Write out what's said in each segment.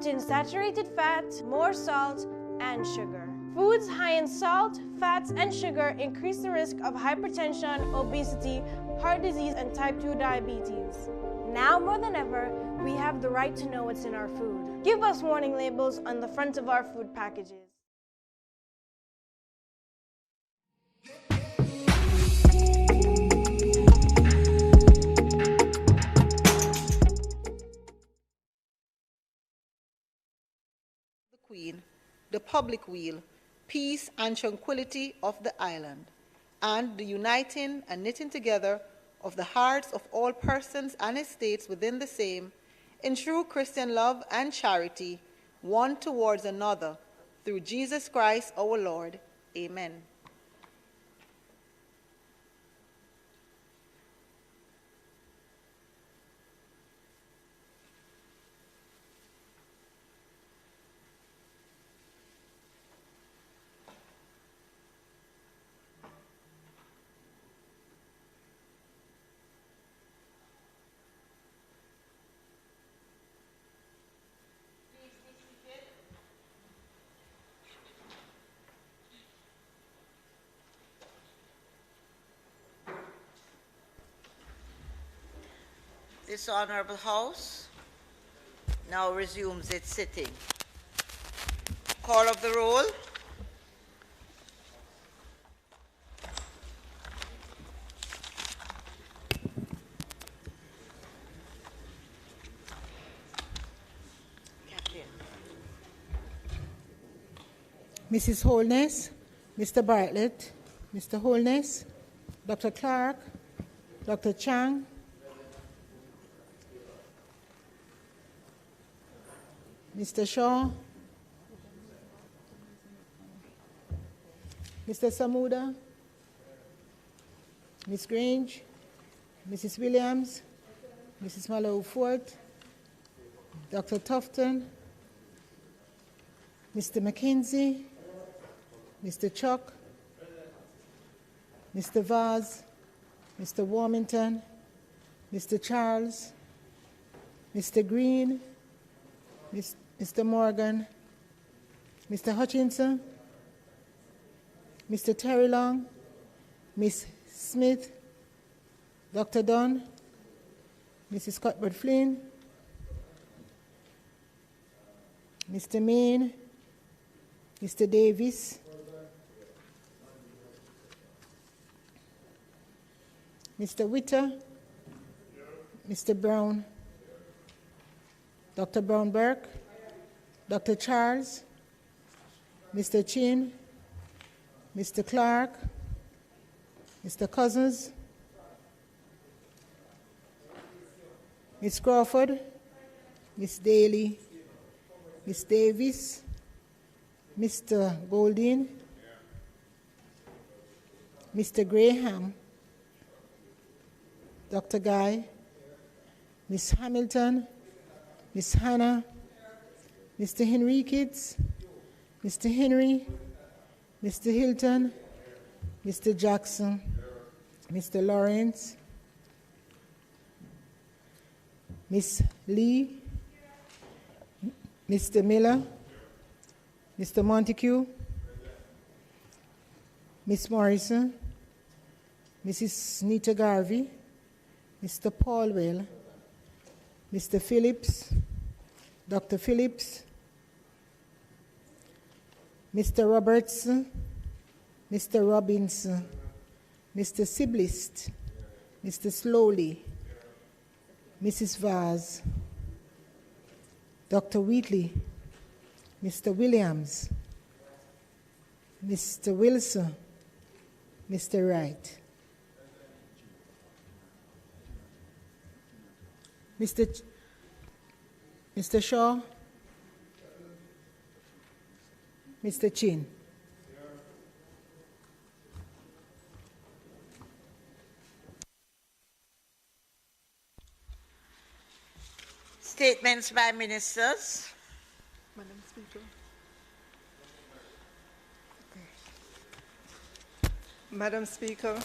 contain saturated fat, more salt, and sugar. Foods high in salt, fats, and sugar increase the risk of hypertension, obesity, heart disease, and type 2 diabetes. Now more than ever, we have the right to know what's in our food. Give us warning labels on the front of our food packages. The Queen, the public weal, peace and tranquility of the island, and the uniting and knitting together of the hearts of all persons and estates within the same, in true Christian love and charity, one towards another, through Jesus Christ our Lord. Amen. This Honorable House now resumes its sitting. Call of the roll. Mrs. Holness, Mr. Bartlett, Mr. Holness, Dr. Clark, Dr. Chang, Mr. Shaw, Mr. Samuda, Ms. Grange, Mrs. Williams, Mrs. Mallow Fort, Dr. Tufton, Mr. McKenzie, Mr. Chuck, Mr. Vaz, Mr. Warmington, Mr. Charles, Mr. Green, Mr. Morgan, Mr. Hutchinson, Mr. Terry Long, Ms. Smith, Dr. Dunn, Mrs. Cuthbert Flynn, Mr. Main, Mr. Davis, Mr. Witter, Mr. Brown, Dr. Brown-Burke, Dr. Charles, Mr. Chin, Mr. Clark, Mr. Cousins, Ms. Crawford, Ms. Daly, Ms. Davis, Mr. Goldin, Mr. Graham, Dr. Guy, Ms. Hamilton, Ms. Hannah, Mr. Henriquez, Mr. Henry, Mr. Hilton, Mr. Jackson, Mr. Lawrence, Ms. Lee, Mr. Miller, Mr. Montague, Ms. Morrison, Mrs. Nita Garvey, Mr. Paulwell, Mr. Phillips, Dr. Phillips, Mr. Robertson, Mr. Robinson, Mr. Siblist, Mr. Slowly, Mrs. Vaz, Dr. Wheatley, Mr. Williams, Mr. Wilson, Mr. Wright, Mr. Shaw, Mr. Chin. Statements by ministers. Madam Speaker. Madam Speaker,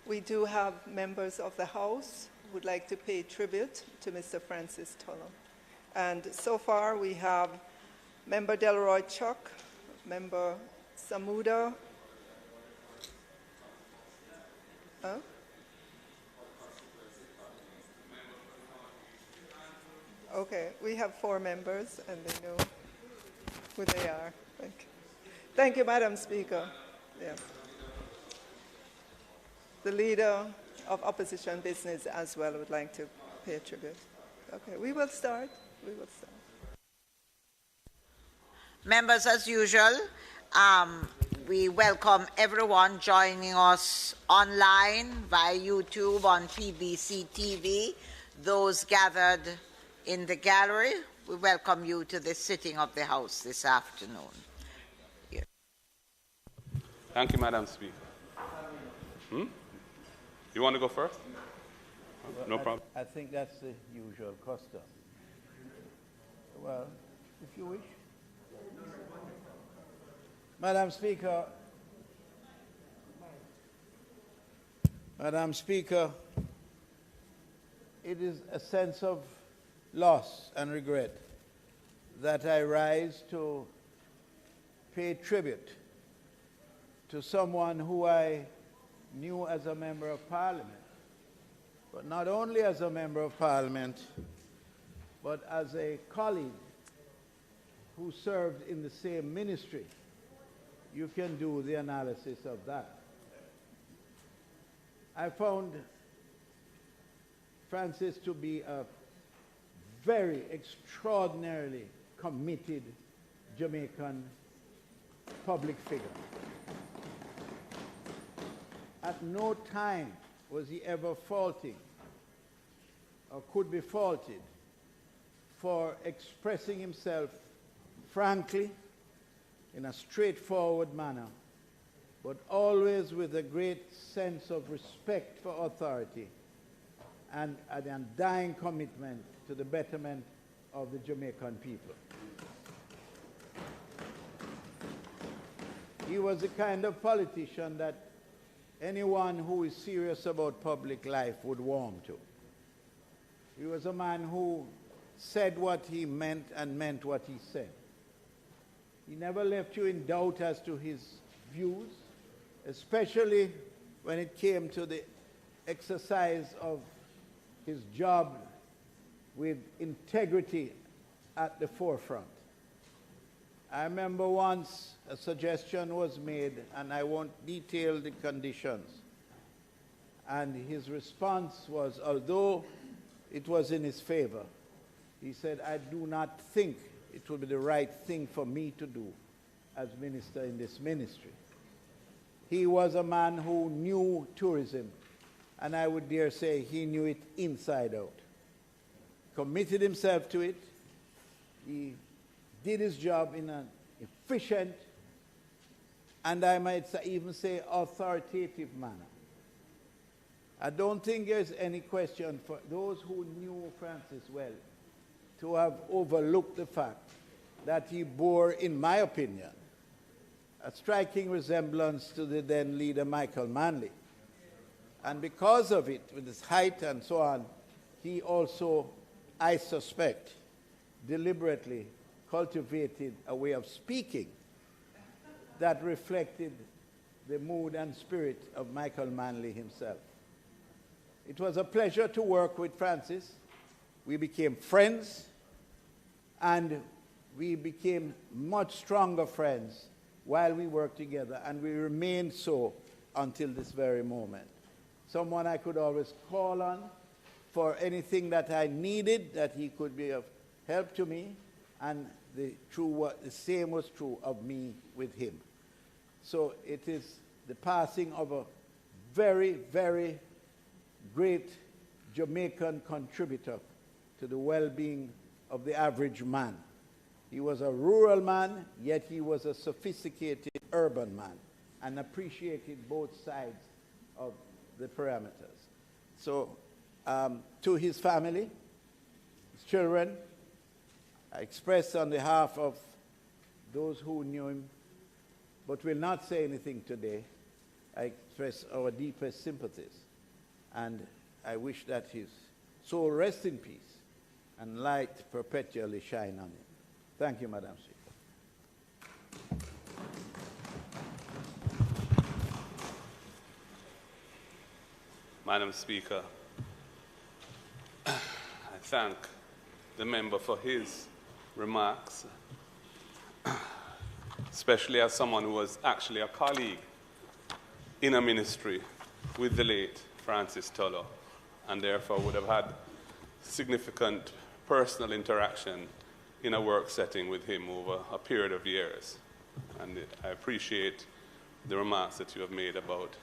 we do have members of the House would like to pay tribute to Mr. Francis Tulloch. And so far we have Member Delroy Chuck, Member Samuda. Huh? Okay, we have 4 members and they know who they are. Thank you, Madam Speaker. Yes. The leader of opposition business as well would like to pay tribute. Okay, we will start. We will start. Members, as usual, we welcome everyone joining us online via YouTube on PBC TV. Those gathered in the gallery, we welcome you to the sitting of the House this afternoon. Here. Thank you, Madam Speaker. You want to go first? Well, no problem. I think that's the usual custom. Well, if you wish. Madam Speaker, it is a sense of loss and regret that I rise to pay tribute to someone who I knew as a member of Parliament, but not only as a member of Parliament, but as a colleague who served in the same ministry. You can do the analysis of that. I found Francis to be a very extraordinarily committed Jamaican public figure. At no time was he ever faulting or could be faulted for expressing himself frankly, in a straightforward manner, but always with a great sense of respect for authority and an undying commitment to the betterment of the Jamaican people. He was the kind of politician that anyone who is serious about public life would warm to. He was a man who said what he meant and meant what he said. He never left you in doubt as to his views, especially when it came to the exercise of his job with integrity at the forefront. I remember once a suggestion was made, and I won't detail the conditions, and his response was, although it was in his favor, he said, I do not think it will be the right thing for me to do as minister in this ministry. He was a man who knew tourism, and I would dare say he knew it inside out. Committed himself to it. He did his job in an efficient, and I might even say authoritative manner. I don't think there's any question for those who knew Francis well to have overlooked the fact that he bore, in my opinion, a striking resemblance to the then leader Michael Manley. And because of it, with his height and so on, he also, I suspect, deliberately cultivated a way of speaking that reflected the mood and spirit of Michael Manley himself. It was a pleasure to work with Francis. We became friends, and we became much stronger friends while we worked together, and we remained so until this very moment. Someone I could always call on for anything that I needed, that he could be of help to me, and the same was true of me with him. So it is the passing of a very, very great Jamaican contributor to the well-being of the average man. He was a rural man, yet he was a sophisticated urban man and appreciated both sides of the parameters. So to his family, his children, I express on behalf of those who knew him, but will not say anything today, I express our deepest sympathies. And I wish that his soul rest in peace and light perpetually shine on him. Thank you, Madam Speaker. Madam Speaker, I thank the member for his remarks, especially as someone who was actually a colleague in a ministry with the late Francis Tulloch, and therefore would have had significant personal interaction in a work setting with him over a period of years. And I appreciate the remarks that you have made about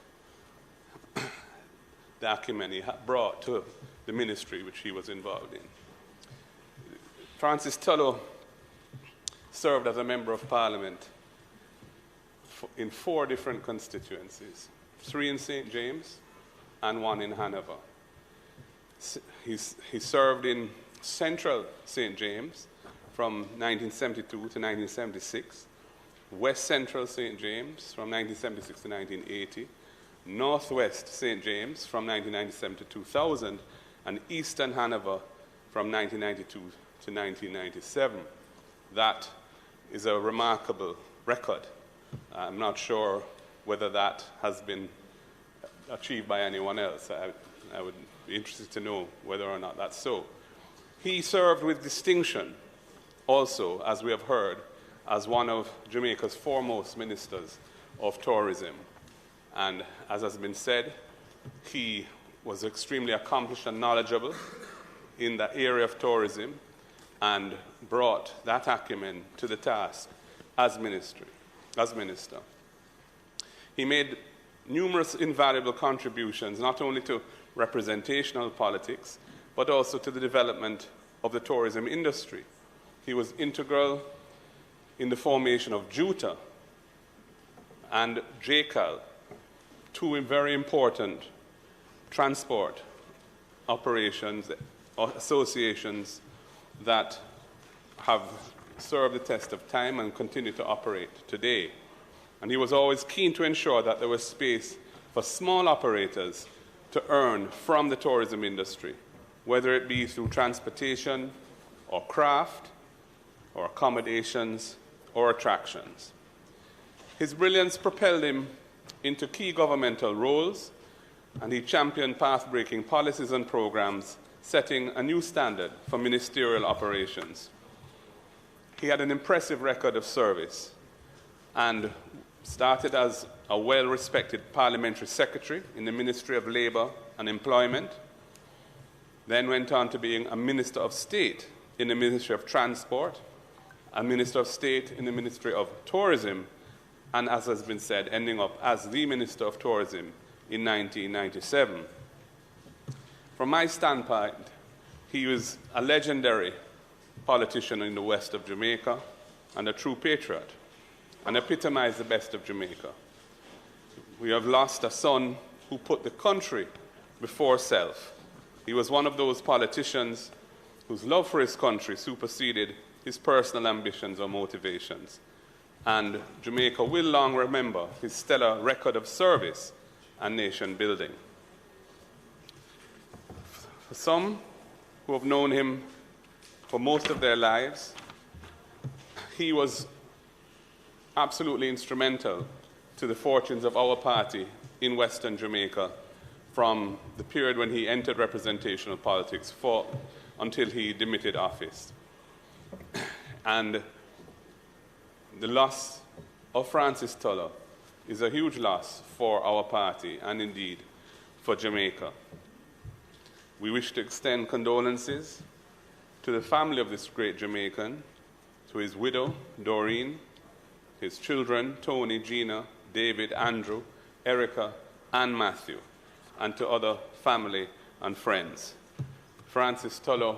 the acumen he brought to the ministry which he was involved in. Francis Tulloch served as a member of Parliament in 4 different constituencies, 3 in St. James and 1 in Hanover. He served in Central St. James from 1972 to 1976, West Central St. James from 1976 to 1980, Northwest St. James from 1997 to 2000, and Eastern Hanover from 1992 to 1997. That is a remarkable record. I'm not sure whether that has been achieved by anyone else. I would be interested to know whether or not that's so. He served with distinction also, as we have heard, as one of Jamaica's foremost ministers of tourism. And as has been said, he was extremely accomplished and knowledgeable in the area of tourism and brought that acumen to the task as minister. He made numerous invaluable contributions, not only to representational politics, but also to the development of the tourism industry. He was integral in the formation of JUTA and JCAL, 2 very important transport operations or associations that have served the test of time and continue to operate today. And he was always keen to ensure that there was space for small operators to earn from the tourism industry, whether it be through transportation or craft or accommodations or attractions. His brilliance propelled him into key governmental roles, and he championed path-breaking policies and programs, setting a new standard for ministerial operations. He had an impressive record of service and started as a well-respected parliamentary secretary in the Ministry of Labour and Employment, then went on to being a Minister of State in the Ministry of Transport, a Minister of State in the Ministry of Tourism, and as has been said, ending up as the Minister of Tourism in 1997. From my standpoint, he was a legendary politician in the west of Jamaica and a true patriot, and epitomized the best of Jamaica. We have lost a son who put the country before self. He was one of those politicians whose love for his country superseded his personal ambitions or motivations. And Jamaica will long remember his stellar record of service and nation building. For some who have known him for most of their lives, he was absolutely instrumental to the fortunes of our party in Western Jamaica from the period when he entered representational politics until he demitted office. And the loss of Francis Tulloch is a huge loss for our party and indeed for Jamaica. We wish to extend condolences to the family of this great Jamaican, to his widow, Doreen, his children, Tony, Gina, David, Andrew, Erica, and Matthew, and to other family and friends. Francis Tulloch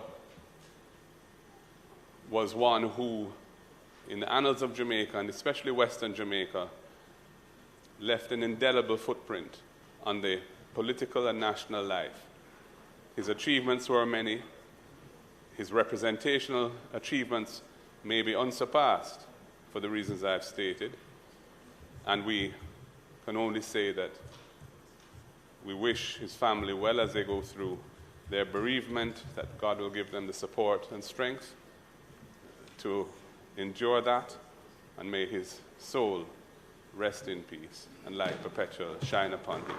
was one who, in the annals of Jamaica, and especially Western Jamaica, left an indelible footprint on the political and national life. His achievements were many. His representational achievements may be unsurpassed for the reasons I've stated, and we can only say that we wish his family well as they go through their bereavement, that God will give them the support and strength to endure that, and may his soul rest in peace and light perpetual shine upon him.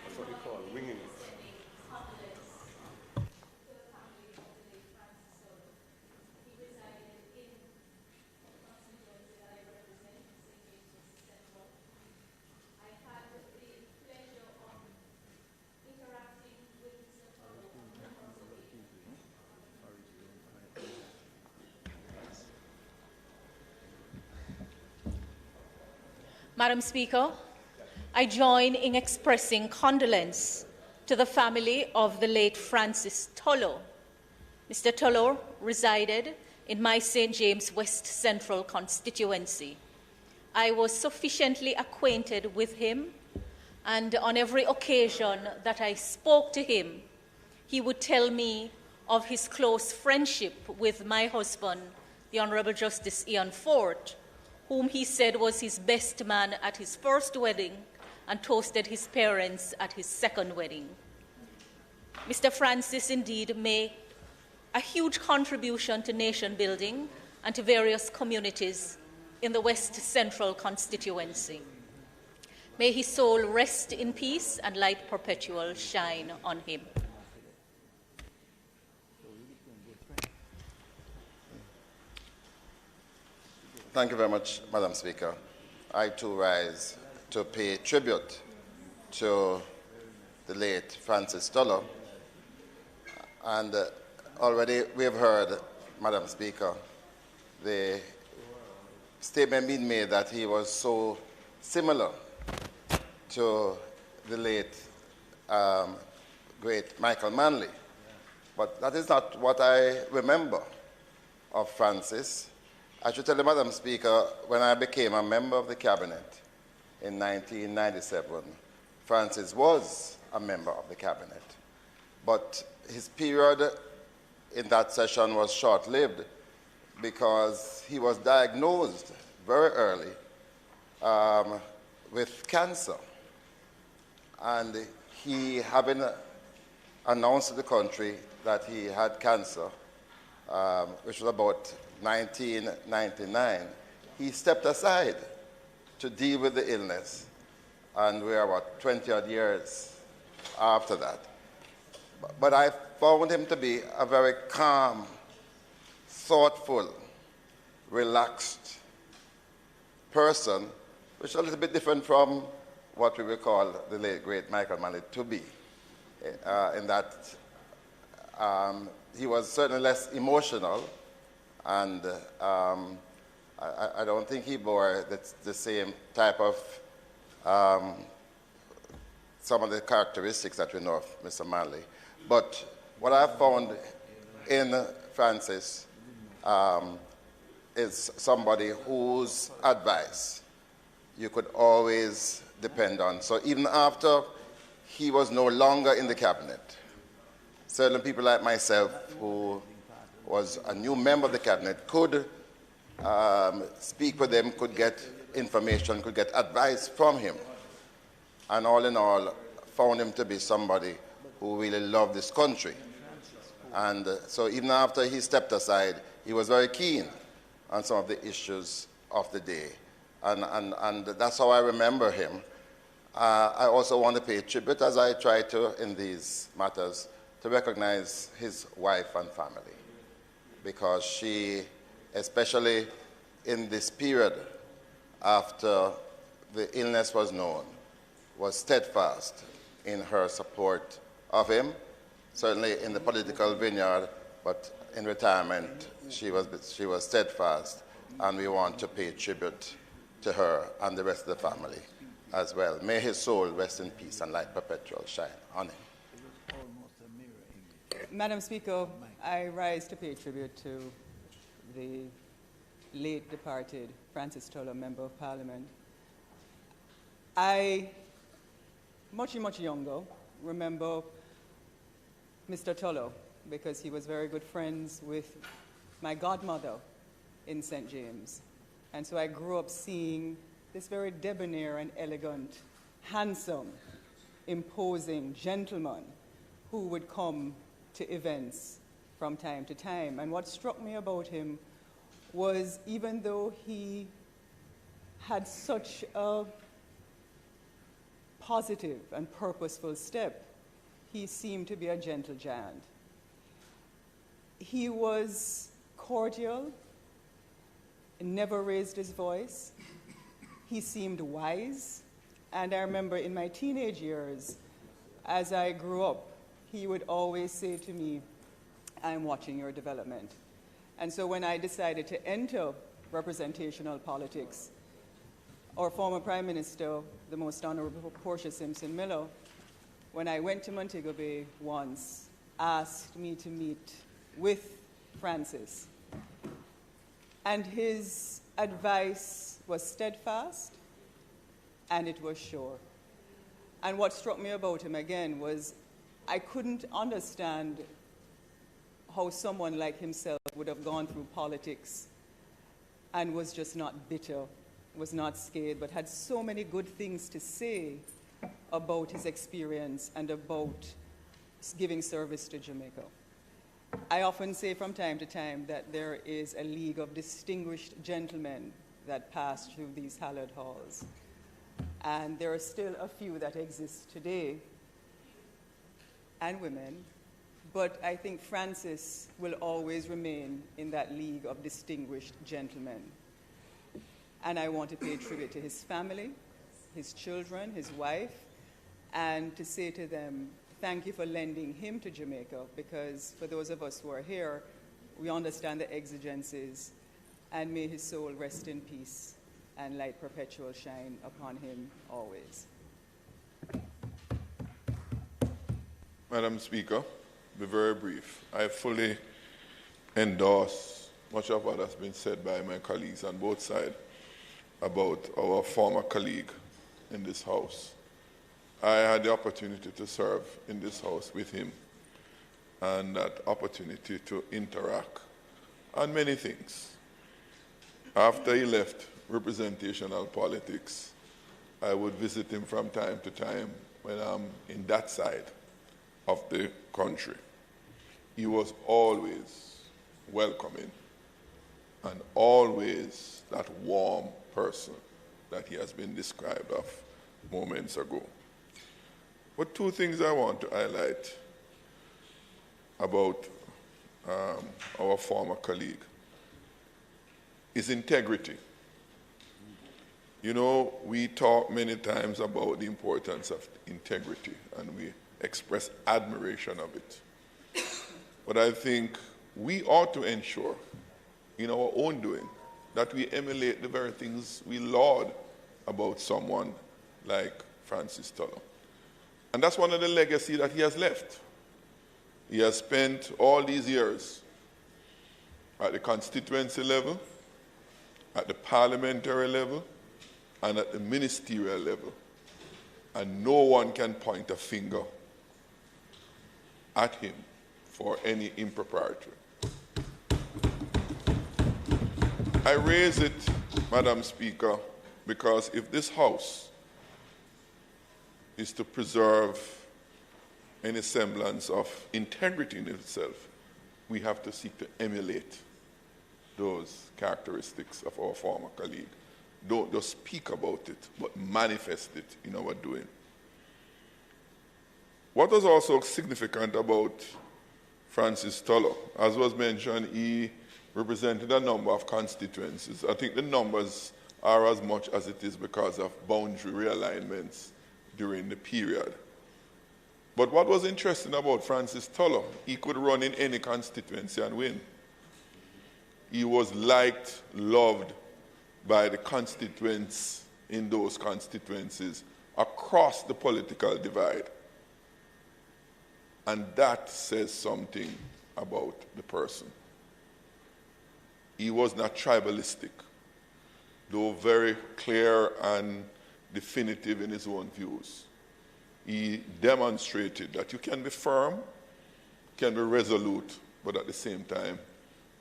That's what we call winging it. Madam Speaker, I join in expressing condolence to the family of the late Francis Tulloch. Mr. Tulloch resided in my St. James West Central constituency. I was sufficiently acquainted with him, and on every occasion that I spoke to him, he would tell me of his close friendship with my husband, the Honorable Justice Ian Fort, whom he said was his best man at his first wedding and toasted his parents at his second wedding. Mr. Francis indeed made a huge contribution to nation building and to various communities in the West Central constituency. May his soul rest in peace and light perpetual shine on him. Thank you very much, Madam Speaker. I too rise to pay tribute to the late Francis Tulloch. And already we have heard, Madam Speaker, the statement being made that he was so similar to the late great Michael Manley. But that is not what I remember of Francis. I should tell you, Madam Speaker, when I became a member of the cabinet in 1997, Francis was a member of the cabinet. But his period in that session was short-lived because he was diagnosed very early with cancer. And he, having announced to the country that he had cancer, which was about 1999, he stepped aside to deal with the illness, and we are about 20-odd years after that. But I found him to be a very calm, thoughtful, relaxed person, which is a little bit different from what we would call the late, great Michael Manley to be, in that he was certainly less emotional, and I don't think he bore the same type of some of the characteristics that we know of Mr. Manley. But what I found in Francis is somebody whose advice you could always depend on. So even after he was no longer in the cabinet, certain people like myself, who was a new member of the cabinet, could speak with him, could get information, could get advice from him. And all in all, found him to be somebody who really loved this country. And so even after he stepped aside, he was very keen on some of the issues of the day. And that's how I remember him. I also want to pay tribute, as I try to in these matters, to recognize his wife and family, because she, especially in this period after the illness was known, was steadfast in her support of him, certainly in the political vineyard, but in retirement she was steadfast, and we want to pay tribute to her and the rest of the family as well. May his soul rest in peace and light perpetual shine on him. Madam Speaker, I rise to pay tribute to the late departed Francis Tulloch, Member of Parliament. I, much younger, remember Mr. Tulloch because he was very good friends with my godmother in St. James. And so I grew up seeing this very debonair and elegant, handsome, imposing gentleman who would come to events from time to time. And what struck me about him was, even though he had such a positive and purposeful step, he seemed to be a gentle giant. He was cordial, never raised his voice. He seemed wise. And I remember in my teenage years, as I grew up, he would always say to me, "I'm watching your development." And so when I decided to enter representational politics, our former Prime Minister, the Most Honorable Portia Simpson Miller, when I went to Montego Bay once, asked me to meet with Francis. And his advice was steadfast, and it was sure. And what struck me about him, again, was I couldn't understand how someone like himself would have gone through politics and was just not bitter, was not scared, but had so many good things to say about his experience and about giving service to Jamaica. I often say from time to time that there is a league of distinguished gentlemen that pass through these hallowed halls. And there are still a few that exist today, and women, but I think Francis will always remain in that league of distinguished gentlemen. And I want to pay tribute to his family, his children, his wife, and to say to them, thank you for lending him to Jamaica, because for those of us who are here, we understand the exigencies, and may his soul rest in peace and light perpetual shine upon him always. Madam Speaker, be very brief. I fully endorse much of what has been said by my colleagues on both sides about our former colleague in this House. I had the opportunity to serve in this House with him, and that opportunity to interact on many things. After he left representational politics, I would visit him from time to time when I'm in that side of the country. He was always welcoming and always that warm person that he has been described of moments ago. But two things I want to highlight about our former colleague is integrity. You know, we talk many times about the importance of integrity, and we express admiration of it. But I think we ought to ensure in our own doing that we emulate the very things we laud about someone like Francis Tulloch. And that's one of the legacy that he has left. He has spent all these years at the constituency level, at the parliamentary level, and at the ministerial level. And no one can point a finger at him for any impropriety. I raise it, Madam Speaker, because if this House is to preserve any semblance of integrity in itself, we have to seek to emulate those characteristics of our former colleague. Don't just speak about it, but manifest it in our doing. What was also significant about Francis Tulloch, as was mentioned, he represented a number of constituencies. I think the numbers are as much as it is because of boundary realignments during the period. But what was interesting about Francis Tulloch, he could run in any constituency and win. He was liked, loved by the constituents in those constituencies across the political divide. And that says something about the person. He was not tribalistic, though very clear and definitive in his own views. He demonstrated that you can be firm, can be resolute, but at the same time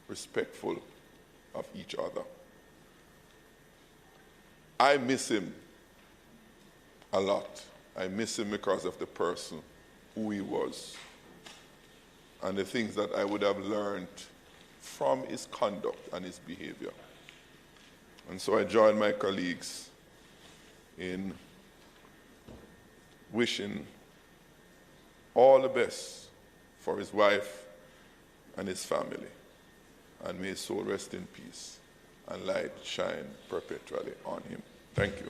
respectful of each other. I miss him a lot. I miss him because of the person who he was and the things that I would have learned from his conduct and his behavior. And so I join my colleagues in wishing all the best for his wife and his family. And may his soul rest in peace and light shine perpetually on him. Thank you.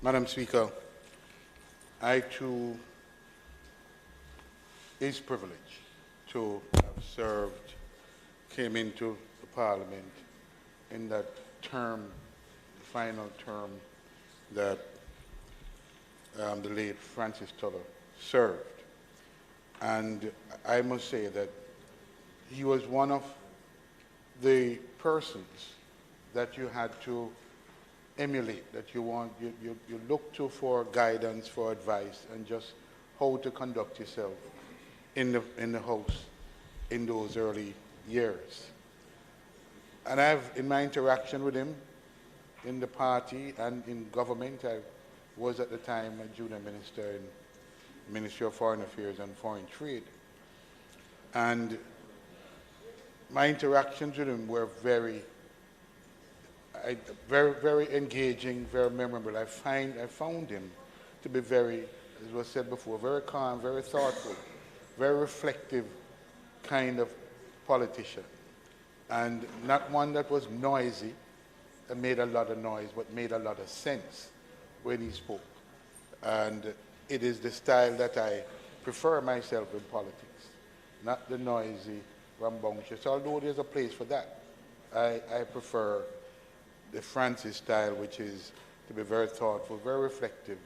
Madam Speaker, I too is privileged to have served, came into the Parliament in that term, the final term that the late Francis Tulloch served. And I must say that he was one of the persons that you had to emulate, that you look to for guidance, for advice, and just how to conduct yourself in the House in those early years. And in my interaction with him in the party and in government, I was at the time a junior minister in the Ministry of Foreign Affairs and Foreign Trade. And my interactions with him were very, very engaging, very memorable. I found him to be very, as was said before, very calm, very thoughtful, very reflective kind of politician. And not one that was noisy and made a lot of noise, but made a lot of sense when he spoke. And it is the style that I prefer myself in politics, not the noisy, rambunctious, although there's a place for that. I prefer the Francis style, which is to be very thoughtful, very reflective,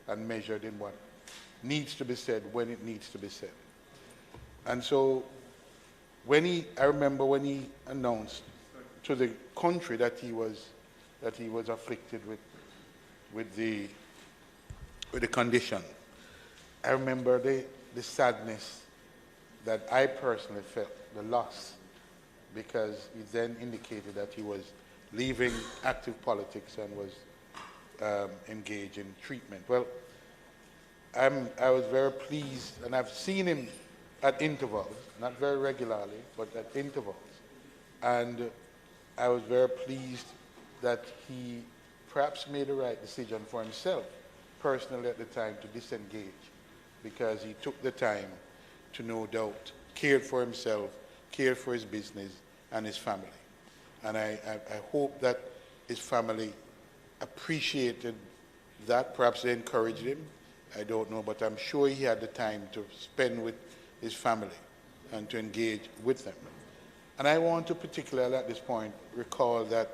and measured in what needs to be said when it needs to be said. And so I remember when he announced to the country that he was afflicted with the condition, I remember the sadness that I personally felt, the loss, because he then indicated that he was leaving active politics and was engaged in treatment. Well, I was very pleased, and I've seen him at intervals, not very regularly, but at intervals. And I was very pleased that he perhaps made the right decision for himself, personally at the time, to disengage, because he took the time to, no doubt, care for himself, care for his business and his family. And I hope that his family appreciated that. Perhaps they encouraged him. I don't know, but I'm sure he had the time to spend with his family and to engage with them. And I want to particularly at this point recall that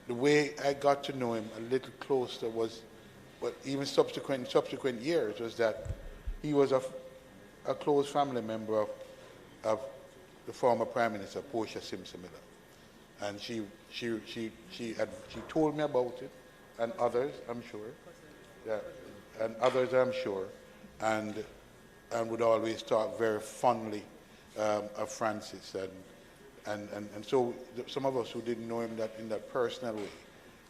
the way I got to know him a little closer was, but even subsequent years, was that he was a close family member of the former Prime Minister, Portia Simpson Miller. And she told me about it, and others, I'm sure, and would always talk very fondly of Francis. And so some of us who didn't know him in that personal way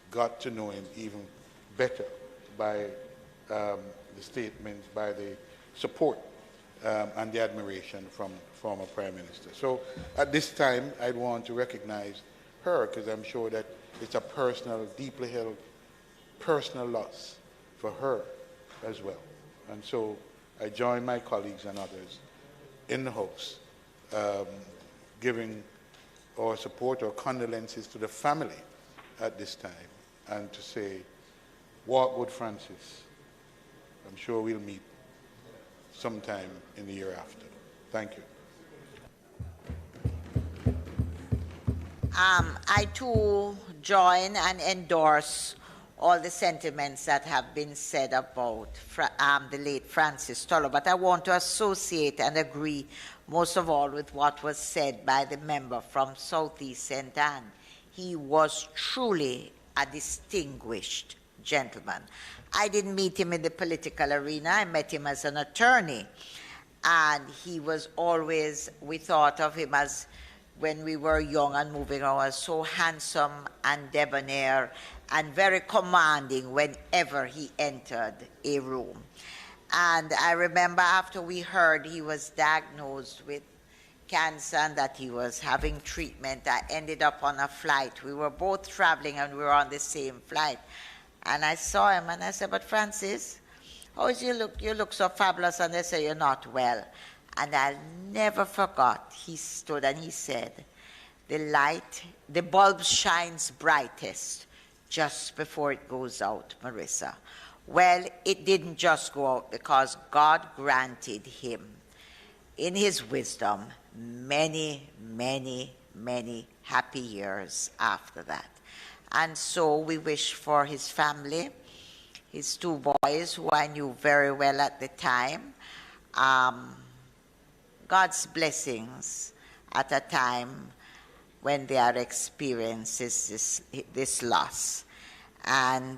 got to know him even better by the statements, by the support and the admiration from former Prime Minister. So at this time, I'd want to recognize her, because I'm sure that it's a personal, deeply held personal loss for her as well. And so I join my colleagues and others in the House giving our support or condolences to the family at this time, and to say, walk with Francis. I'm sure we'll meet sometime in the year after. Thank you. I too join and endorse all the sentiments that have been said about the late Francis Tulloch, but I want to associate and agree most of all with what was said by the member from Southeast St. Anne. He was truly a distinguished gentleman. I didn't meet him in the political arena. I met him as an attorney, and he was always, we thought of him as when we were young and moving on, was so handsome and debonair and very commanding whenever he entered a room. And I remember after we heard he was diagnosed with cancer and that he was having treatment, I ended up on a flight. We were both traveling and we were on the same flight. And I saw him and I said, "But Francis, how is you look? You look so fabulous." And they say, "You're not well." And I'll never forgot, he stood and he said, the bulb shines brightest just before it goes out, Marissa. Well, it didn't just go out because God granted him, in his wisdom, many, many, many happy years after that. And so we wish for his family, his two boys, who I knew very well at the time, God's blessings at a time when they are experiencing this loss. And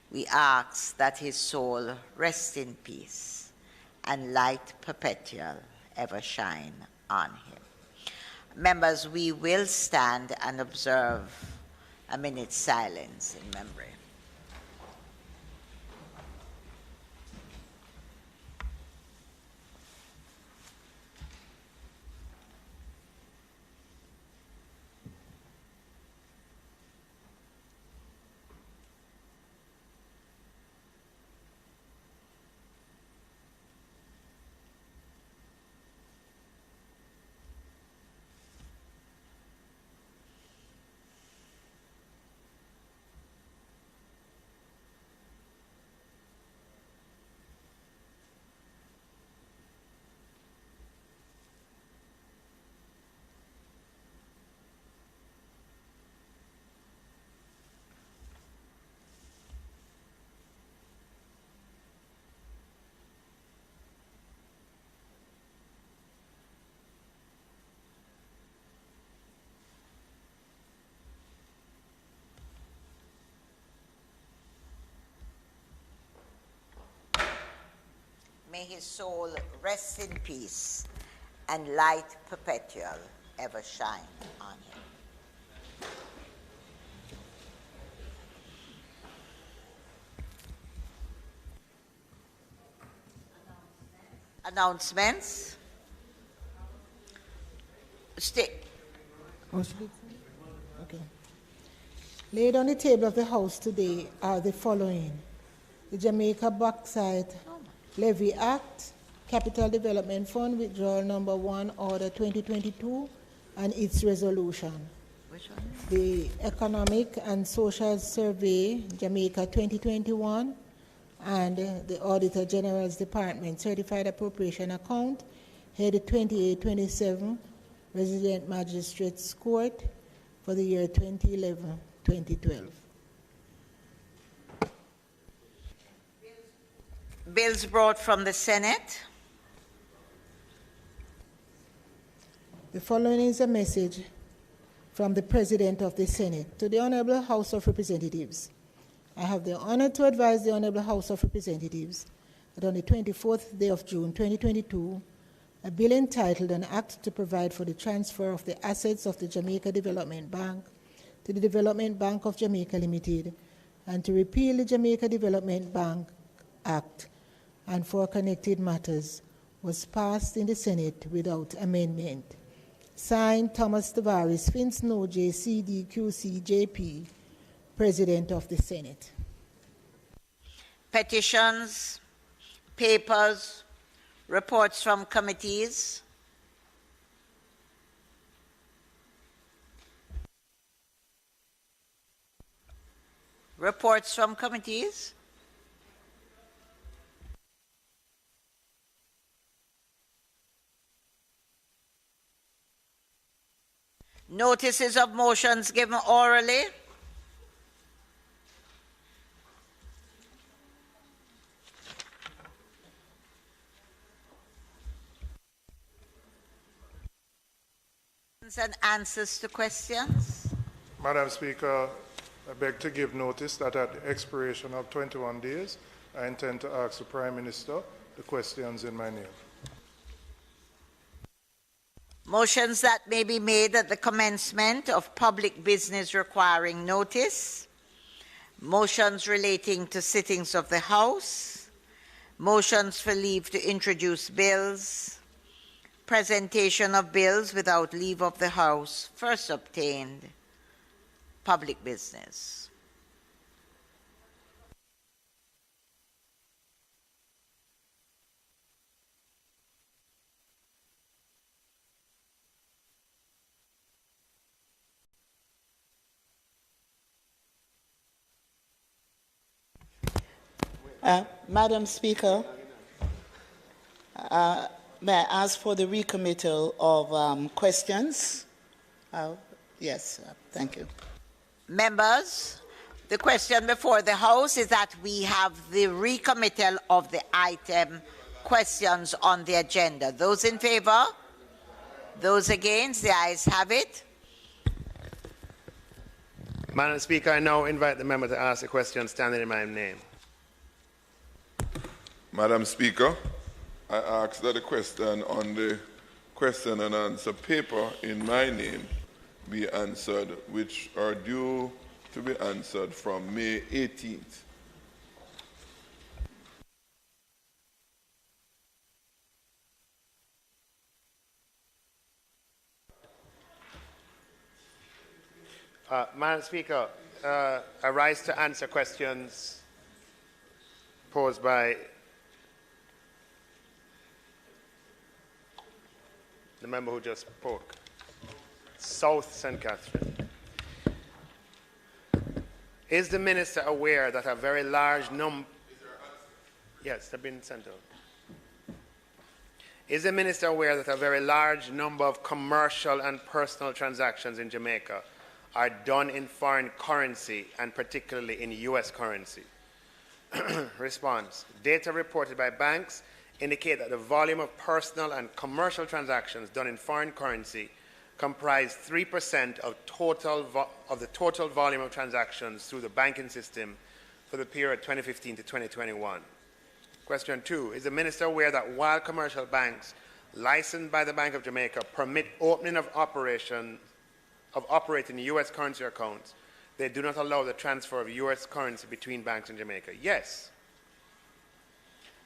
we ask that his soul rest in peace and light perpetual ever shine on him. Members, we will stand and observe a minute's silence in memory. May his soul rest in peace and light perpetual ever shine on him. Announcements. Stay. Okay. Laid on the table of the House today are the following: the Jamaica Bauxite Levy Act, Capital Development Fund Withdrawal Number 1, Order 2022, and its resolution. Which one? The Economic and Social Survey, Jamaica 2021, and the Auditor General's Department Certified Appropriation Account, Head 2827, Resident Magistrates Court, for the year 2011-2012. Bills brought from the Senate. The following is a message from the President of the Senate to the Honorable House of Representatives. I have the honor to advise the Honorable House of Representatives that on the 24th day of June 2022, a bill entitled An Act to Provide for the Transfer of the Assets of the Jamaica Development Bank to the Development Bank of Jamaica Limited and to repeal the Jamaica Development Bank Act and for connected matters was passed in the Senate without amendment. Signed, Thomas Tavares, Vince Noje, CDQC, JP, President of the Senate. Petitions, papers, reports from committees. Reports from committees. Notices of motions given orally. And answers to questions. Madam Speaker, I beg to give notice that at the expiration of 21 days, I intend to ask the Prime Minister the questions in my name. Motions that may be made at the commencement of public business requiring notice. Motions relating to sittings of the House. Motions for leave to introduce bills. Presentation of bills without leave of the House, first obtained. Public business. Madam Speaker, may I ask for the recommittal of questions? Yes, thank you. Members, the question before the House is that we have the recommittal of the item questions on the agenda. Those in favor? Those against? The ayes have it. Madam Speaker, I now invite the member to ask a question standing in my name. Madam Speaker, I ask that the question on the question and answer paper in my name be answered, which are due to be answered from May 18th. Madam Speaker, I rise to answer questions posed by the member who just spoke. South St. Catherine. Is the minister aware that a very large number... Yes, they've been sent out. Is the minister aware that a very large number of commercial and personal transactions in Jamaica are done in foreign currency and particularly in US currency? Response. Data reported by banks indicate that the volume of personal and commercial transactions done in foreign currency comprise 3% of the total volume of transactions through the banking system for the period 2015 to 2021. Question 2. Is the minister aware that while commercial banks licensed by the Bank of Jamaica permit opening of operating U.S. currency accounts, they do not allow the transfer of U.S. currency between banks in Jamaica? Yes.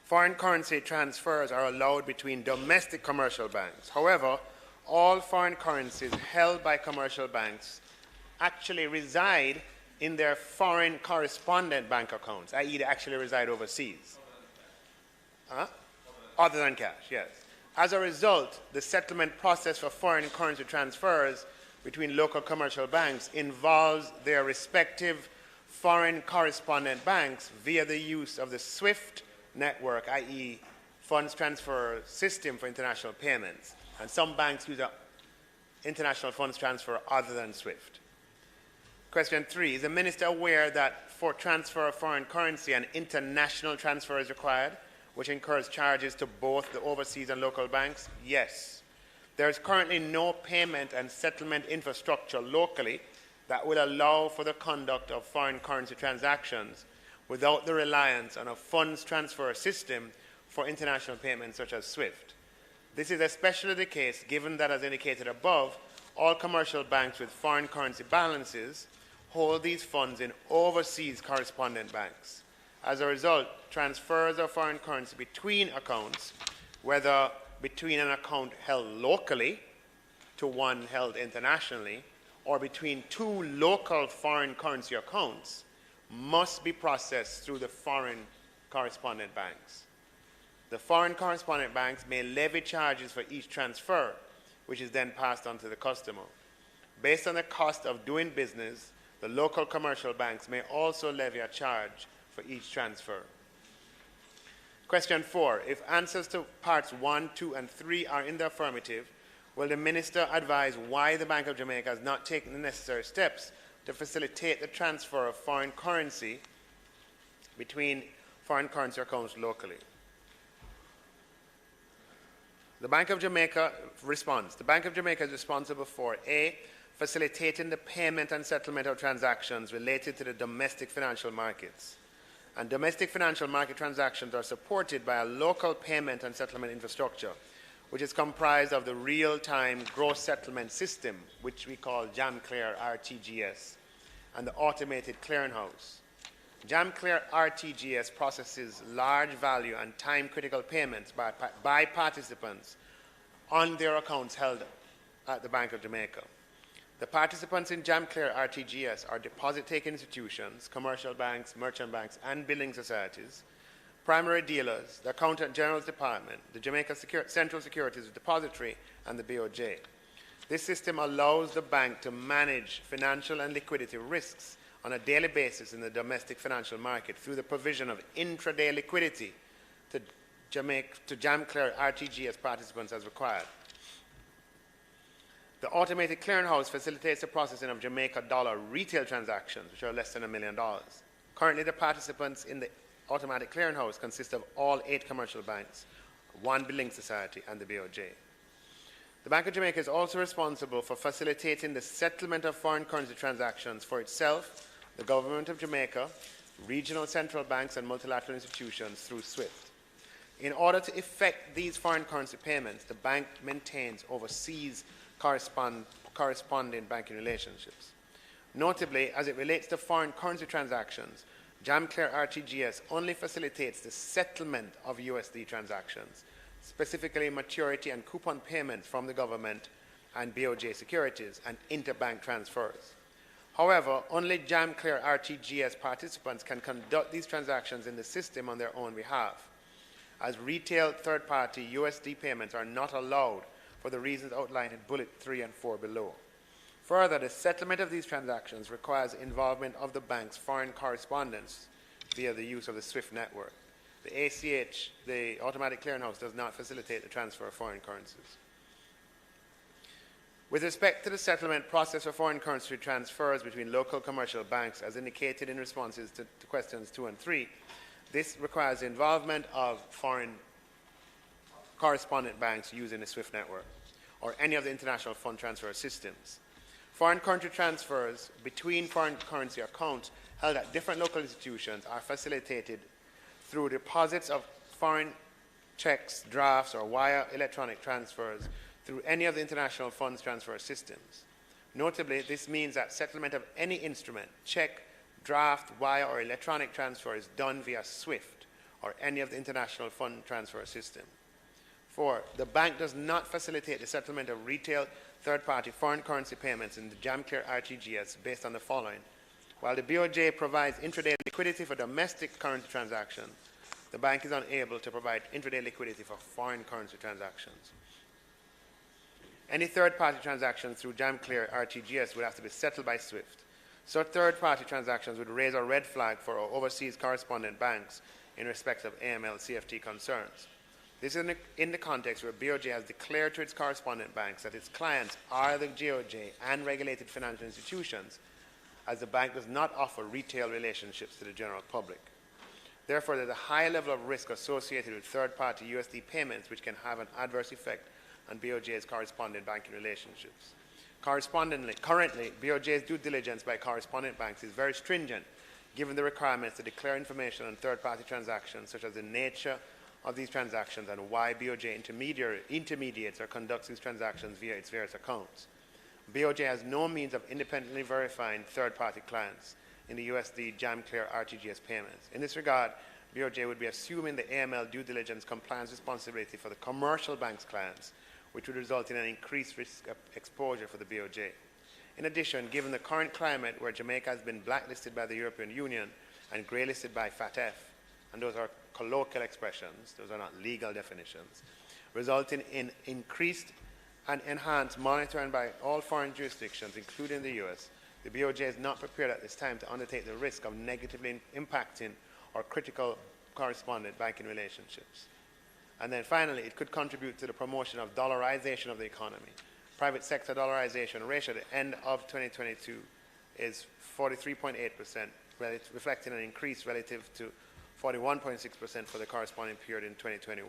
Foreign currency transfers are allowed between domestic commercial banks. However, all foreign currencies held by commercial banks actually reside in their foreign correspondent bank accounts, i.e. they actually reside overseas. Other than cash, yes. As a result, the settlement process for foreign currency transfers between local commercial banks involves their respective foreign correspondent banks via the use of the SWIFT network, i.e. funds transfer system for international payments. And some banks use an international funds transfer other than SWIFT. Question 3, is the minister aware that for transfer of foreign currency, an international transfer is required, which incurs charges to both the overseas and local banks? Yes. There is currently no payment and settlement infrastructure locally that will allow for the conduct of foreign currency transactions without the reliance on a funds transfer system for international payments such as SWIFT. This is especially the case given that, as indicated above, all commercial banks with foreign currency balances hold these funds in overseas correspondent banks. As a result, transfers of foreign currency between accounts, whether between an account held locally to one held internationally, or between two local foreign currency accounts, must be processed through the foreign correspondent banks. The foreign correspondent banks may levy charges for each transfer, which is then passed on to the customer. Based on the cost of doing business, the local commercial banks may also levy a charge for each transfer. Question 4. If answers to parts 1, 2, and 3 are in the affirmative, will the minister advise why the Bank of Jamaica has not taken the necessary steps to facilitate the transfer of foreign currency between foreign currency accounts locally? The Bank of Jamaica responds. The Bank of Jamaica is responsible for A, facilitating the payment and settlement of transactions related to the domestic financial markets. And domestic financial market transactions are supported by a local payment and settlement infrastructure, which is comprised of the real-time gross settlement system, which we call JamClear RTGS, and the automated clearinghouse. JamClear RTGS processes large value and time-critical payments by participants on their accounts held at the Bank of Jamaica. The participants in JamClear RTGS are deposit-taking institutions, commercial banks, merchant banks, and building societies, primary dealers, the Accountant General's Department, the Jamaica Central Securities Depository, and the BOJ. This system allows the bank to manage financial and liquidity risks on a daily basis in the domestic financial market through the provision of intraday liquidity to JamClear RTGS participants as required. The automated clearinghouse facilitates the processing of Jamaica dollar retail transactions, which are less than $1 million. Currently, the participants in the automatic clearinghouse consist of all 8 commercial banks, 1 building society, and the BOJ. The Bank of Jamaica is also responsible for facilitating the settlement of foreign currency transactions for itself, the Government of Jamaica, regional central banks, and multilateral institutions through SWIFT. In order to effect these foreign currency payments, the bank maintains overseas corresponding banking relationships. Notably, as it relates to foreign currency transactions, JamClear RTGS only facilitates the settlement of USD transactions, specifically maturity and coupon payments from the government and BOJ securities and interbank transfers. However, only JamClear RTGS participants can conduct these transactions in the system on their own behalf, as retail third-party USD payments are not allowed for the reasons outlined in Bullet 3 and 4 below. Further, the settlement of these transactions requires involvement of the bank's foreign correspondents via the use of the SWIFT network. The ACH, the automatic clearinghouse, does not facilitate the transfer of foreign currencies. With respect to the settlement process for foreign currency transfers between local commercial banks, as indicated in responses to questions 2 and 3, this requires the involvement of foreign correspondent banks using the SWIFT network or any of the international fund transfer systems. Foreign currency transfers between foreign currency accounts held at different local institutions are facilitated through deposits of foreign checks, drafts, or wire electronic transfers through any of the international funds transfer systems. Notably, this means that settlement of any instrument, check, draft, wire, or electronic transfer is done via SWIFT or any of the international fund transfer systems. 4. The bank does not facilitate the settlement of retail third-party foreign currency payments in the JamClear RTGS based on the following. While the BOJ provides intraday liquidity for domestic currency transactions, the bank is unable to provide intraday liquidity for foreign currency transactions. Any third-party transactions through JamClear RTGS would have to be settled by SWIFT. So third-party transactions would raise a red flag for our overseas correspondent banks in respect of AML CFT concerns. This is in the context where BOJ has declared to its correspondent banks that its clients are the GOJ and regulated financial institutions, as the bank does not offer retail relationships to the general public. Therefore, there's a high level of risk associated with third-party USD payments which can have an adverse effect on BOJ's correspondent banking relationships. Correspondingly, currently, BOJ's due diligence by correspondent banks is very stringent, given the requirements to declare information on third-party transactions, such as the nature of these transactions and why BOJ intermediates or conducts these transactions via its various accounts. BOJ has no means of independently verifying third-party clients in the USD JamClear RTGS payments. In this regard, BOJ would be assuming the AML due diligence compliance responsibility for the commercial bank's clients, which would result in an increased risk of exposure for the BOJ. In addition, given the current climate where Jamaica has been blacklisted by the European Union and greylisted by FATF, and those are colloquial expressions, those are not legal definitions, resulting in increased and enhanced monitoring by all foreign jurisdictions, including the US, the BOJ is not prepared at this time to undertake the risk of negatively impacting our critical correspondent banking relationships. And then finally, it could contribute to the promotion of dollarization of the economy. Private sector dollarization ratio at the end of 2022 is 43.8%, reflecting an increase relative to 41.6% for the corresponding period in 2021.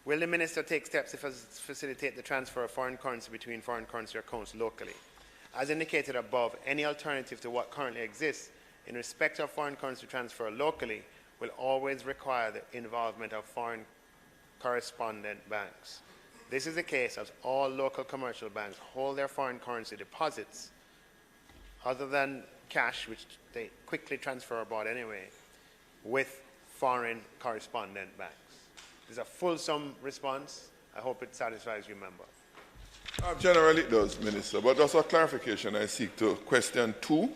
Will the Minister take steps to facilitate the transfer of foreign currency between foreign currency accounts locally? As indicated above, any alternative to what currently exists in respect of foreign currency transfer locally will always require the involvement of foreign correspondent banks. This is the case as all local commercial banks hold their foreign currency deposits, other than cash, which they quickly transfer abroad anyway, with foreign correspondent banks. This is a fulsome response. I hope it satisfies you, member. Generally it does, Minister, but also a clarification I seek to question 2.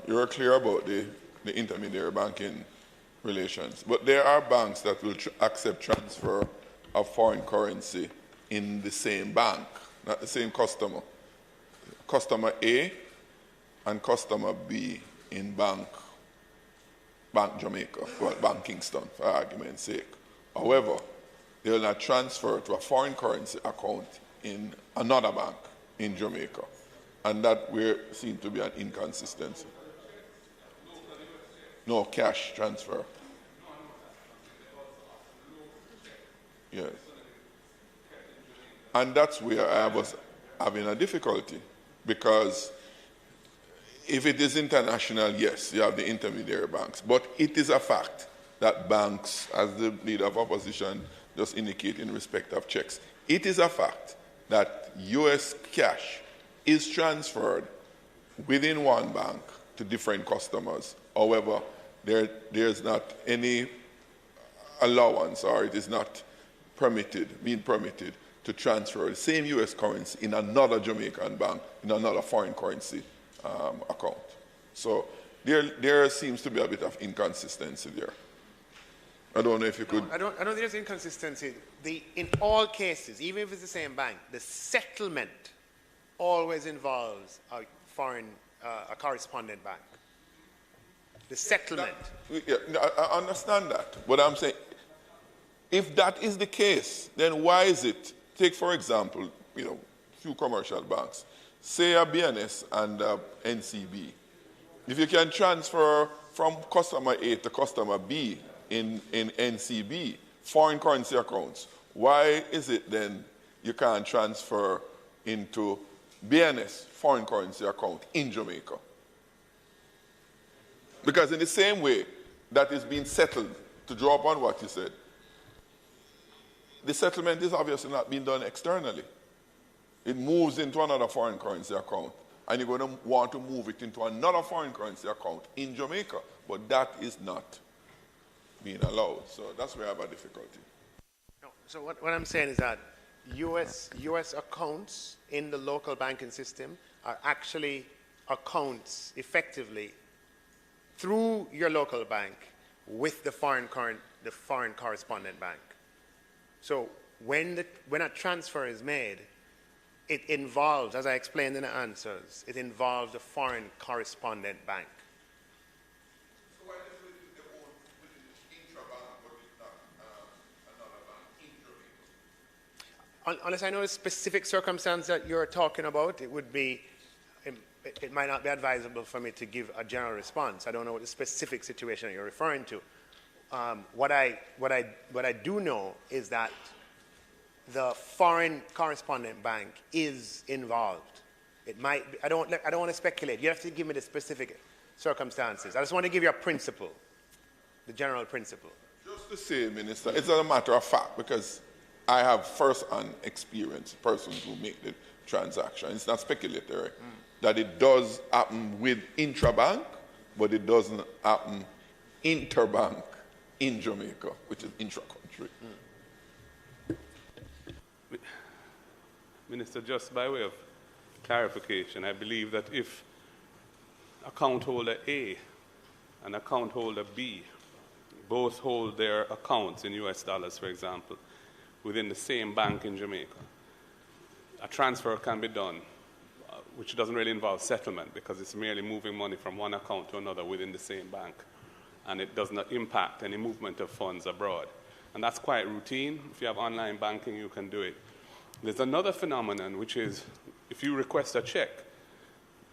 You're clear about the intermediary banking relations, but there are banks that will accept transfer of foreign currency in the same bank, not the same customer. Customer A and customer B in Bank Jamaica, well, Bank Kingston, for argument's sake. However, they will not transfer to a foreign currency account in another bank in Jamaica. And that will seem to be an inconsistency. No cash transfer. Yes. And that's where I was having a difficulty, because if it is international, yes, you have the intermediary banks. But it is a fact that banks, as the leader of opposition just indicated in respect of checks, it is a fact that U.S. cash is transferred within one bank to different customers. However, there's not any allowance, or it is not being permitted to transfer the same U.S. currency in another Jamaican bank, in another foreign currency account. So there seems to be a bit of inconsistency there. I don't know if you could... I don't think there's inconsistency. In all cases, even if it's the same bank, the settlement always involves a correspondent bank. The settlement. I understand that, but I'm saying, if that is the case, then why is it, take for example, few commercial banks, say a BNS and a NCB. If you can transfer from customer A to customer B in NCB, foreign currency accounts, why is it then you can't transfer into BNS, foreign currency account in Jamaica? Because in the same way that is being settled, to draw upon what you said, the settlement is obviously not being done externally. It moves into another foreign currency account, and you're going to want to move it into another foreign currency account in Jamaica, but that is not being allowed. So that's where I have a difficulty. No, so what I'm saying is that US accounts in the local banking system are actually accounts effectively through your local bank with the foreign correspondent bank. So when a transfer is made, it involves, as I explained in the answers, it involves the foreign correspondent bank. So why does it own within the intra-bank, but it's not another bank in Jamaica? Unless I know the specific circumstance that you're talking about, it might not be advisable for me to give a general response. I don't know what the specific situation you're referring to. What I do know is that the foreign correspondent bank is involved. It might be, I don't want to speculate. You have to give me the specific circumstances. I just want to give you a principle, the general principle. Just to say, Minister, it's a matter of fact, because I have first-hand experience, persons who make the transaction. It's not speculatory. That it does happen with intra-bank, but it doesn't happen interbank in Jamaica, which is intra-country. Minister, just by way of clarification, I believe that if account holder A and account holder B both hold their accounts in US dollars, for example, within the same bank in Jamaica, a transfer can be done, which doesn't really involve settlement, because it's merely moving money from one account to another within the same bank, and it does not impact any movement of funds abroad. And that's quite routine. If you have online banking, you can do it. There's another phenomenon, which is if you request a check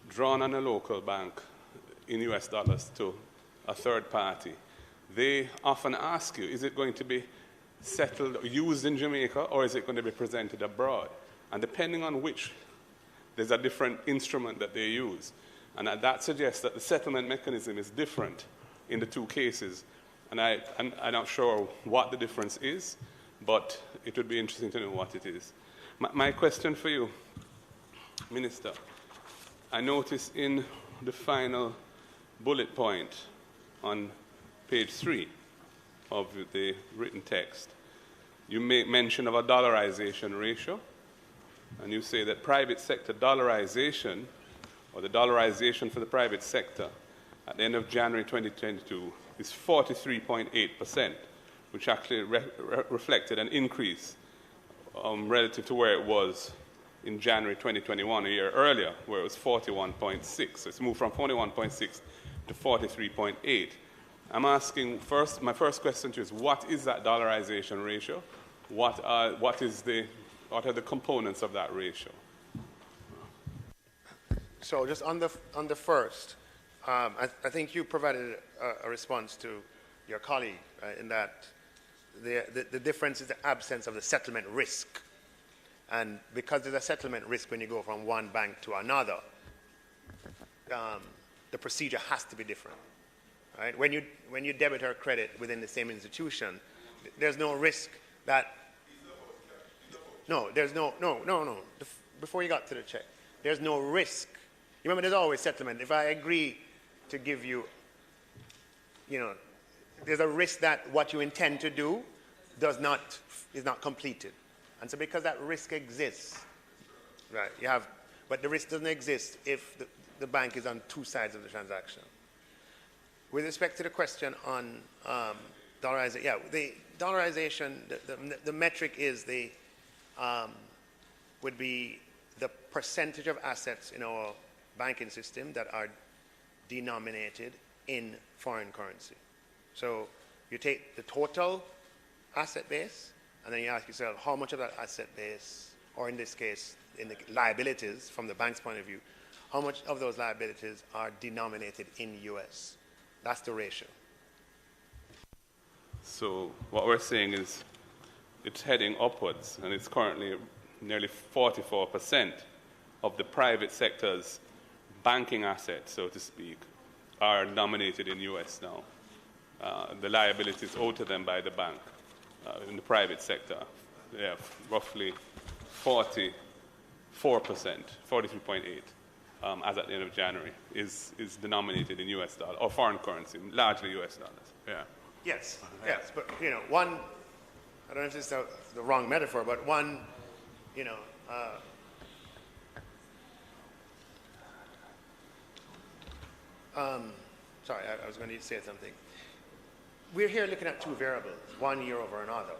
drawn on a local bank in US dollars to a third party, they often ask you, is it going to be settled, used in Jamaica, or is it going to be presented abroad? And depending on which, there's a different instrument that they use. And that suggests that the settlement mechanism is different in the two cases. And I'm not sure what the difference is, but it would be interesting to know what it is. My question for you, Minister, I noticed in the final bullet point on page 3 of the written text, you make mention of a dollarization ratio, and you say that private sector dollarization, or the dollarization for the private sector at the end of January 2022 is 43.8%, which actually reflected an increase relative to where it was in January 2021, a year earlier, where it was 41.6. So it's moved from 41.6 to 43.8. I'm asking first, my first question to you is, what is that dollarization ratio? What are the components of that ratio? So just on the first, I think you provided a response to your colleague in that the difference is the absence of the settlement risk. And because there's a settlement risk when you go from one bank to another, the procedure has to be different. Right? When you debit or credit within the same institution, there's no risk that... No, there's no. Before you got to the check, there's no risk. You remember, there's always settlement. If I agree to give you, there's a risk that what you intend to do is not completed. And so because that risk exists, right, but the risk doesn't exist if the bank is on two sides of the transaction. With respect to the question on dollarization, the dollarization, the metric is would be the percentage of assets in our banking system that are denominated in foreign currency. So you take the total asset base, and then you ask yourself how much of that asset base, or in this case, in the liabilities from the bank's point of view, how much of those liabilities are denominated in US. That's the ratio. So what we're saying is it's heading upwards, and it's currently nearly 44% of the private sector's banking assets, so to speak, are denominated in US now. The liabilities owed to them by the bank in the private sector, roughly 44%, 43.8%, as at the end of January, is denominated in US dollars, or foreign currency, largely US dollars. Yeah. Yes, but one, I don't know if this is the wrong metaphor, but one, sorry, I was going to say something. We're here looking at two variables, 1 year over another.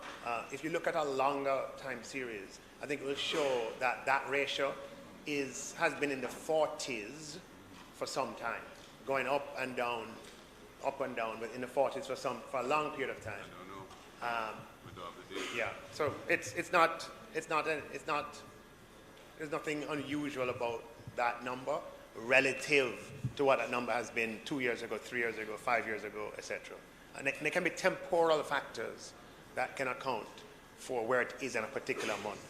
If you look at a longer time series, I think it will show that that ratio has been in the 40s for some time, going up and down, but in the 40s for a long period of time. Yeah, so it's not, there's nothing unusual about that number relative to what that number has been 2 years ago, 3 years ago, 5 years ago, etc. And there can be temporal factors that can account for where it is in a particular month.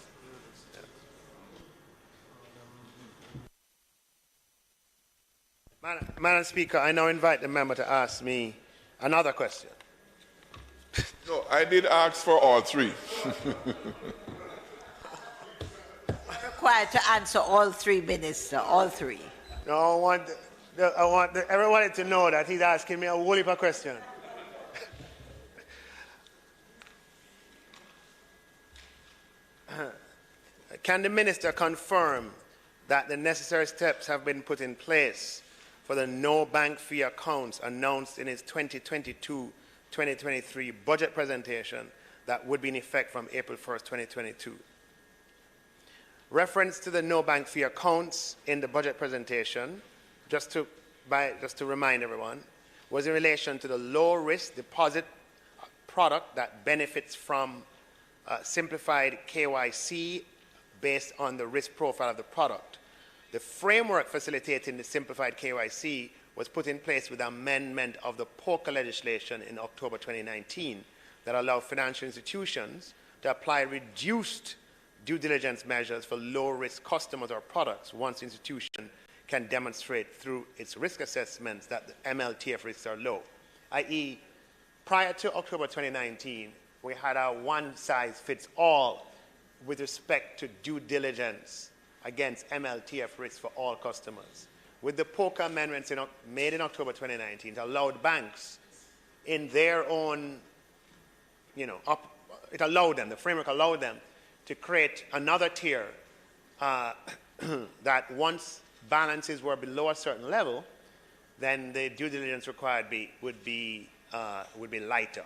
Madam Speaker, I now invite the member to ask me another question. No, I did ask for all three. Required to answer all three, Minister, all three. No, I want everybody to know that he's asking me a whole heap of questions. Can the Minister confirm that the necessary steps have been put in place for the no bank fee accounts announced in his 2022-2023 budget presentation that would be in effect from April 1st, 2022? Reference to the no bank fee accounts in the budget presentation, just to remind everyone, was in relation to the low-risk deposit product that benefits from simplified KYC based on the risk profile of the product. The framework facilitating the simplified KYC was put in place with amendment of the POCA legislation in October 2019 that allowed financial institutions to apply reduced due diligence measures for low-risk customers or products once the institution can demonstrate through its risk assessments that the MLTF risks are low, i.e., Prior to October 2019, we had a one-size-fits-all with respect to due diligence against MLTF risk for all customers. With the POCA amendments made in October 2019, it allowed banks in their own, it allowed them, the framework allowed them to create another tier that once balances were below a certain level, then the due diligence required would be lighter.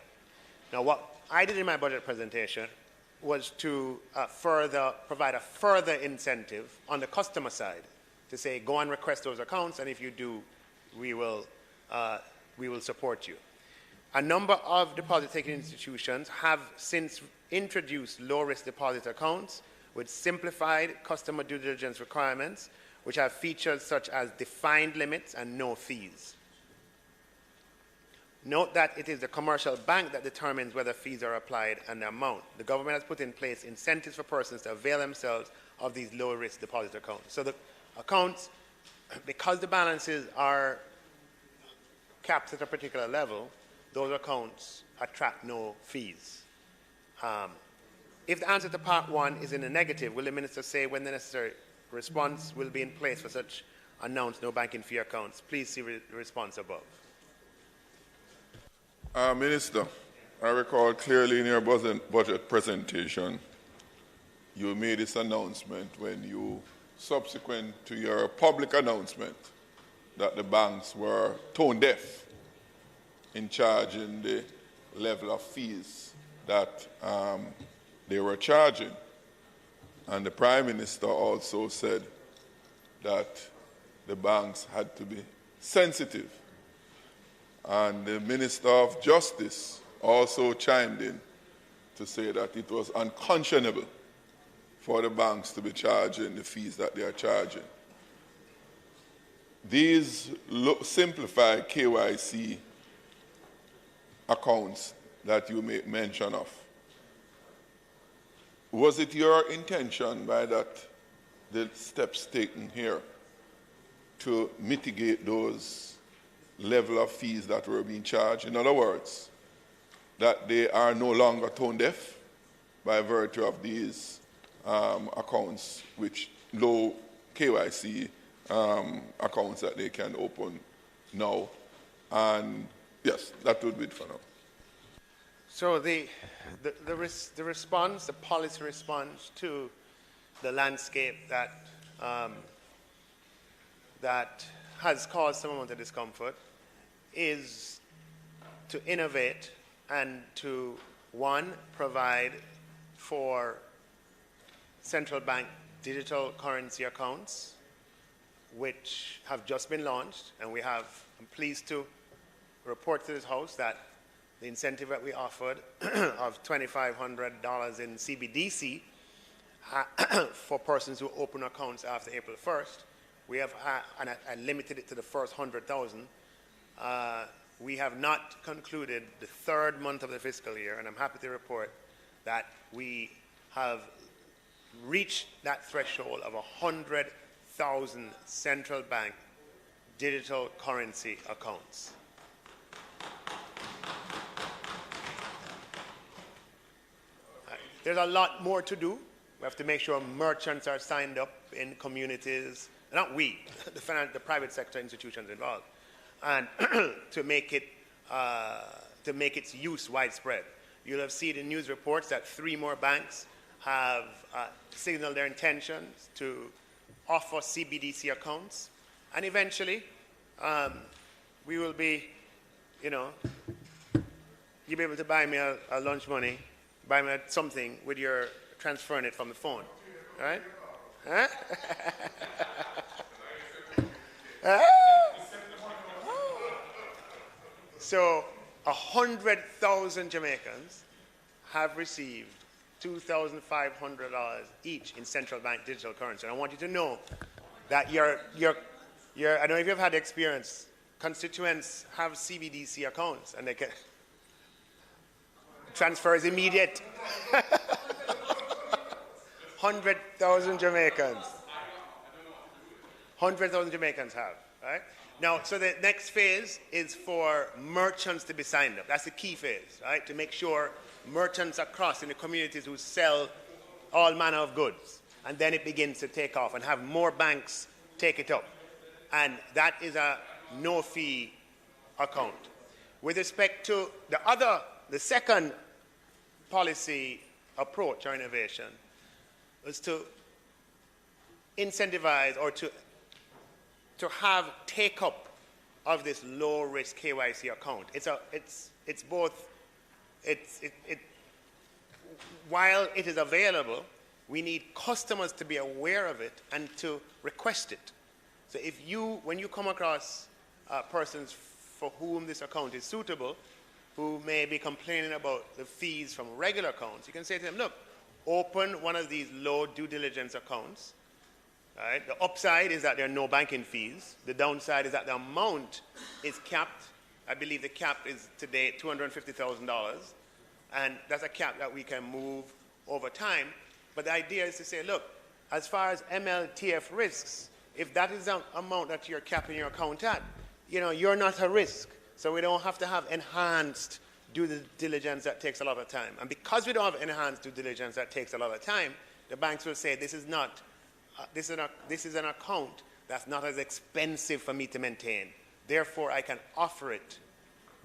Now, what I did in my budget presentation was to provide a further incentive on the customer side to say, go and request those accounts, and if you do, we will support you. A number of deposit-taking institutions have since introduced low-risk deposit accounts with simplified customer due diligence requirements, which have features such as defined limits and no fees. Note that it is the commercial bank that determines whether fees are applied and the amount. The government has put in place incentives for persons to avail themselves of these low-risk deposit accounts. So the accounts, because the balances are capped at a particular level, those accounts attract no fees. If the answer to part one is in the negative, will the minister say when the necessary response will be in place for such announced no banking fee accounts? Please see the response above. Minister, I recall clearly in your budget presentation, you made this announcement when you, subsequent to your public announcement that the banks were tone deaf in charging the level of fees that they were charging. And the Prime Minister also said that the banks had to be sensitive. And the Minister of Justice also chimed in to say that it was unconscionable for the banks to be charging the fees that they are charging. These simplified KYC accounts that you make mention of, was it your intention by that the steps taken here to mitigate those level of fees that were being charged? In other words, that they are no longer tone deaf by virtue of these accounts, which low KYC accounts that they can open now. And yes, that would be it for now. So the response, the policy response to the landscape that that has caused some amount of discomfort is to innovate and to, one, provide for central bank digital currency accounts, which have just been launched, and I'm pleased to report to this House that the incentive that we offered of $2,500 in CBDC for persons who open accounts after April 1st, we have and I limited it to the first 100,000. We have not concluded the third month of the fiscal year, and I'm happy to report that we have reached that threshold of 100,000 central bank digital currency accounts. There's a lot more to do. We have to make sure merchants are signed up in communities, not we, the private sector institutions involved, and to make its use widespread. You'll have seen in news reports that 3 more banks have signaled their intentions to offer CBDC accounts, and eventually we will be, you'll be able to buy me a lunch money, buy me something with your transferring it from the phone, right? Huh? So 100,000 Jamaicans have received $2,500 each in central bank digital currency. And I want you to know that I don't know if you've had the experience, constituents have CBDC accounts and they can transfer is immediate. 100,000 Jamaicans. 100,000 Jamaicans have, right? Now, so the next phase is for merchants to be signed up. That's the key phase, right? To make sure merchants across in the communities who sell all manner of goods. And then it begins to take off and have more banks take it up. And that is a no-fee account. With respect to the second policy approach or innovation was to incentivize or to have take-up of this low-risk KYC account. While it is available, we need customers to be aware of it and to request it. So when you come across persons for whom this account is suitable, who may be complaining about the fees from regular accounts, you can say to them, look, open one of these low due diligence accounts. Right? The upside is that there are no banking fees. The downside is that the amount is capped. I believe the cap is today $250,000. And that's a cap that we can move over time. But the idea is to say, look, as far as MLTF risks, if that is the amount that you're capping your account at, you're not a risk. So we don't have to have enhanced due diligence that takes a lot of time. And because we don't have enhanced due diligence that takes a lot of time, the banks will say this is an account that's not as expensive for me to maintain. Therefore, I can offer it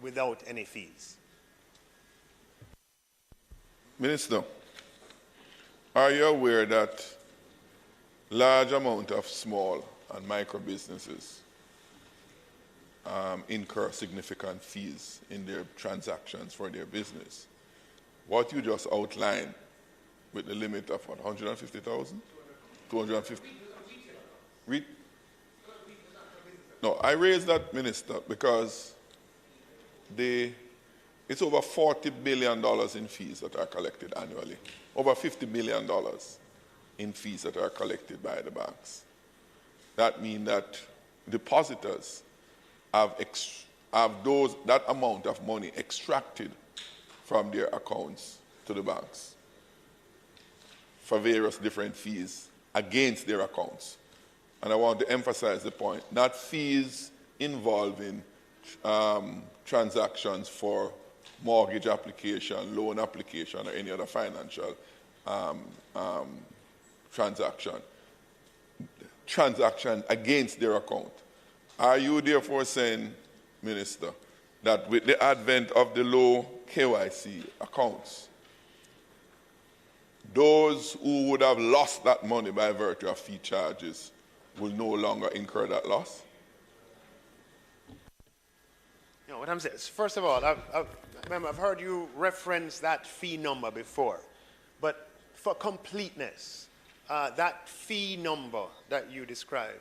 without any fees. Minister, are you aware that large amount of small and micro businesses incur significant fees in their transactions for their business? What you just outlined with the limit of what, 150,000? 250? No, I raised that, Minister, because it's over $40 billion in fees that are collected annually. Over $50 billion in fees that are collected by the banks. That means that depositors have that amount of money extracted from their accounts to the banks for various different fees against their accounts. And I want to emphasize the point, not fees involving transactions for mortgage application, loan application, or any other financial transaction against their account. Are you therefore saying, Minister, that with the advent of the low KYC accounts, those who would have lost that money by virtue of fee charges will no longer incur that loss? What I'm saying is, first of all, I've heard you reference that fee number before, but for completeness, that fee number that you described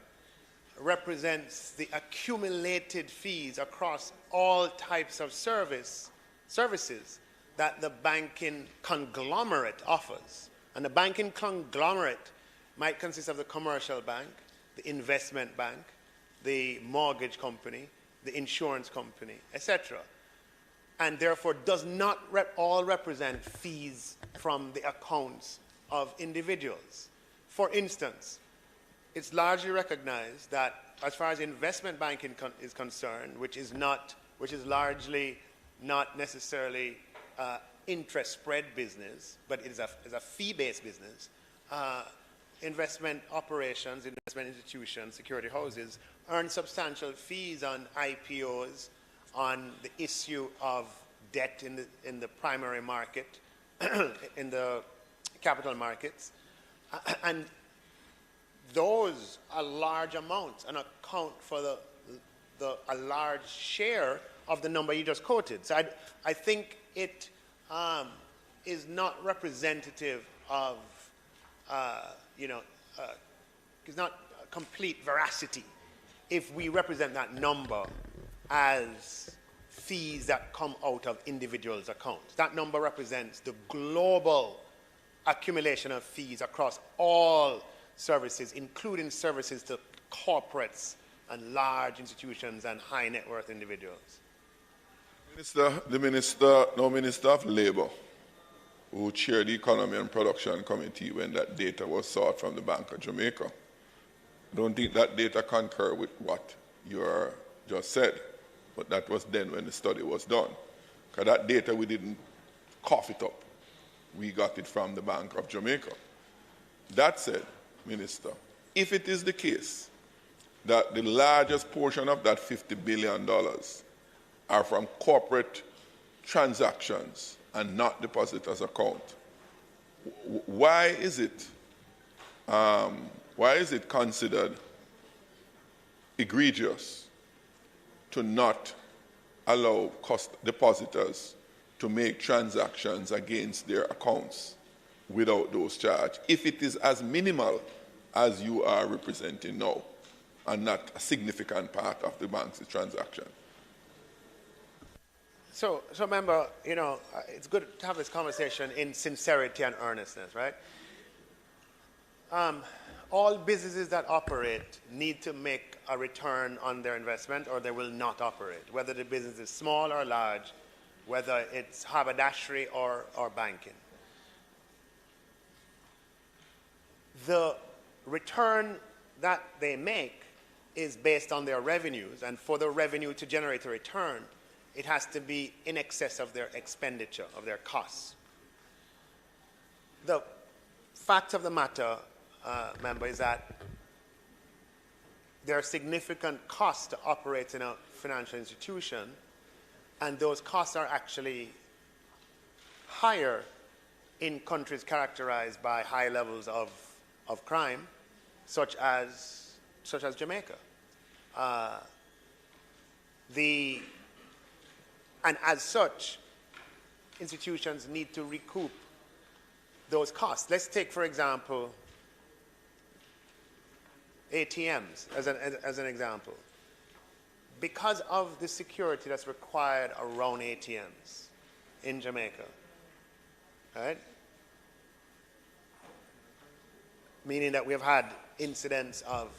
represents the accumulated fees across all types of services that the banking conglomerate offers. And the banking conglomerate might consist of the commercial bank, the investment bank, the mortgage company, the insurance company, etc. And therefore does not all represent fees from the accounts of individuals. For instance, it's largely recognized that as far as investment banking is concerned, which is largely not necessarily interest spread business, but it is a fee-based business, investment operations, investment institutions, security houses earn substantial fees on IPOs, on the issue of debt in the primary market, in the capital markets, and those are large amounts and account for a large share of the number you just quoted. So I think it is not representative of, it's not complete veracity if we represent that number as fees that come out of individuals' accounts. That number represents the global accumulation of fees across all services, including services to corporates and large institutions and high net worth individuals. The Minister of Labour, who chaired the Economy and Production Committee when that data was sought from the Bank of Jamaica, I don't think that data concur with what you just said, but that was then when the study was done. Because that data, we didn't cough it up. We got it from the Bank of Jamaica. That said, Minister, if it is the case that the largest portion of that $50 billion are from corporate transactions and not depositors' account, why is it considered egregious to not allow depositors to make transactions against their accounts without those charges, if it is as minimal as you are representing now and not a significant part of the bank's transaction? So remember, it's good to have this conversation in sincerity and earnestness, right? All businesses that operate need to make a return on their investment or they will not operate, whether the business is small or large, whether it's haberdashery or banking. The return that they make is based on their revenues, and for the revenue to generate a return, it has to be in excess of their expenditure, of their costs. The fact of the matter, member, is that there are significant costs to operate in a financial institution, and those costs are actually higher in countries characterized by high levels of crime, such as Jamaica. And as such, institutions need to recoup those costs. Let's take, for example, ATMs as an example. Because of the security that's required around ATMs in Jamaica, right? Meaning that we have had incidents of,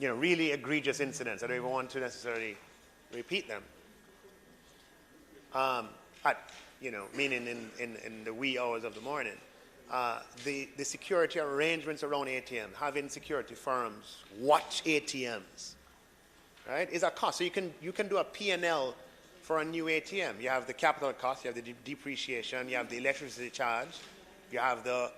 really egregious incidents. I don't even want to necessarily repeat them. Meaning in the wee hours of the morning. The security arrangements around ATM, having security firms watch ATMs, right, is a cost. So you can do a P&L for a new ATM. You have the capital cost, you have the depreciation, you have the electricity charge, you have the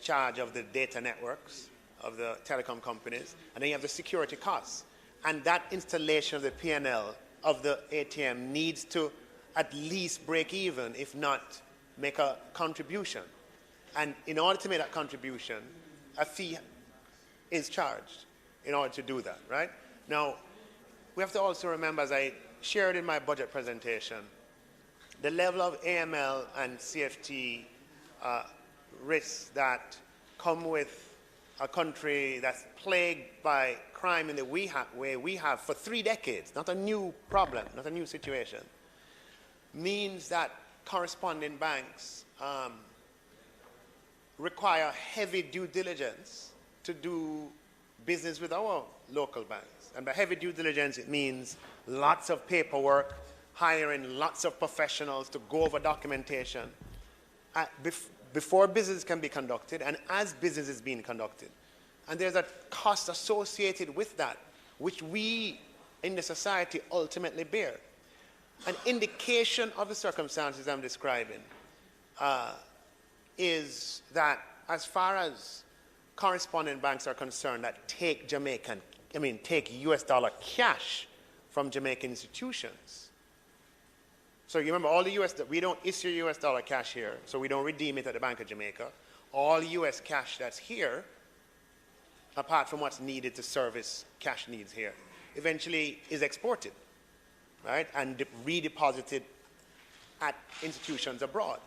charge of the data networks of the telecom companies, and then you have the security costs. And that installation of the P&L of the ATM needs to at least break even, if not make a contribution. And in order to make that contribution, a fee is charged in order to do that, right? Now, we have to also remember, as I shared in my budget presentation, the level of AML and CFT risks that come with a country that's plagued by crime in the way we have for 3 decades, not a new problem, not a new situation, means that corresponding banks require heavy due diligence to do business with our local banks. And by heavy due diligence, it means lots of paperwork, hiring lots of professionals to go over documentation before business can be conducted and as business is being conducted. And there's a cost associated with that, which we in the society ultimately bear. An indication of the circumstances I'm describing is that as far as correspondent banks are concerned that take US dollar cash from Jamaican institutions. So you remember all the we don't issue US dollar cash here, so we don't redeem it at the Bank of Jamaica. All US cash that's here, apart from what's needed to service cash needs here, eventually is exported, right, and redeposited at institutions abroad.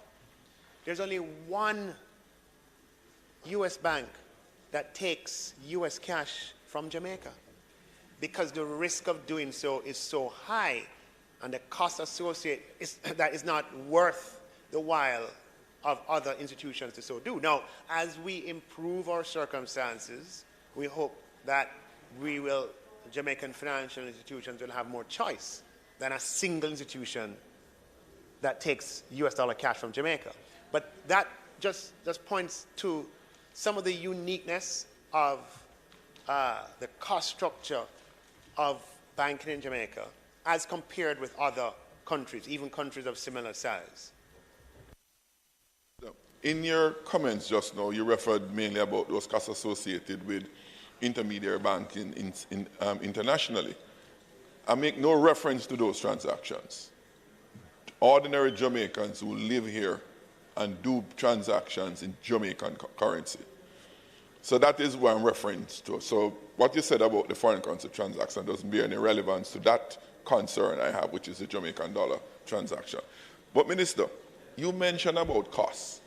There's only one US bank that takes US cash from Jamaica because the risk of doing so is so high and the cost associated that is not worth the while of other institutions to so do. Now, as we improve our circumstances, we hope that Jamaican financial institutions will have more choice than a single institution that takes US dollar cash from Jamaica. But that just points to some of the uniqueness of the cost structure of banking in Jamaica as compared with other countries, even countries of similar size? In your comments just now, you referred mainly about those costs associated with intermediary banking internationally. I make no reference to those transactions. Ordinary Jamaicans who live here and do transactions in Jamaican currency. So that is what I'm referring to. So what you said about the foreign currency transaction doesn't bear any relevance to that concern I have, which is the Jamaican dollar transaction. But Minister, you mentioned about costs.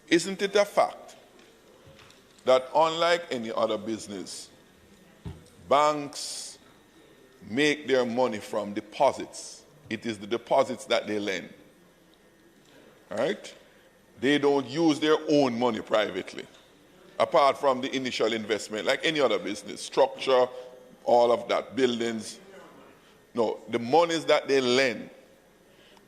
Isn't it a fact that unlike any other business, banks make their money from deposits? It is the deposits that they lend, right? They don't use their own money privately, apart from the initial investment, like any other business, structure, all of that, buildings. No, the monies that they lend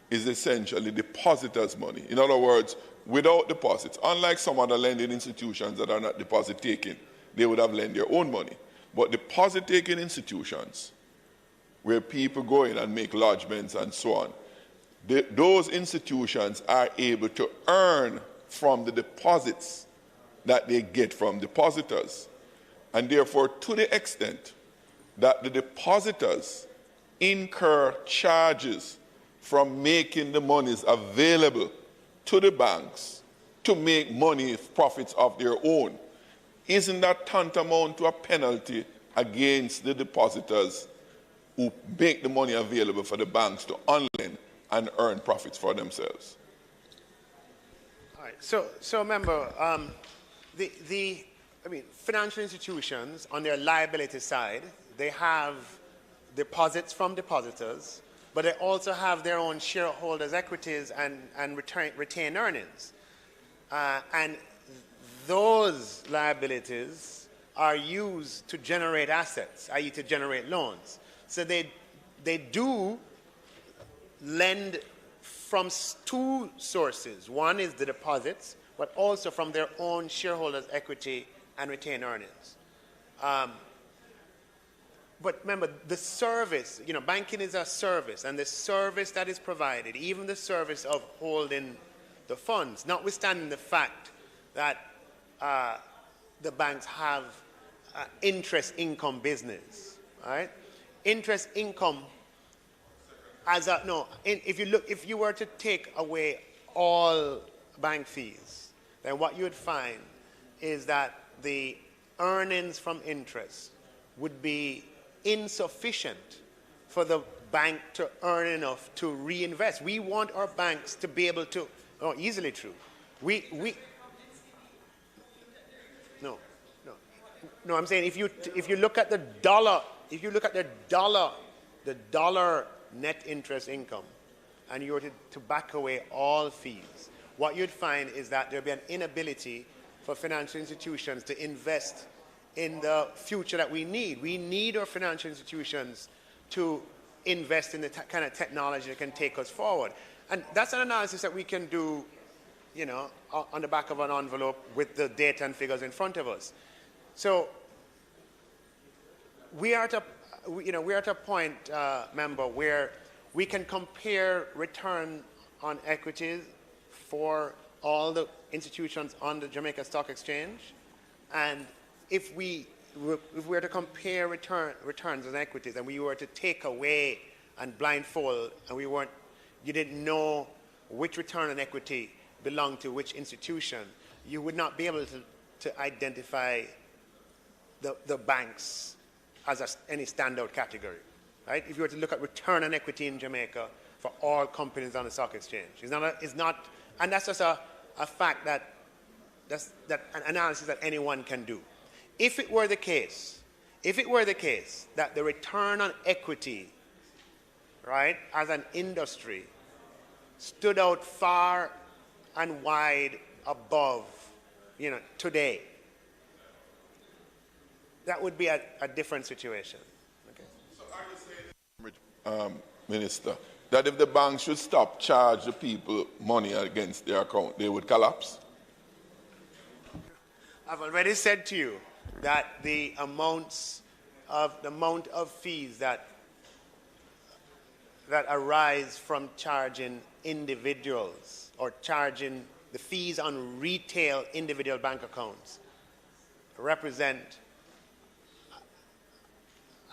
is essentially depositors' money. In other words, without deposits, unlike some other lending institutions that are not deposit-taking, they would have lent their own money. But deposit-taking institutions, where people go in and make lodgements and so on, those institutions are able to earn from the deposits that they get from depositors. And therefore, to the extent that the depositors incur charges from making the monies available to the banks to make money, profits of their own, isn't that tantamount to a penalty against the depositors who make the money available for the banks to unlend and earn profits for themselves? All right. So remember, financial institutions on their liability side, they have deposits from depositors, but they also have their own shareholders' equities and retained earnings. And those liabilities are used to generate assets, i.e. to generate loans. So they do lend from two sources. One is the deposits, but also from their own shareholders' equity and retained earnings. But remember, the service, banking is a service, and the service that is provided, even the service of holding the funds, notwithstanding the fact that the banks have interest income business, right? Interest income, if you were to take away all bank fees, then what you would find is that the earnings from interest would be insufficient for the bank to earn enough to reinvest. We want our banks to be able to, easily true. No, I'm saying if you look at the dollar, the dollar net interest income, and you were to back away all fees, what you'd find is that there'd be an inability for financial institutions to invest in the future that we need. We need our financial institutions to invest in the kind of technology that can take us forward. And that's an analysis that we can do, on the back of an envelope with the data and figures in front of us. So we are at a point, member, where we can compare return on equities for all the institutions on the Jamaica Stock Exchange, and if we were to compare returns on equities, and we were to take away and blindfold, and you didn't know which return on equity belonged to which institution, you would not be able to identify the banks as any standout category, right? If you were to look at return on equity in Jamaica for all companies on the stock exchange, it's not, and that's just a fact that's an analysis that anyone can do. If it were the case that the return on equity, right, as an industry stood out far and wide above, today, that would be a different situation. Okay. So are you saying, Minister, that if the bank should stop charge the people money against their account, they would collapse? I've already said to you that the amounts of the amount of fees that arise from charging individuals or charging the fees on retail individual bank accounts represent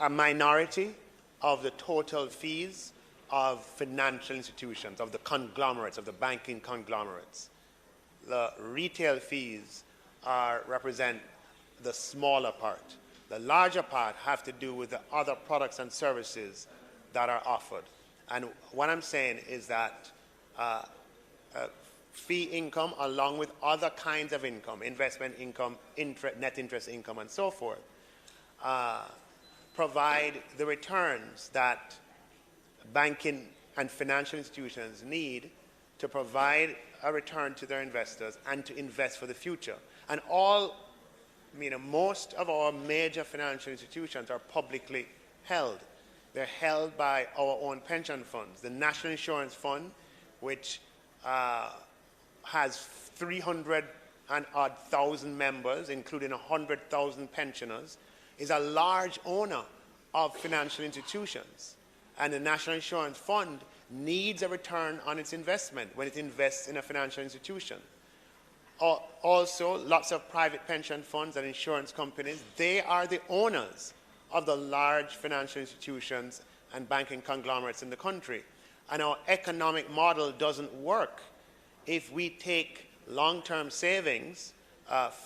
a minority of the total fees of financial institutions, of the conglomerates, of the banking conglomerates. The retail fees represent the smaller part. The larger part have to do with the other products and services that are offered. And what I'm saying is that fee income, along with other kinds of income, investment income, net interest income, and so forth, provide the returns that banking and financial institutions need to provide a return to their investors and to invest for the future. And most of our major financial institutions are publicly held. They're held by our own pension funds. The National Insurance Fund, which has 300,000 members, including 100,000 pensioners, is a large owner of financial institutions. And the National Insurance Fund needs a return on its investment when it invests in a financial institution. Also, lots of private pension funds and insurance companies, they are the owners of the large financial institutions and banking conglomerates in the country. And our economic model doesn't work if we take long-term savings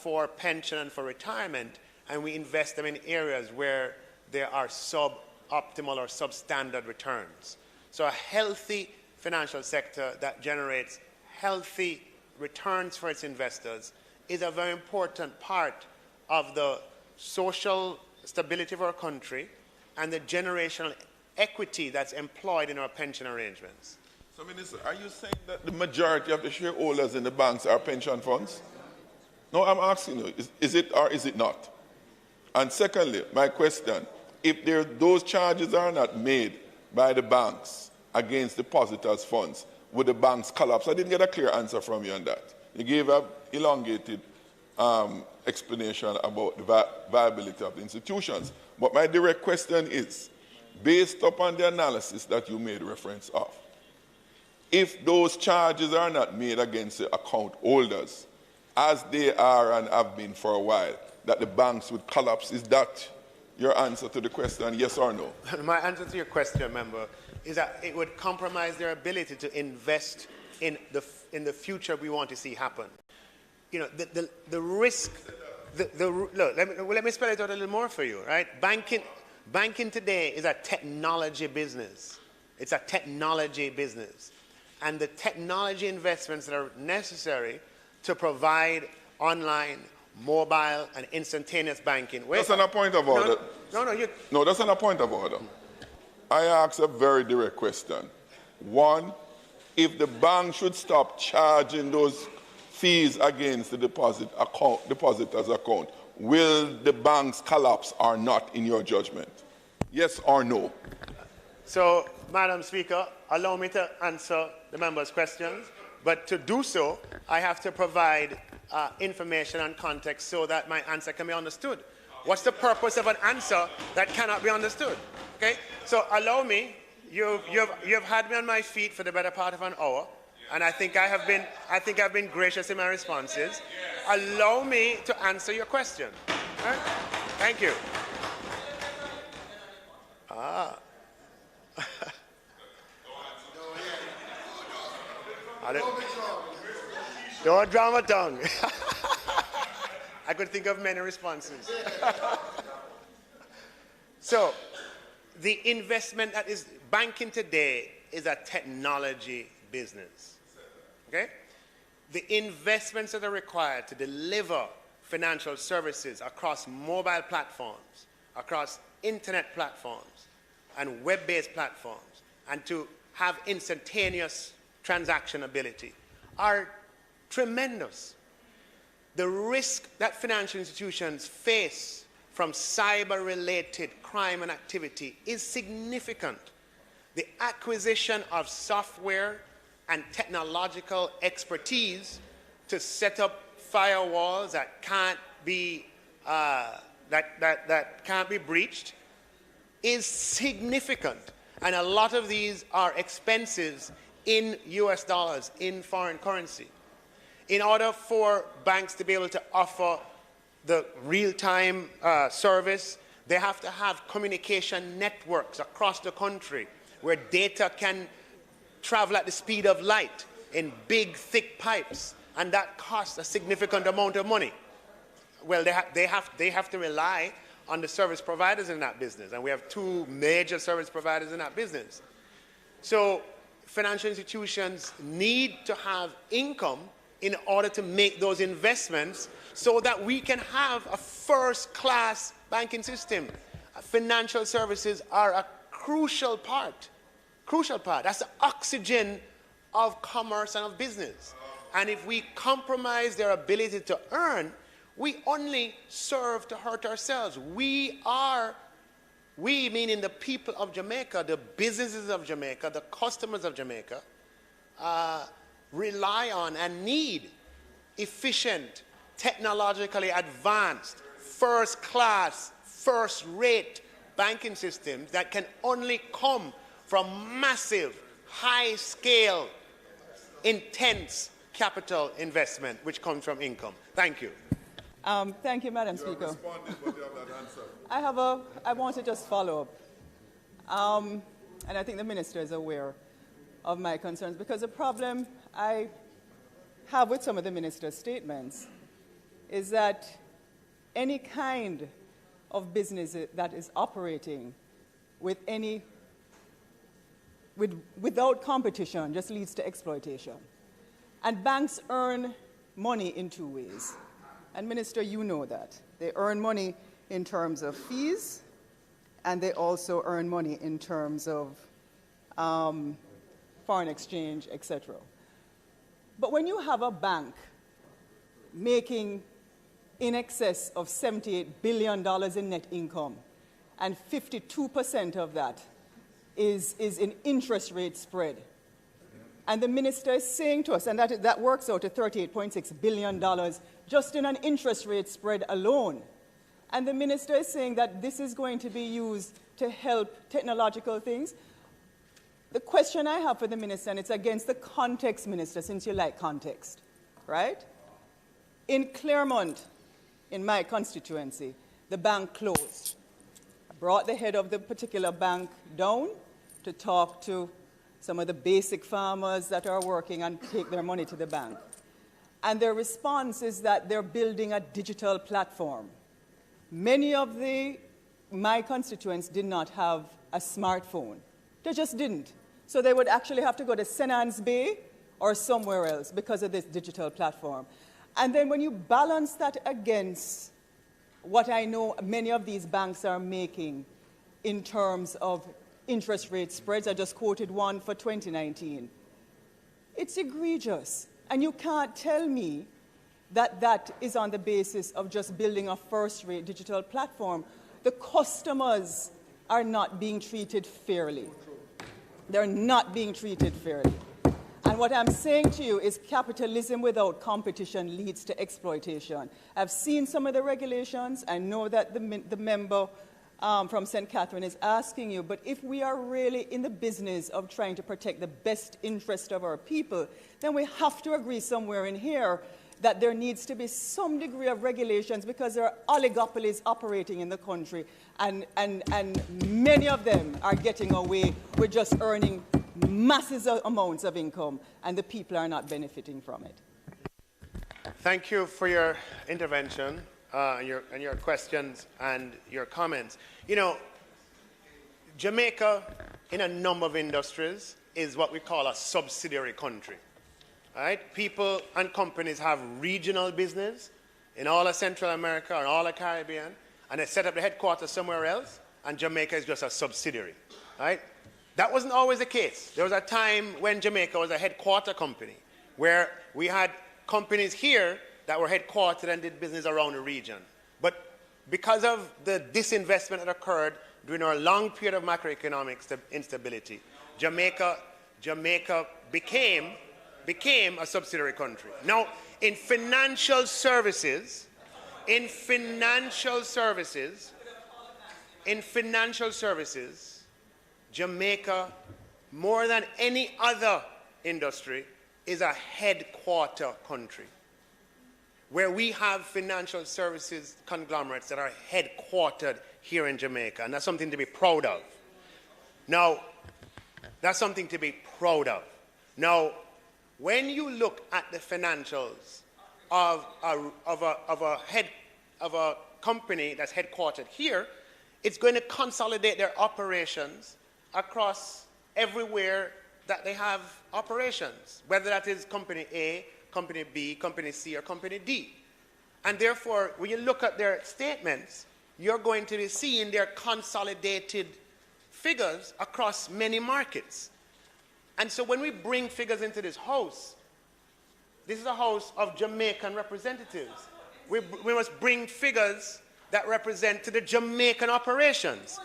for pension and for retirement and we invest them in areas where there are suboptimal or substandard returns. So a healthy financial sector that generates healthy returns for its investors is a very important part of the social stability of our country and the generational equity that's employed in our pension arrangements. So, Minister, are you saying that the majority of the shareholders in the banks are pension funds? No, I'm asking you, is it or is it not? And secondly, my question, if those charges are not made by the banks against depositors' funds, would the banks collapse? I didn't get a clear answer from you on that. You gave an elongated explanation about the viability of the institutions. But my direct question is, based upon the analysis that you made reference of, if those charges are not made against the account holders, as they are and have been for a while, that the banks would collapse, is that your answer to the question, yes or no? My answer to your question, member, is that it would compromise their ability to invest in the future we want to see happen. You know, the risk, look, let me spell it out a little more for you, right? Banking today is a technology business. It's a technology business. And the technology investments that are necessary to provide online, mobile, and instantaneous banking. That's not a point of order. No, that's not a point of order. I ask a very direct question. One, if the bank should stop charging those fees against the depositor's account, will the banks collapse or not, in your judgment? Yes or no? So, Madam Speaker, allow me to answer the member's questions. But to do so, I have to provide information and context so that my answer can be understood. What's the purpose of an answer that cannot be understood? Okay? So allow me. You've had me on my feet for the better part of an hour, and I think I've been gracious in my responses. Allow me to answer your question. Right? Thank you. Don't draw my tongue. I could think of many responses. So, the investment that is banking today is a technology business. Okay? The investments that are required to deliver financial services across mobile platforms, across internet platforms, and web-based platforms, and to have instantaneous transaction ability are tremendous. The risk that financial institutions face from cyber-related crime and activity is significant. The acquisition of software and technological expertise to set up firewalls that can't be breached is significant. And a lot of these are expenses in US dollars, in foreign currency. In order for banks to be able to offer the real-time service, they have to have communication networks across the country where data can travel at the speed of light in big, thick pipes, and that costs a significant amount of money. Well, they have to rely on the service providers in that business, and we have two major service providers in that business. So financial institutions need to have income in order to make those investments so that we can have a first-class banking system. Financial services are a crucial part. That's the oxygen of commerce and of business. And if we compromise their ability to earn, we only serve to hurt ourselves. We, meaning the people of Jamaica, the businesses of Jamaica, the customers of Jamaica, rely on and need efficient, technologically advanced, first-class, first-rate banking systems that can only come from massive, high-scale, intense capital investment, which comes from income. Thank you. Thank you, Madam Speaker. I want to just follow up. And I think the Minister is aware of my concerns, because the problem I have with some of the Minister's statements is that any kind of business that is operating without competition just leads to exploitation. And banks earn money in two ways. And Minister, you know that. They earn money in terms of fees, and they also earn money in terms of foreign exchange, etc. But when you have a bank making in excess of $78 billion in net income, and 52% of that is in interest rate spread, and the Minister is saying to us, and that works out to $38.6 billion just in an interest rate spread alone. And the Minister is saying that this is going to be used to help technological things. The question I have for the Minister, and it's against the context, Minister, since you like context, right? In Claremont, in my constituency, the bank closed. I brought the head of the particular bank down to talk to some of the basic farmers that are working and take their money to the bank. And their response is that they're building a digital platform. Many of my constituents did not have a smartphone. They just didn't. So they would actually have to go to St. Ann's Bay or somewhere else because of this digital platform. And then when you balance that against what I know many of these banks are making in terms of interest rate spreads, I just quoted one for 2019, it's egregious. And you can't tell me that that is on the basis of just building a first-rate digital platform. The customers are not being treated fairly. They're not being treated fairly. And what I'm saying to you is capitalism without competition leads to exploitation. I've seen some of the regulations. I know that the member from St. Catherine is asking you, but if we are really in the business of trying to protect the best interest of our people, then we have to agree somewhere in here that there needs to be some degree of regulations, because there are oligopolies operating in the country, and many of them are getting away with just earning massive amounts of income, and the people are not benefiting from it. Thank you for your intervention, and your questions and your comments. You know, Jamaica, in a number of industries, is what we call a subsidiary country. Right? People and companies have regional business in all of Central America or all of the Caribbean, and they set up the headquarters somewhere else, and Jamaica is just a subsidiary. Right? That wasn't always the case. There was a time when Jamaica was a headquarter company, where we had companies here that were headquartered and did business around the region. But because of the disinvestment that occurred during our long period of macroeconomic instability, Jamaica became a subsidiary country. Now, in financial services, in financial services, Jamaica, more than any other industry, is a headquarter country, where we have financial services conglomerates that are headquartered here in Jamaica, and that's something to be proud of. Now, that's something to be proud of. Now, when you look at the financials of a company that's headquartered here, it's going to consolidate their operations across everywhere that they have operations, whether that is company A, company B, company C, or company D. And therefore, when you look at their statements, you're going to be seeing their consolidated figures across many markets. And so when we bring figures into this house, this is a house of Jamaican representatives. We must bring figures that represent to the Jamaican operations,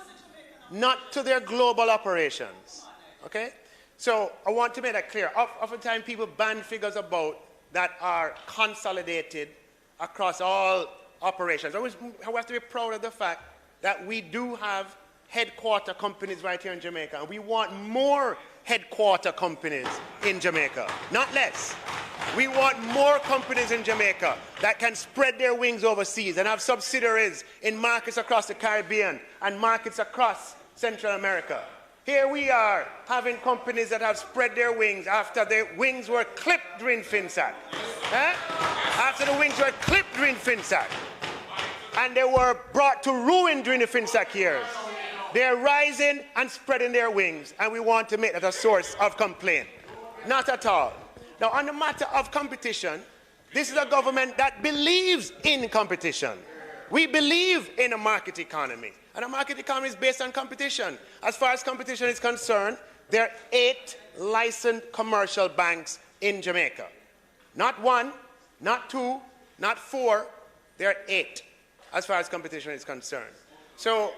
not to their global operations. Okay? So I want to make that clear. Oftentimes people ban figures about that are consolidated across all operations. We have to be proud of the fact that we do have headquarter companies right here in Jamaica. And we want more headquarter companies in Jamaica, not less. We want more companies in Jamaica that can spread their wings overseas and have subsidiaries in markets across the Caribbean and markets across Central America. Here we are having companies that have spread their wings after their wings were clipped during FinSat. After the wings were clipped during FinSat. And they were brought to ruin during the FinSat years. They're rising and spreading their wings, and we want to make that a source of complaint. Not at all. Now, on the matter of competition, this is a government that believes in competition. We believe in a market economy, and a market economy is based on competition. As far as competition is concerned, there are 8 licensed commercial banks in Jamaica. Not 1, not 2, not 4, there are 8 as far as competition is concerned. So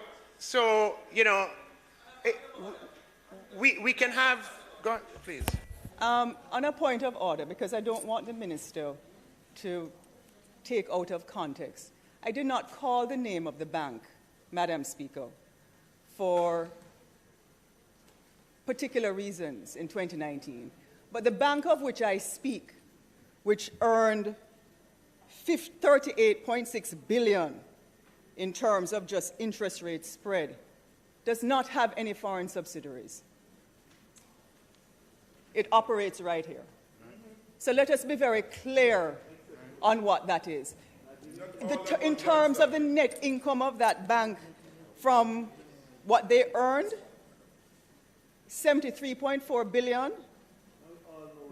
you know, we can have, go on, please. On a point of order, because I don't want the minister to take out of context, I did not call the name of the bank, Madam Speaker, for particular reasons in 2019. But the bank of which I speak, which earned 38.6 billion in terms of just interest rate spread, does not have any foreign subsidiaries. It operates right here. So let us be very clear on what that is. In terms of the net income of that bank from what they earned, 73.4 billion.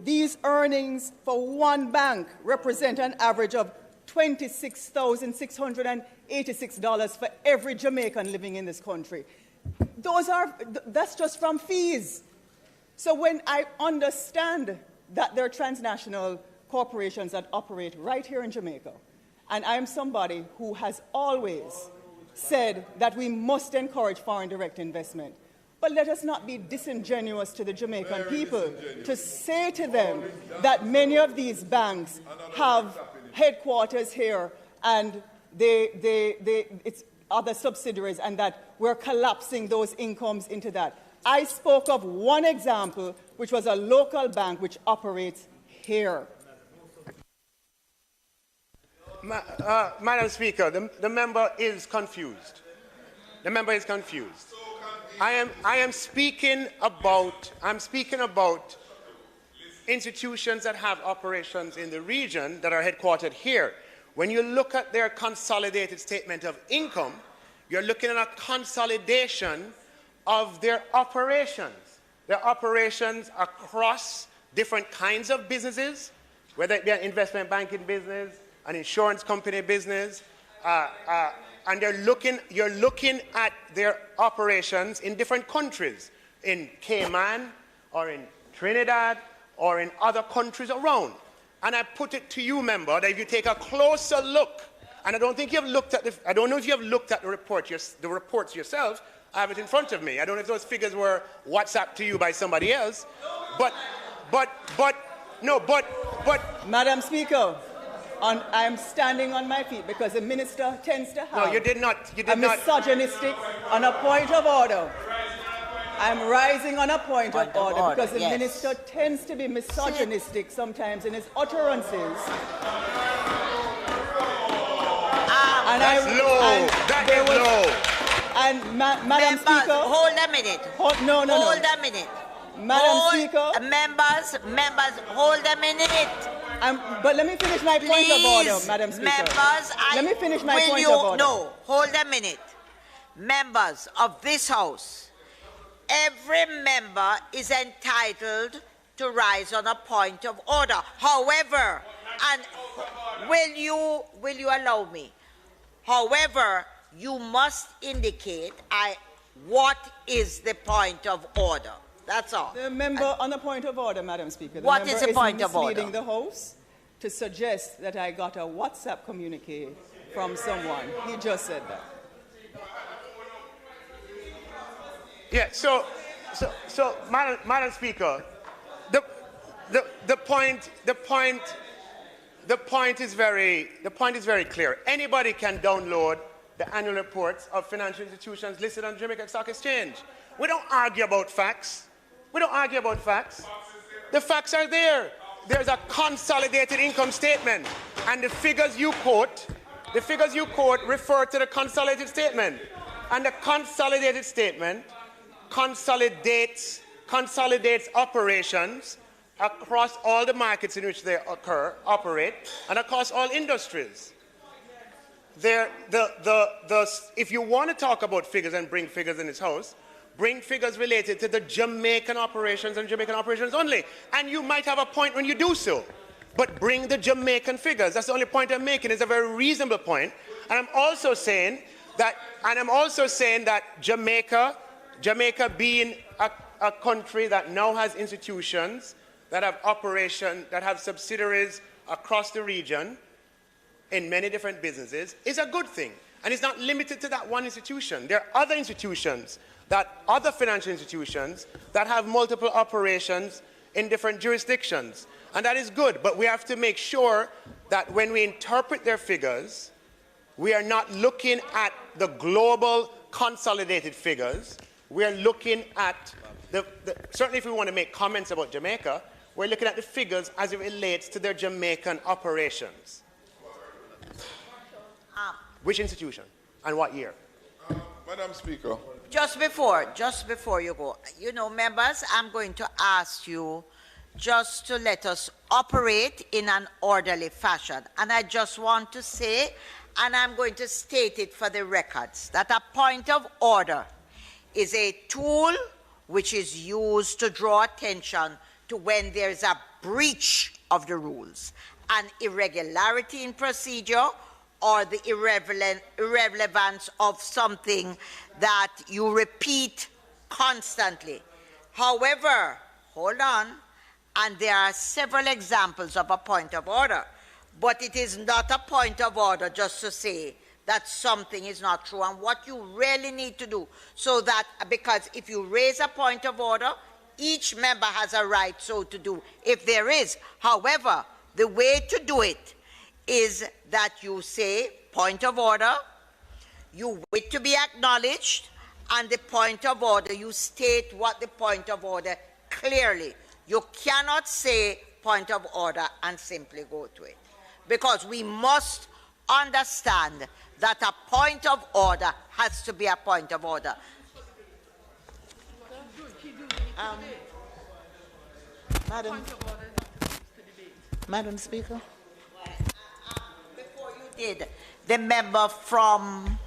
These earnings for one bank represent an average of $26,686 for every Jamaican living in this country. That's just from fees. So when I understand that there are transnational corporations that operate right here in Jamaica, and I am somebody who has always said that we must encourage foreign direct investment, but let us not be disingenuous to the Jamaican people to say to them that many of these banks have headquarters here and it's other subsidiaries, and that we're collapsing those incomes into that. I spoke of one example, which was a local bank which operates here. Madam Speaker, the member is confused. The member is confused. I am speaking about institutions that have operations in the region that are headquartered here. When you look at their consolidated statement of income, you're looking at a consolidation of their operations. Their operations across different kinds of businesses, whether it be an investment banking business, an insurance company business, and you're looking at their operations in different countries, in Cayman or in Trinidad or in other countries around. And I put it to you, member, that if you take a closer look, and I don't think you have looked at I don't know if you have looked at the reports yourself. I have it in front of me. I don't know if those figures were WhatsApped to you by somebody else, but Madam Speaker, I'm standing on my feet because the minister tends to have No, you did not. You did a not. misogynistic on a point of order. I'm rising on a point of order because the minister tends to be misogynistic sometimes in his utterances. That's low. That is low. And Madam Members, Speaker, hold a minute. Hold a minute. Madam Speaker, members, hold a minute. But let me finish my point of order, Madam Speaker. Members, let me finish my point of order. No, hold a minute. Members of this House, every member is entitled to rise on a point of order. However, and will you allow me? However, you must indicate what is the point of order. That's all. The member on a point of order, Madam Speaker. What is the point of order? Misleading the House to suggest that I got a WhatsApp communique from someone. He just said that. Yeah. So, Madam Speaker, the point is very clear. Anybody can download the annual reports of financial institutions listed on the Jamaica Stock Exchange. We don't argue about facts. The facts are there. There's a consolidated income statement, and the figures you quote refer to the consolidated statement. And the consolidated statement consolidates operations across all the markets in which they operate, and across all industries. If you want to talk about figures and bring figures in this House, bring figures related to the Jamaican operations and Jamaican operations only. And you might have a point when you do so. But bring the Jamaican figures. That's the only point I'm making. It's a very reasonable point. And I'm also saying that Jamaica being a country that now has institutions that have that have subsidiaries across the region in many different businesses, is a good thing. And it's not limited to that one institution. There are other institutions, other financial institutions that have multiple operations in different jurisdictions. And that is good, but we have to make sure that when we interpret their figures, we are not looking at the global consolidated figures. We are looking at, certainly if we want to make comments about Jamaica, we're looking at the figures as it relates to their Jamaican operations. Which institution and what year? Madam Speaker. Just before you go, members, I'm going to ask you just to let us operate in an orderly fashion. And I just want to say, and I'm going to state it for the records, that a point of order is a tool which is used to draw attention to when there is a breach of the rules, an irregularity in procedure, or the irrelevance of something that you repeat constantly. However, hold on, and there are several examples of a point of order, but it is not a point of order just to say that something is not true. And what you really need to do, so that, because if you raise a point of order, each member has a right so to do, if there is. However, the way to do it is that you say, point of order, you wait to be acknowledged, and the point of order, you state what the point of order clearly. You cannot say point of order and simply go to it. Because we must understand that a point of order has to be a point of order. Madam Speaker. Before you did, the member from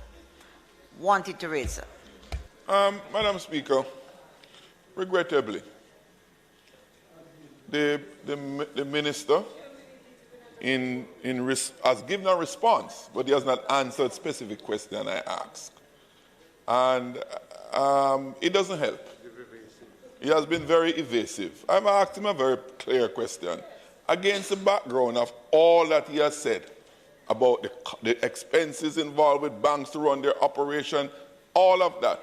wanted to raise it. Madam Speaker, regrettably, the minister has given a response, but he has not answered specific question I asked. And it doesn't help. He has been very evasive. I've asked him a very clear question against the background of all that he has said about the expenses involved with banks to run their operation, all of that.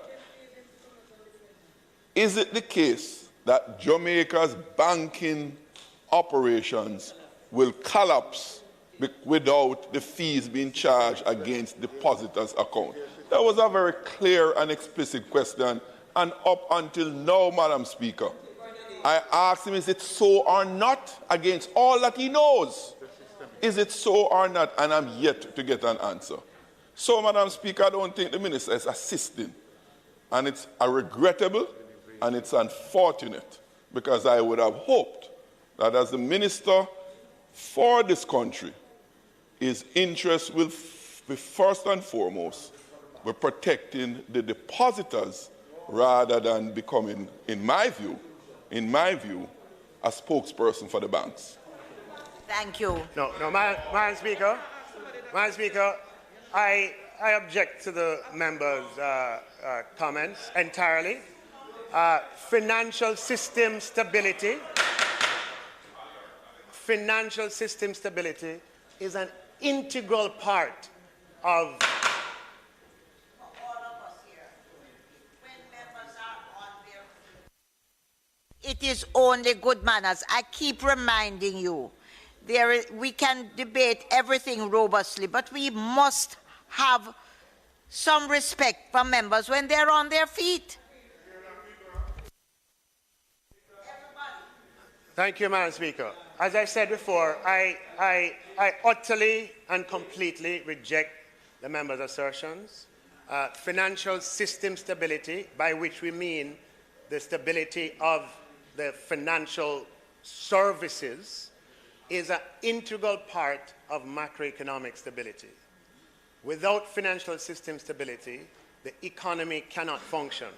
Is it the case that Jamaica's banking operations will collapse without the fees being charged against depositors' account? That was a very clear and explicit question, and up until now, Madam Speaker, I asked him, is it so or not, against all that he knows? Is it so or not? And I'm yet to get an answer. So, Madam Speaker, I don't think the minister is assisting. And it's regrettable and it's unfortunate, because I would have hoped that as the minister for this country, his interest will be first and foremost with protecting the depositors rather than becoming, in my view, a spokesperson for the banks. Thank you. No, Madam Speaker, I object to the member's comments entirely. Financial system stability is an integral part of it is only good manners. I keep reminding you, we can debate everything robustly, but we must have some respect for members when they're on their feet. Thank you, Madam Speaker. As I said before, I utterly and completely reject the member's assertions. Financial system stability, by which we mean the stability of the financial services, is an integral part of macroeconomic stability. Without financial system stability, the economy cannot function.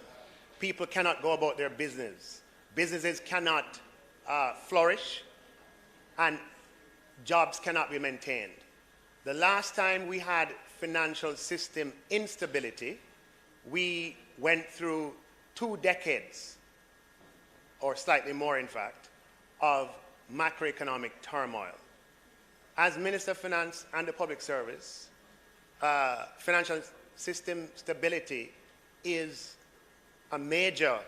People cannot go about their business. Businesses cannot flourish, and jobs cannot be maintained. The last time we had financial system instability, we went through 2 decades, or slightly more in fact, of macroeconomic turmoil. As Minister of Finance and the Public Service, financial system stability is a major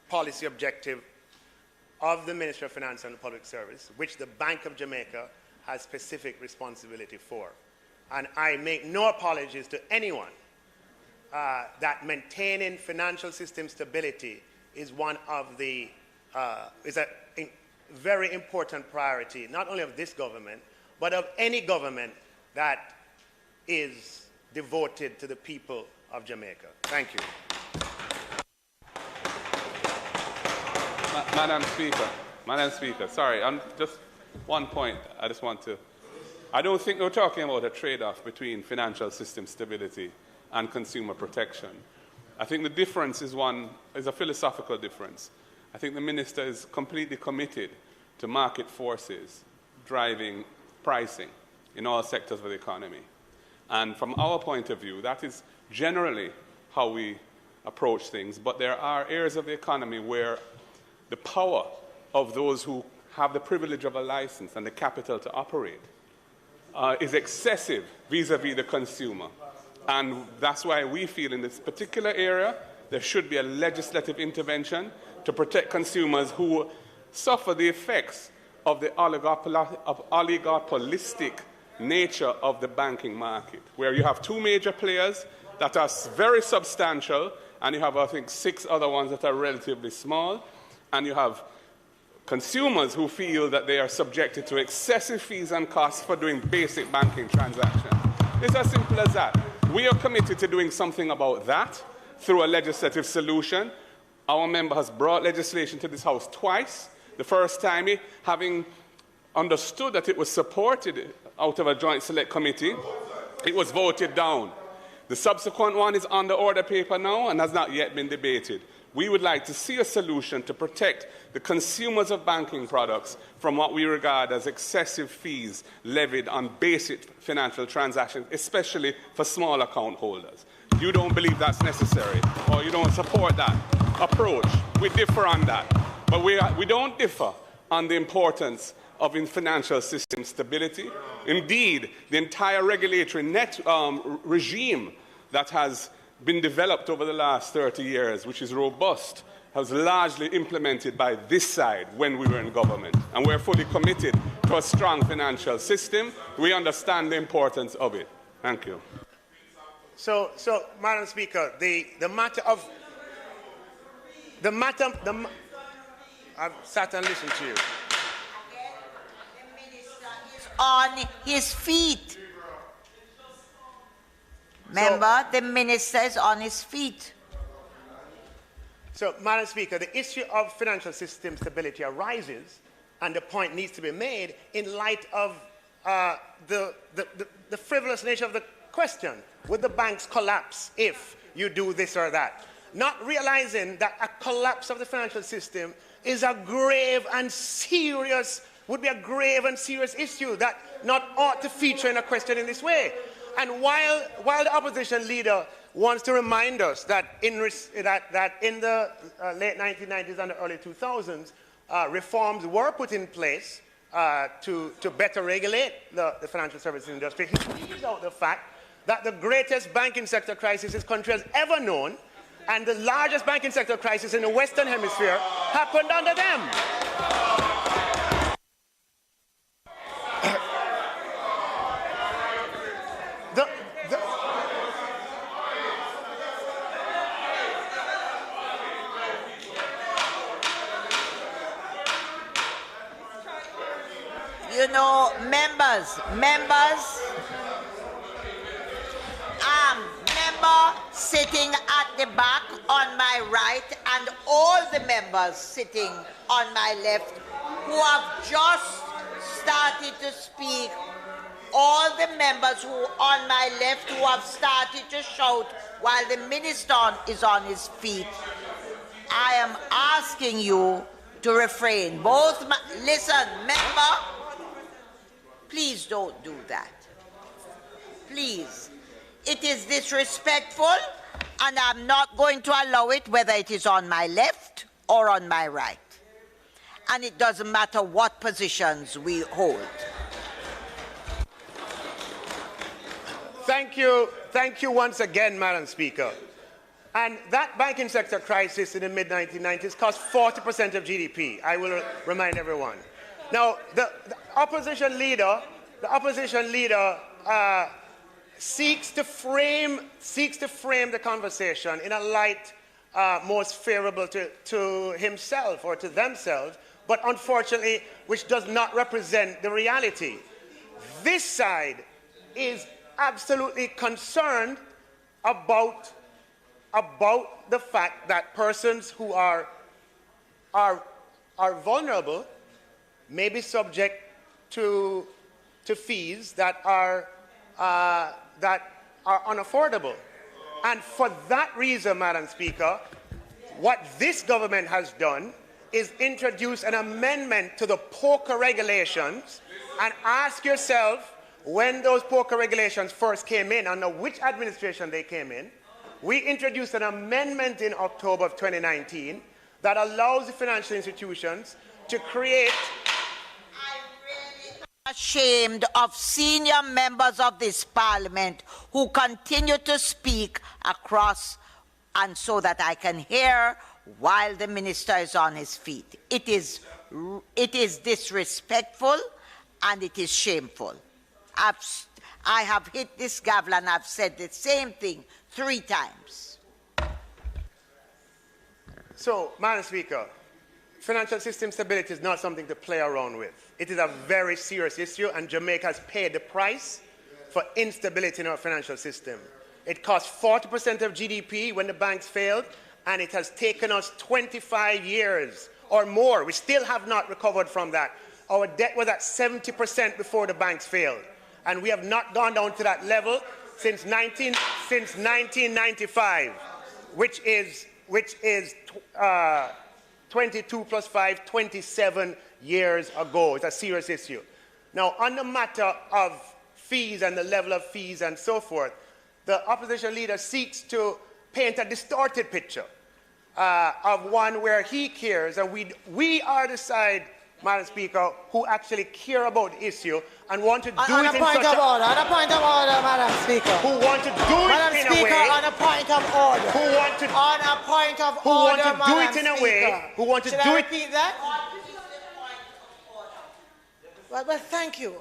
policy objective of the Ministry of Finance and the Public Service, which the Bank of Jamaica has specific responsibility for. And I make no apologies to anyone that maintaining financial system stability is one of the is a very important priority, not only of this government, but of any government that is devoted to the people of Jamaica. Thank you. Madam Speaker, sorry, just one point I just want to. I don't think we're talking about a trade-off between financial system stability and consumer protection. I think the difference is a philosophical difference. I think the minister is completely committed to market forces driving pricing in all sectors of the economy. And from our point of view, that is generally how we approach things. But there are areas of the economy where the power of those who have the privilege of a license and the capital to operate is excessive vis-a-vis the consumer. And that's why we feel in this particular area there should be a legislative intervention to protect consumers who suffer the effects of the oligopolistic nature of the banking market, where you have 2 major players that are very substantial, and you have, I think, 6 other ones that are relatively small, and you have consumers who feel that they are subjected to excessive fees and costs for doing basic banking transactions. It's as simple as that. We are committed to doing something about that through a legislative solution. Our member has brought legislation to this House twice. The first time, having understood that it was supported out of a joint select committee, it was voted down. The subsequent one is on the order paper now and has not yet been debated. We would like to see a solution to protect the consumers of banking products from what we regard as excessive fees levied on basic financial transactions, especially for small account holders. You don't believe that's necessary, or you don't support that approach. We differ on that. But we don't differ on the importance of financial system stability. Indeed, the entire regulatory regime that has been developed over the last 30 years, which is robust was largely implemented by this side when we were in government. And we're fully committed to a strong financial system. We understand the importance of it. Thank you. So Madam Speaker, I've sat and listened to you. The minister is on his feet. Remember, the minister is on his feet. So, Madam Speaker, the issue of financial system stability arises, and the point needs to be made in light of the frivolous nature of the question. Would the banks collapse if you do this or that? Not realizing that a collapse of the financial system is a grave and serious, would be a grave and serious issue that not ought to feature in a question in this way. And while the opposition leader wants to remind us that in the late 1990s and the early 2000s, reforms were put in place to better regulate the financial services industry, he leaves out the fact that the greatest banking sector crisis this country has ever known and the largest banking sector crisis in the Western Hemisphere happened under them. You know, members, member sitting at the back on my right and all the members sitting on my left who have just started to speak, all the members who on my left who have started to shout while the minister is on his feet, I am asking you to refrain. Listen, member, please don't do that. Please. It is disrespectful, and I'm not going to allow it, whether it is on my left or on my right. And it doesn't matter what positions we hold. Thank you once again, Madam Speaker. And that banking sector crisis in the mid-1990s cost 40% of GDP, I will remind everyone. Now, the opposition leader seeks to frame the conversation in a light most favorable to himself or to themselves, but unfortunately, which does not represent the reality. This side is absolutely concerned about the fact that persons who are vulnerable may be subject to fees that are unaffordable. And for that reason, Madam Speaker, what this government has done is introduce an amendment to the poker regulations, and ask yourself when those poker regulations first came in, under which administration they came in. We introduced an amendment in October of 2019 that allows the financial institutions to create. Ashamed of senior members of this parliament who continue to speak across and so that I can hear while the minister is on his feet. It is disrespectful and it is shameful. I have hit this gavel and I've said the same thing 3 times. So, Madam Speaker, financial system stability is not something to play around with. It is a very serious issue, and Jamaica has paid the price for instability in our financial system. It cost 40% of GDP when the banks failed, and it has taken us 25 years or more. We still have not recovered from that. Our debt was at 70% before the banks failed, and we have not gone down to that level since 1995, which is 22 plus 5, 27 years ago. It's a serious issue. Now, on the matter of fees and the level of fees and so forth, the opposition leader seeks to paint a distorted picture of one where he cares, and we are the side Madam Speaker, who actually care about the issue and want to do on it a in point such of order, on a point of order, Madam Speaker. Who want to do Madam it in Speaker, a way. on a point of order. Who want to. On a point of who order, want to do it in a way. Who want to Should do I it. repeat that? Well, thank you.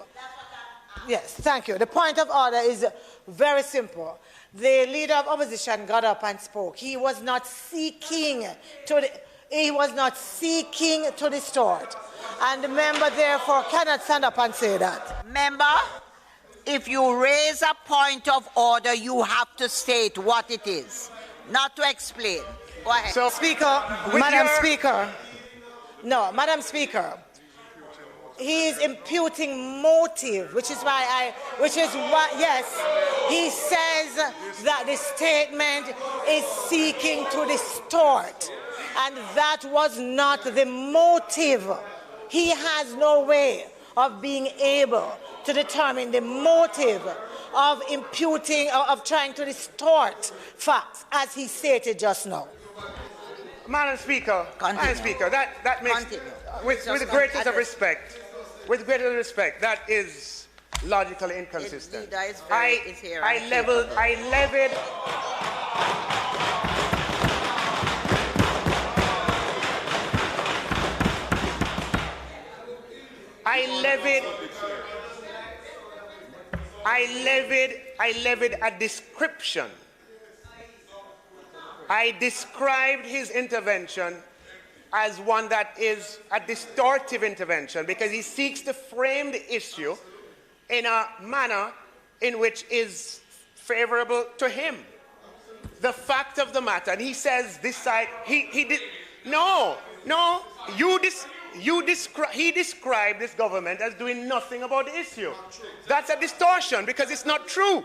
Yes, thank you. The point of order is very simple. The leader of opposition got up and spoke. He was not seeking to distort. And the member, therefore, cannot stand up and say that. Member, if you raise a point of order, you have to state what it is, not to explain. Go ahead. So, Speaker, Madam Speaker, he is imputing motive, which is why, yes, he says that the statement is seeking to distort, and that was not the motive. He has no way of being able to determine the motive of imputing, of trying to distort facts, as he stated just now. Madam Speaker, that makes, with the greatest of respect, that is logically inconsistent. I levied a description. I described his intervention as one that is a distortive intervention because he seeks to frame the issue in a manner in which is favorable to him. The fact of the matter, and he says this side, he described this government as doing nothing about the issue. That's a distortion because it's not true.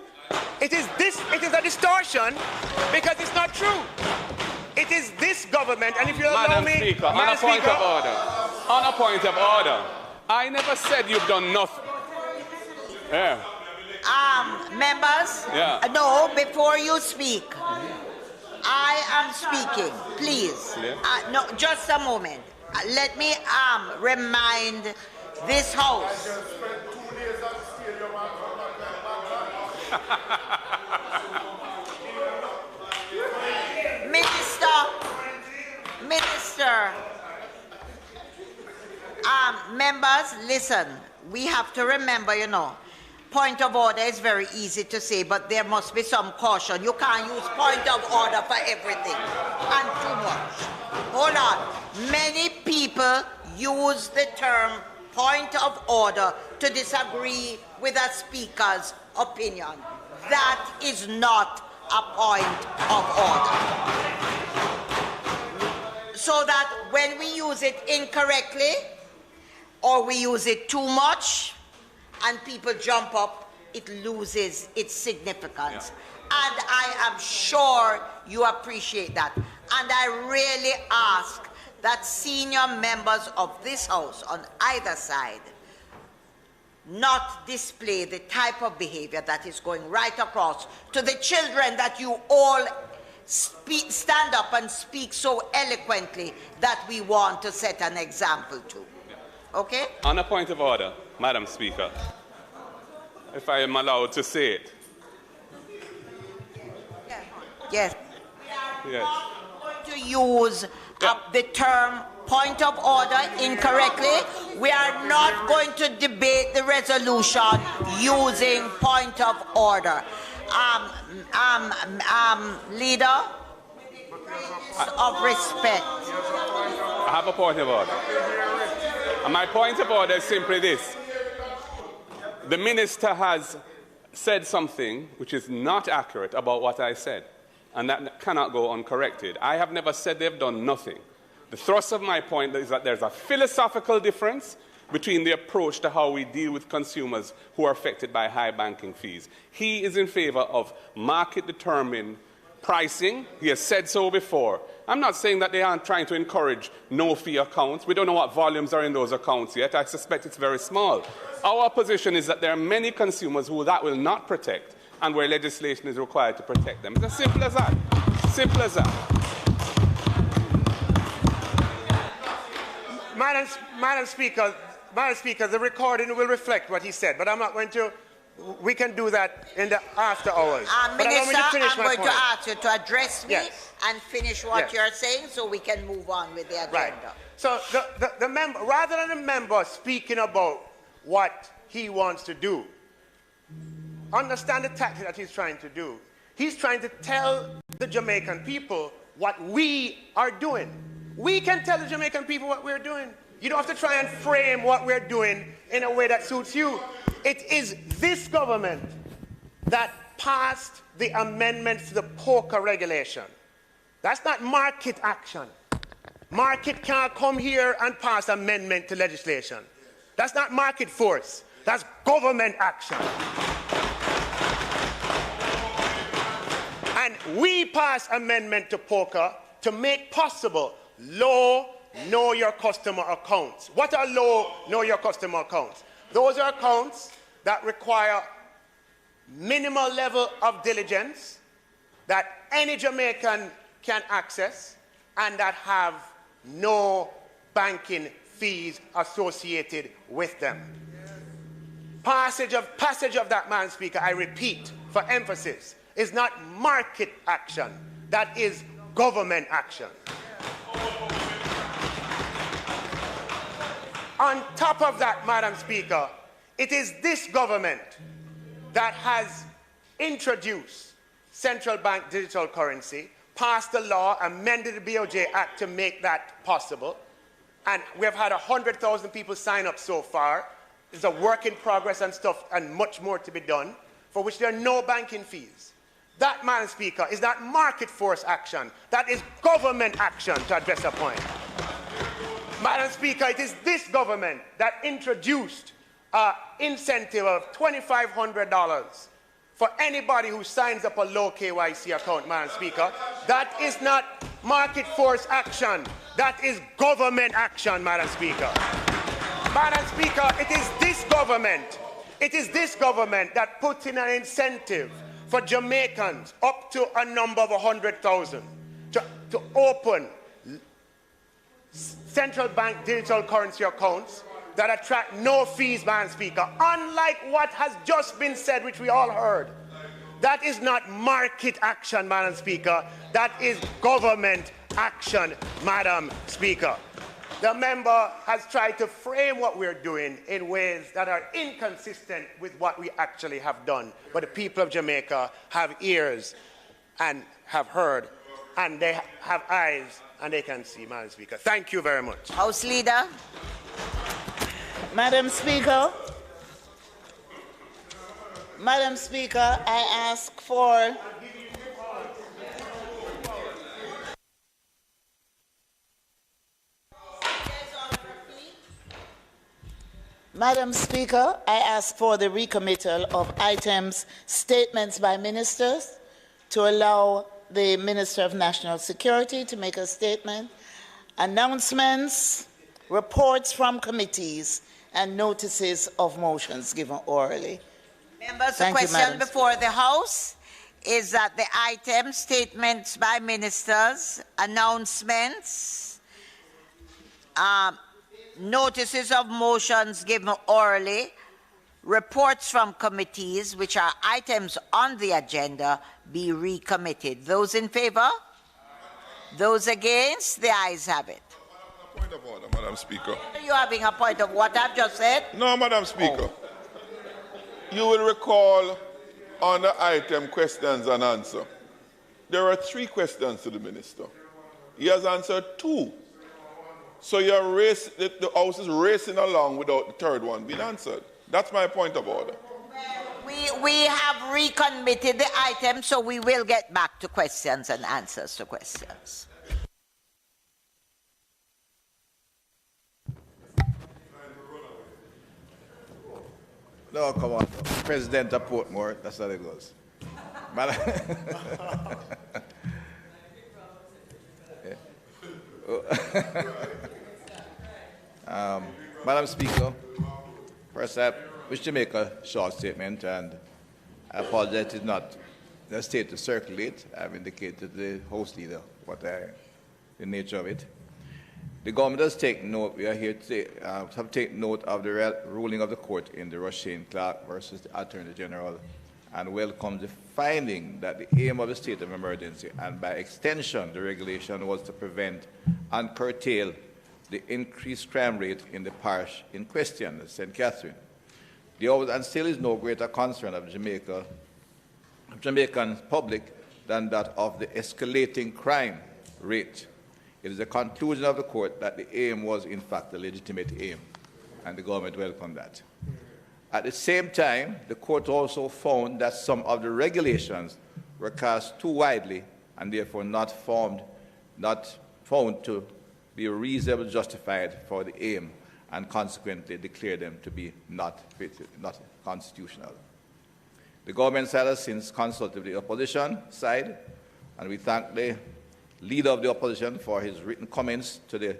It is a distortion because it's not true. It is this government, and if you allow me, Speaker, on a point of order, I never said you've done nothing. Yeah. Members, no, before you speak, I am speaking, please. No, just a moment. Let me remind this House. Minister, members, listen, we have to remember, point of order is very easy to say, but there must be some caution. You can't use point of order for everything and too much. Hold on. Many people use the term point of order to disagree with a speaker's opinion. That is not a point of order. So that when we use it incorrectly or we use it too much and people jump up, it loses its significance. And I am sure you appreciate that. And I really ask that senior members of this House on either side not display the type of behavior that is going right across to the children that you all stand up and speak so eloquently that we want to set an example to. Okay? On a point of order, Madam Speaker, if I am allowed to say it. Yes. Yes. To use the term point of order incorrectly. We are not going to debate the resolution using point of order. Leader of respect. I have a point of order. And my point of order is simply this. The minister has said something which is not accurate about what I said, and that cannot go uncorrected. I have never said they've done nothing. The thrust of my point is that there's a philosophical difference between the approach to how we deal with consumers who are affected by high banking fees. He is in favor of market-determined pricing. He has said so before. I'm not saying that they aren't trying to encourage no-fee accounts. We don't know what volumes are in those accounts yet. I suspect it's very small. Our position is that there are many consumers who that will not protect, and where legislation is required to protect them. It's as simple as that. Simple as that. Madam Speaker, the recording will reflect what he said, but I'm not going to. We can do that in the after hours. Minister, I'm going to ask you to address me and finish what Yes. you're saying so we can move on with the agenda. Right. So the member, rather than the member speaking about what he wants to do, understand the tactic that he's trying to do. He's trying to tell the Jamaican people what we are doing. We can tell the Jamaican people what we're doing. You don't have to try and frame what we're doing in a way that suits you. It is this government that passed the amendments to the poker regulation. That's not market action. Market can't come here and pass amendment to legislation. That's not market force. That's government action. And we pass amendment to poker to make possible low know your customer accounts. What are low know your customer accounts? Those are accounts that require minimal level of diligence that any Jamaican can access and that have no banking fees associated with them. Passage of that, Madam Speaker, I repeat for emphasis, is not market action. That is government action. On top of that, Madam Speaker, it is this government that has introduced central bank digital currency, passed the law, amended the BOJ Act to make that possible, and we have had 100,000 people sign up so far. It's a work in progress and stuff, and much more to be done, for which there are no banking fees. That, Madam Speaker, is not market force action. That is government action, to address a point. Madam Speaker, it is this government that introduced an incentive of $2,500 for anybody who signs up a low KYC account, Madam Speaker. That is not market force action. That is government action, Madam Speaker. Madam Speaker, it is this government that puts in an incentive for Jamaicans up to a number of 100,000 to open central bank digital currency accounts that attract no fees, Madam Speaker, unlike what has just been said, which we all heard. That is not market action, Madam Speaker. That is government action, Madam Speaker. The member has tried to frame what we're doing in ways that are inconsistent with what we actually have done. But the people of Jamaica have ears and have heard, and they have eyes and they can see, Madam Speaker. Thank you very much. House Leader. Madam Speaker, I ask for Madam Speaker, I ask for the recommittal of items, statements by ministers, to allow the Minister of National Security to make a statement, announcements, reports from committees, and notices of motions given orally. Members, the question before the House is that the items, statements by ministers, announcements, notices of motions given orally, reports from committees, which are items on the agenda, be recommitted. Those in favor? Those against? The ayes have it. Point of order, Madam Speaker. Are you having a point of what I've just said? No, Madam Speaker. You will recall on the item questions and answer, there are 3 questions to the minister. He has answered 2. So the House is racing along without the third one being answered. That's my point of order. We have recommitted the item, so we will get back to questions and answers to questions. No, come on. President of Portmore, that's how it goes. Madam Speaker, first I wish to make a short statement, and I apologize it is not the state to circulate. I've indicated to the House Leader the nature of it. The government has taken note, we are here today, have taken note of the ruling of the court in the Rushane Clark versus the Attorney General, and welcome the finding that the aim of the state of emergency, and by extension the regulation, was to prevent and curtail the increased crime rate in the parish in question, St. Catherine. There was and still is no greater concern of Jamaican public than that of the escalating crime rate. It is the conclusion of the court that the aim was in fact a legitimate aim, and the government welcomed that. At the same time, the court also found that some of the regulations were cast too widely and therefore not found to be reasonably justified for the aim, and consequently declared them to be not constitutional. The government side has since consulted the opposition side, and we thank the leader of the opposition for his written comments to the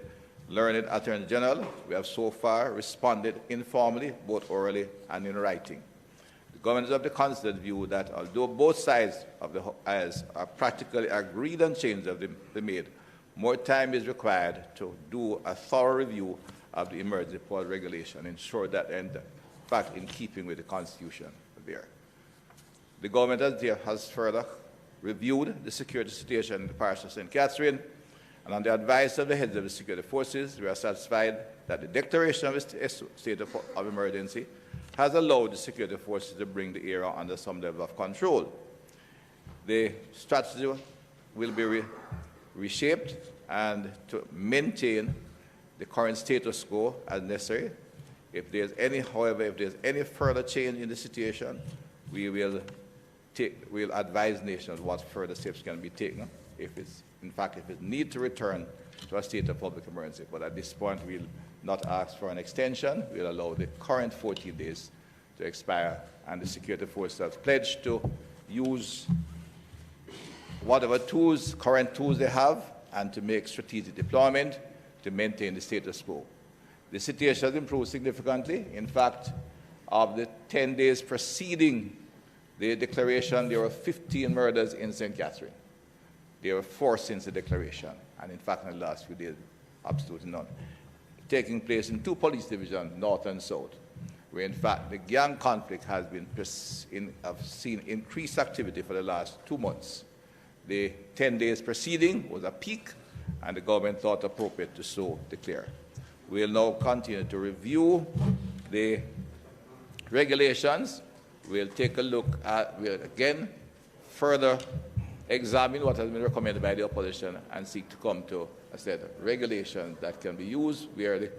learned Attorney General. We have so far responded informally, both orally and in writing. The government is of the considered view that although both sides of the aisles are practically agreed on changes that have been made, more time is required to do a thorough review of the emergency powers regulation, ensure that they are in fact in keeping with the Constitution there. The government has further reviewed the security situation in the parish of St. Catherine, and on the advice of the heads of the security forces, we are satisfied that the declaration of a state of emergency has allowed the security forces to bring the area under some level of control. The strategy will be reshaped and to maintain the current status quo as necessary. However, if there's any further change in the situation, we'll advise nations what further steps can be taken if it need to return to a state of public emergency. But at this point, we'll not ask for an extension. We'll allow the current 14 days to expire, and the security forces have pledged to use whatever current tools they have, and to make strategic deployment to maintain the status quo. The situation has improved significantly. In fact, of the 10 days preceding the declaration, there were 15 murders in St. Catherine. There were 4 since the declaration, and in fact, in the last few days, absolutely none. Taking place in 2 police divisions, north and south, where in fact the gang conflict has been seen increased activity for the last 2 months. The 10 days preceding was a peak, and the government thought appropriate to so declare. We'll now continue to review the regulations. We'll take a look at, we'll again further examine what has been recommended by the opposition and seek to come to, I said, regulations that can be used where the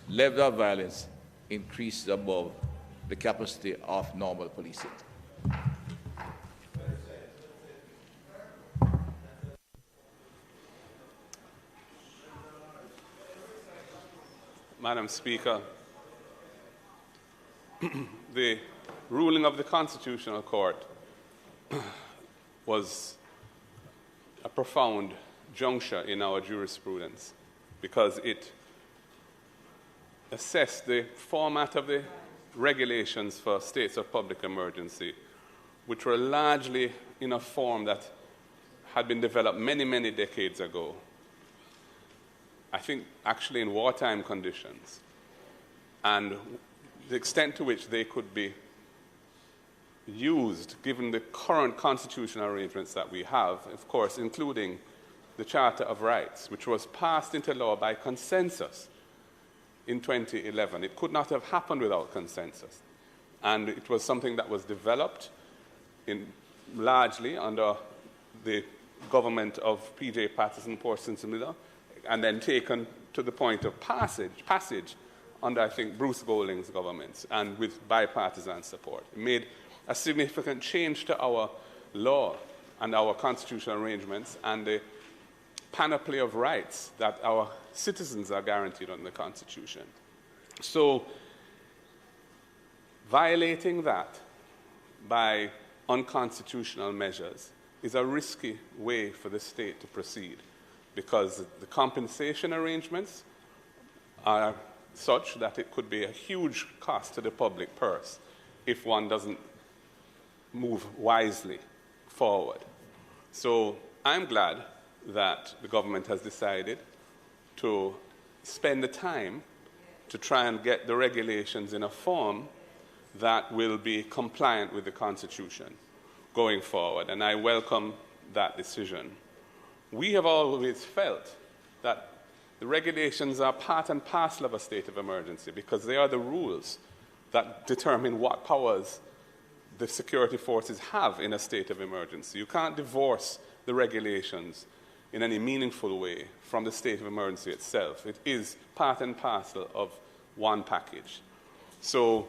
level of violence increases above the capacity of normal policing. Madam Speaker, the ruling of the Constitutional Court was a profound juncture in our jurisprudence because it assessed the format of the regulations for states of public emergency, which were largely in a form that had been developed many, many decades ago. I think actually in wartime conditions, and the extent to which they could be used given the current constitutional arrangements that we have, of course, including the Charter of Rights, which was passed into law by consensus in 2011. It could not have happened without consensus. And it was something that was developed largely under the government of P.J. Patterson, Porson Miller, and then taken to the point of passage under, I think, Bruce Golding's government, and with bipartisan support. It made a significant change to our law and our constitutional arrangements and the panoply of rights that our citizens are guaranteed under the Constitution. So, violating that by unconstitutional measures is a risky way for the state to proceed, because the compensation arrangements are such that it could be a huge cost to the public purse if one doesn't move wisely forward. So I'm glad that the government has decided to spend the time to try and get the regulations in a form that will be compliant with the Constitution going forward, and I welcome that decision. We have always felt that the regulations are part and parcel of a state of emergency because they are the rules that determine what powers the security forces have in a state of emergency. You can't divorce the regulations in any meaningful way from the state of emergency itself. It is part and parcel of one package. So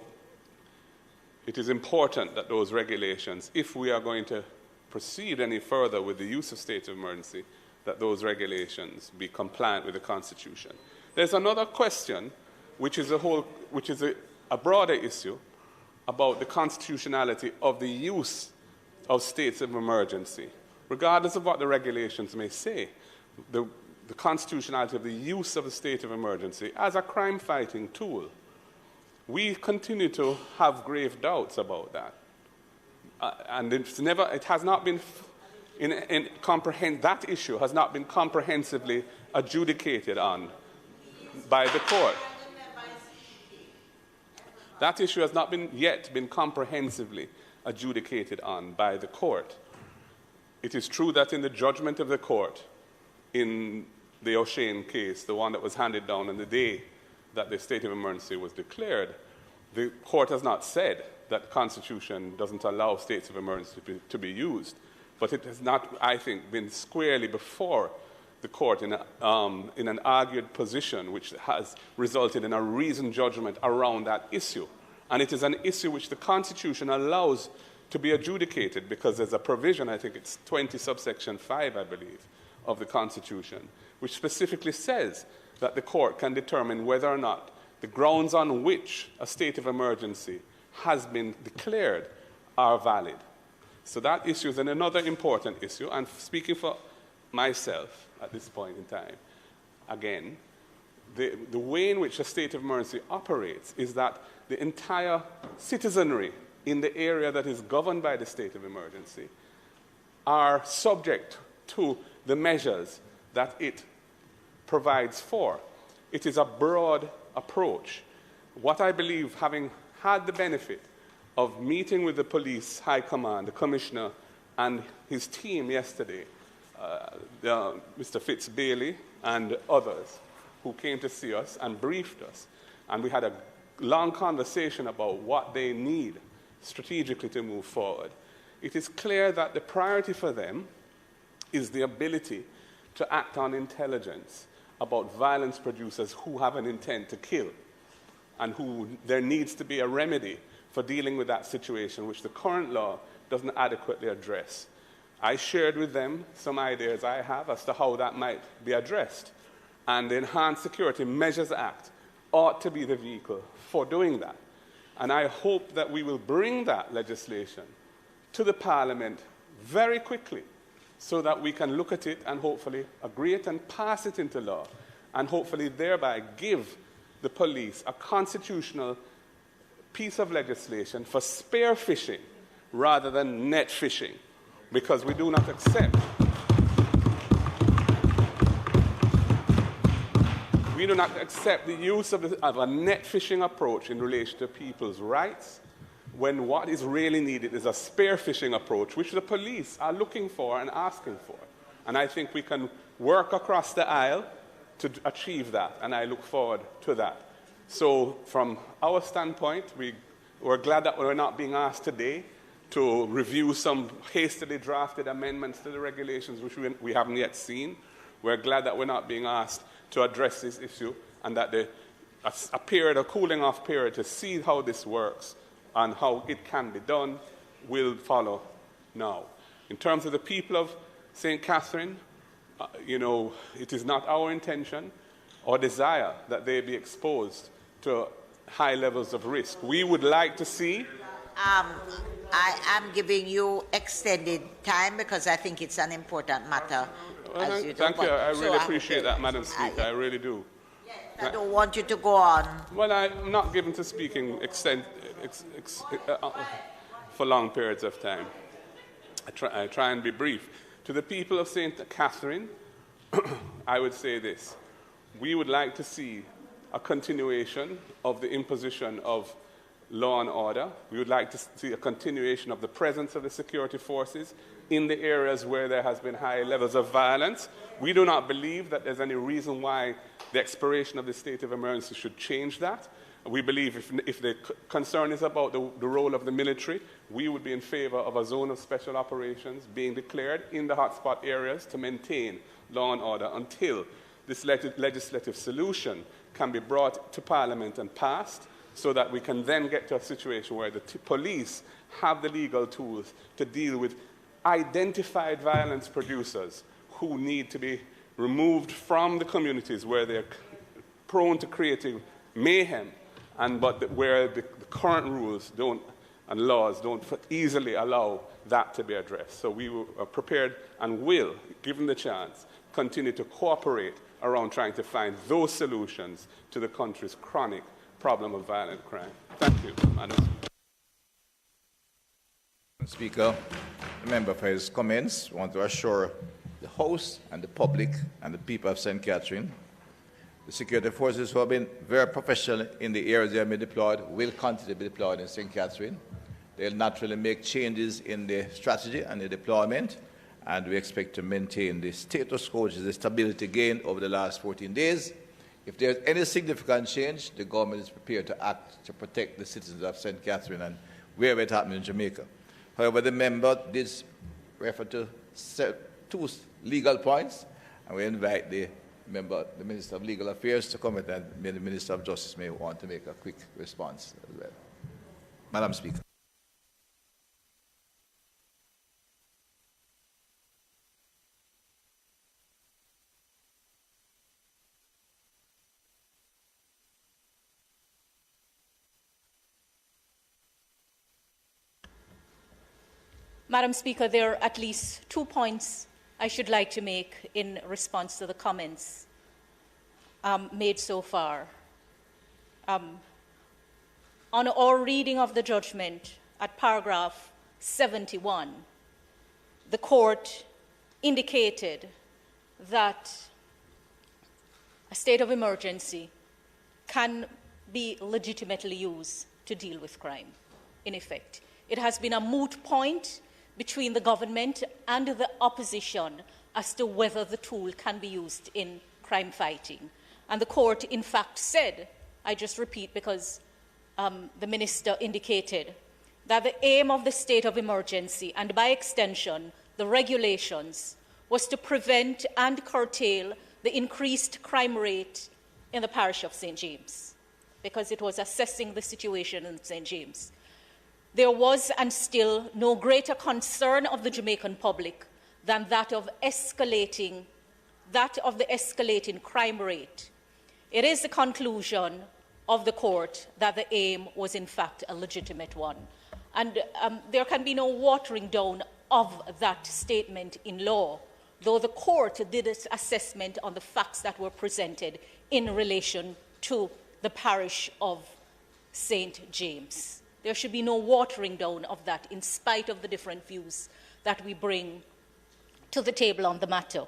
it is important that those regulations, if we are going to proceed any further with the use of state of emergency, that those regulations be compliant with the Constitution. There's another question, which is a broader issue about the constitutionality of the use of states of emergency. Regardless of what the regulations may say, the constitutionality of the use of a state of emergency as a crime-fighting tool, we continue to have grave doubts about that. And it has not been that issue has not been comprehensively adjudicated on by the court. That issue has not yet been comprehensively adjudicated on by the court. It is true that in the judgment of the court in the O'Shane case, the one that was handed down on the day that the state of emergency was declared, the court has not said that the Constitution doesn't allow states of emergency to be used. But it has not, I think, been squarely before the court in an argued position which has resulted in a reasoned judgment around that issue. And it is an issue which the Constitution allows to be adjudicated because there's a provision, I think it's 20 subsection 5, I believe, of the Constitution, which specifically says that the court can determine whether or not the grounds on which a state of emergency has been declared are valid. So that issue is another important issue, and speaking for myself at this point in time, again, the way in which a state of emergency operates is that the entire citizenry in the area that is governed by the state of emergency are subject to the measures that it provides for. It is a broad approach. What I believe, having had the benefit of meeting with the police high command, the commissioner, and his team yesterday, Mr. Fitz-Bailey and others who came to see us and briefed us, and we had a long conversation about what they need strategically to move forward. It is clear that the priority for them is the ability to act on intelligence about violence producers who have an intent to kill, and who there needs to be a remedy for dealing with that situation, which the current law doesn't adequately address. I shared with them some ideas I have as to how that might be addressed, and the Enhanced Security Measures Act ought to be the vehicle for doing that. And I hope that we will bring that legislation to the Parliament very quickly so that we can look at it and hopefully agree it and pass it into law, and hopefully thereby give the police a constitutional piece of legislation for spear fishing rather than net fishing, because we do not accept the use of a net fishing approach in relation to people's rights, when what is really needed is a spear fishing approach, which the police are looking for and asking for. And I think we can work across the aisle to achieve that, and I look forward to that. So from our standpoint, we're glad that we're not being asked today to review some hastily drafted amendments to the regulations, which we haven't yet seen. We're glad that we're not being asked to address this issue, and that a cooling off period to see how this works and how it can be done will follow now. In terms of the people of St. Catherine, it is not our intention or desire that they be exposed to high levels of risk. We would like to see... I am giving you extended time because I think it's an important matter. Thank you. I really appreciate that, Madam Speaker. I really do. I don't want you to go on. Well, I'm not given to speaking for long periods of time. I try and be brief. To the people of St. Catherine, I would say this. we would like to see a continuation of the imposition of law and order. We would like to see a continuation of the presence of the security forces in the areas where there has been high levels of violence. We do not believe that there's any reason why the expiration of the state of emergency should change that. We believe if the concern is about the role of the military, we would be in favor of a zone of special operations being declared in the hotspot areas to maintain law and order until this legislative solution can be brought to Parliament and passed, so that we can then get to a situation where the police have the legal tools to deal with identified violence producers who need to be removed from the communities where they're prone to creating mayhem, where the current rules and laws don't easily allow that to be addressed. So we are prepared and will, given the chance, continue to cooperate around trying to find those solutions to the country's chronic problem of violent crime. Thank you, Madam Speaker, the member for his comments. I want to assure the House and the public and the people of St. Catherine, the security forces who have been very professional in the areas they have been deployed will continue to be deployed in St. Catherine. They'll naturally make changes in the strategy and the deployment, and we expect to maintain the status quo, which is the stability gained over the last 14 days. If there's any significant change, the government is prepared to act to protect the citizens of St. Catherine and wherever it happens in Jamaica. However, the member did refer to two legal points, and we invite the Minister of Legal Affairs to comment, and the Minister of Justice may want to make a quick response as well. Madam Speaker. Madam Speaker, there are at least 2 points I should like to make in response to the comments made so far. On our reading of the judgment at paragraph 71, the court indicated that a state of emergency can be legitimately used to deal with crime, in effect. It has been a moot point between the government and the opposition as to whether the tool can be used in crime fighting. And the court, in fact, said, I just repeat because the minister indicated, that the aim of the state of emergency, and by extension, the regulations, was to prevent and curtail the increased crime rate in the parish of St. James, because it was assessing the situation in St. James. There was and still no greater concern of the Jamaican public than that of the escalating crime rate. It is the conclusion of the court that the aim was in fact a legitimate one. And there can be no watering down of that statement in law, though the court did its assessment on the facts that were presented in relation to the parish of St. James. There should be no watering down of that, in spite of the different views that we bring to the table on the matter.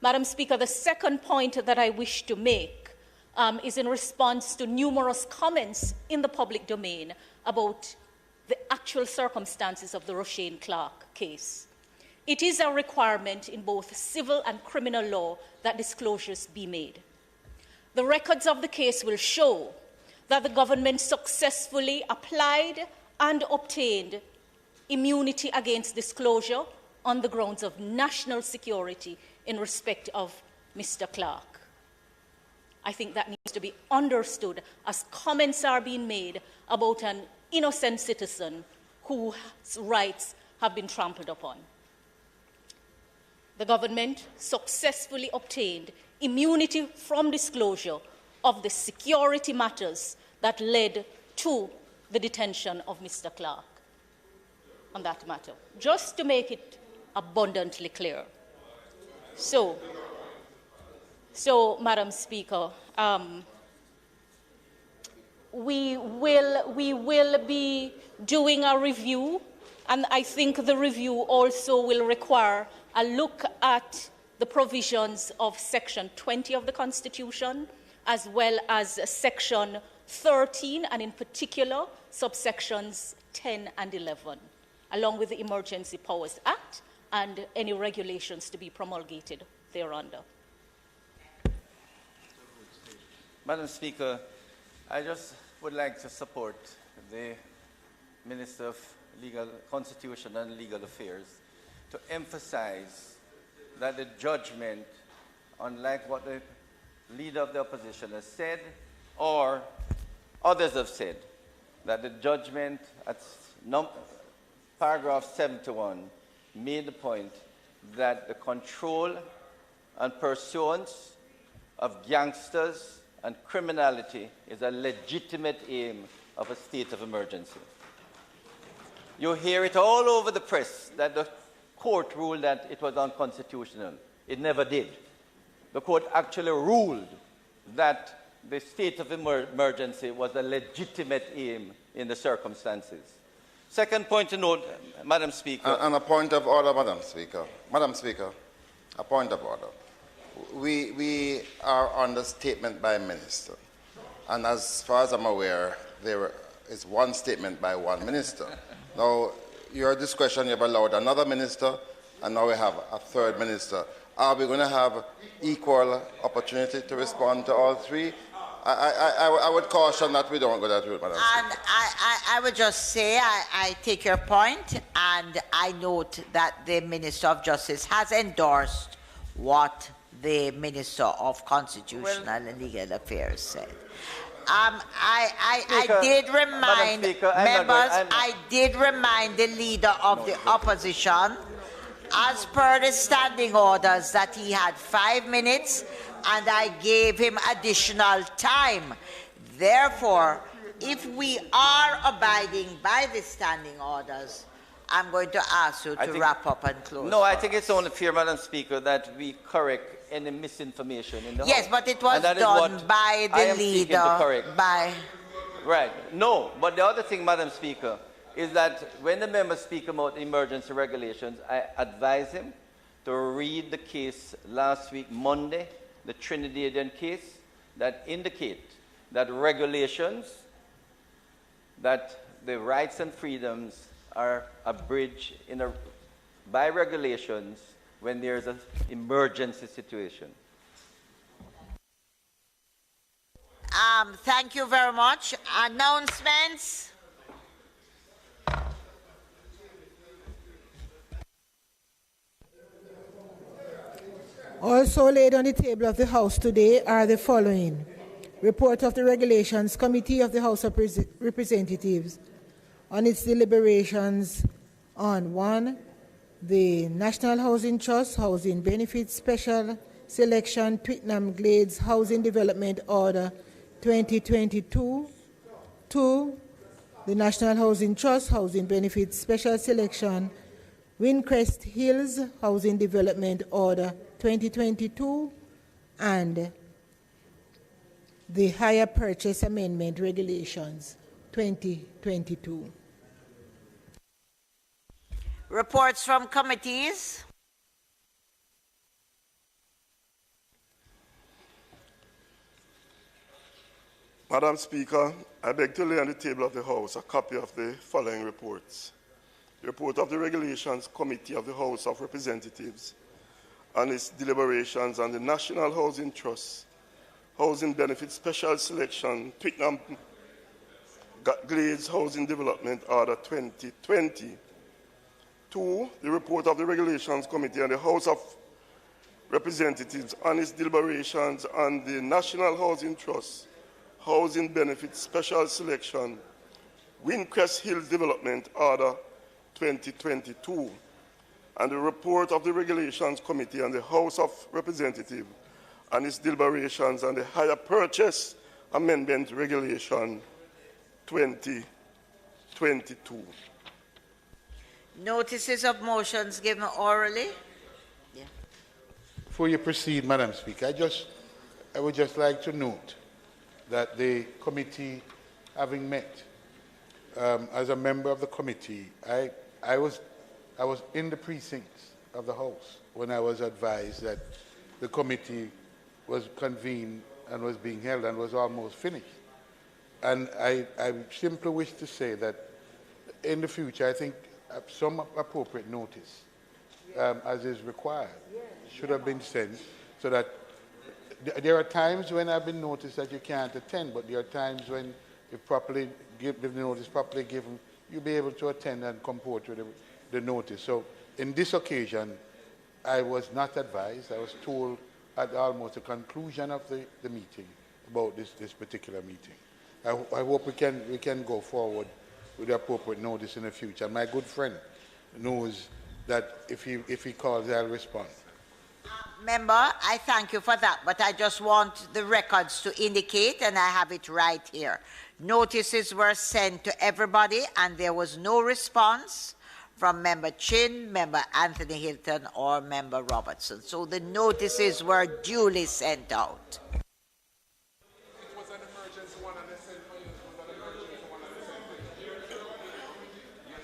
Madam Speaker, the second point that I wish to make is in response to numerous comments in the public domain about the actual circumstances of the Roshane Clark case. It is a requirement in both civil and criminal law that disclosures be made. The records of the case will show that the government successfully applied and obtained immunity against disclosure on the grounds of national security in respect of Mr. Clark. I think that needs to be understood as comments are being made about an innocent citizen whose rights have been trampled upon. The government successfully obtained immunity from disclosure of the security matters that led to the detention of Mr. Clark on that matter, just to make it abundantly clear. So Madam Speaker, we will be doing a review, and I think the review also will require a look at the provisions of Section 20 of the Constitution, as well as Section 13, and in particular, subsections 10 and 11, along with the Emergency Powers Act and any regulations to be promulgated thereunder. Madam Speaker, I just would like to support the Minister of Constitution and Legal Affairs to emphasize that the judgment, unlike what the leader of the opposition has said or others have said, that the judgment at paragraph 71 made the point that the control and pursuance of gangsters and criminality is a legitimate aim of a state of emergency. You hear it all over the press that the court ruled that it was unconstitutional. It never did. The court actually ruled that the state of emergency was a legitimate aim in the circumstances. Second point to note, Madam Speaker. And a point of order, Madam Speaker. Madam Speaker, a point of order. We are on the statement by Minister. And as far as I'm aware, there is one statement by one Minister. Now, your discretion, you have allowed another Minister, and now we have a third Minister. Are we going to have equal opportunity to respond to all three? I would caution that we don't go that route, Madam Speaker. And I would just say I take your point, and I note that the Minister of Justice has endorsed what the Minister of Constitutional and Legal Affairs said. I did remind members, I did remind the leader of the opposition, as per the standing orders, that he had 5 minutes, and I gave him additional time. Therefore, if we are abiding by the standing orders, I'm going to ask you to wrap up and close. No, I think it's only fair, Madam Speaker, that we correct any misinformation in the House. Yes, but it was done by the leader. Right. No, but the other thing, Madam Speaker, is that when the members speak about emergency regulations, I advise him to read the case last week, Monday, the Trinidadian case, that indicate that regulations, that the rights and freedoms are abridged by regulations when there's an emergency situation. Thank you very much. Announcements. Also laid on the table of the House today are the following: report of the Regulations Committee of the House of Representatives on its deliberations on 1. The National Housing Trust Housing Benefits Special Selection Twickenham Glades Housing Development Order 2022. 2. The National Housing Trust Housing Benefits Special Selection Windcrest Hills Housing Development Order 2022, and the Hire Purchase Amendment Regulations 2022. Reports from committees. Madam Speaker, I beg to lay on the table of the House a copy of the following reports. The report of the Regulations Committee of the House of Representatives on its deliberations on the National Housing Trust Housing Benefit Special Selection Twickenham Glades Housing Development Order 2020. 2. The report of the Regulations Committee on the House of Representatives on its deliberations on the National Housing Trust Housing Benefit Special Selection Windcrest Hills Development Order 2022, and the report of the Regulations Committee on the House of Representatives on its deliberations on the Hire Purchase Amendment Regulation 2022. Notices of motions given orally. Before you proceed, Madam Speaker, I would just like to note that the committee, having met, as a member of the committee, I was in the precincts of the House when I was advised that the committee was convened and was being held and was almost finished. And I simply wish to say that in the future, I think some appropriate notice, as is required, should have been sent so that there are times when I've been noticed that you can't attend, but there are times when if the notice properly given, you'll be able to attend and comport with the notice. So in this occasion, I was not advised. I was told at almost the conclusion of the meeting about this particular meeting. I hope we can go forward with the appropriate notice in the future. And my good friend knows that if he calls, I'll respond. Member, I thank you for that, but I just want the records to indicate, and I have it right here. Notices were sent to everybody, and there was no response from Member Chin, Member Anthony Hilton, or Member Robertson. So the notices were duly sent out.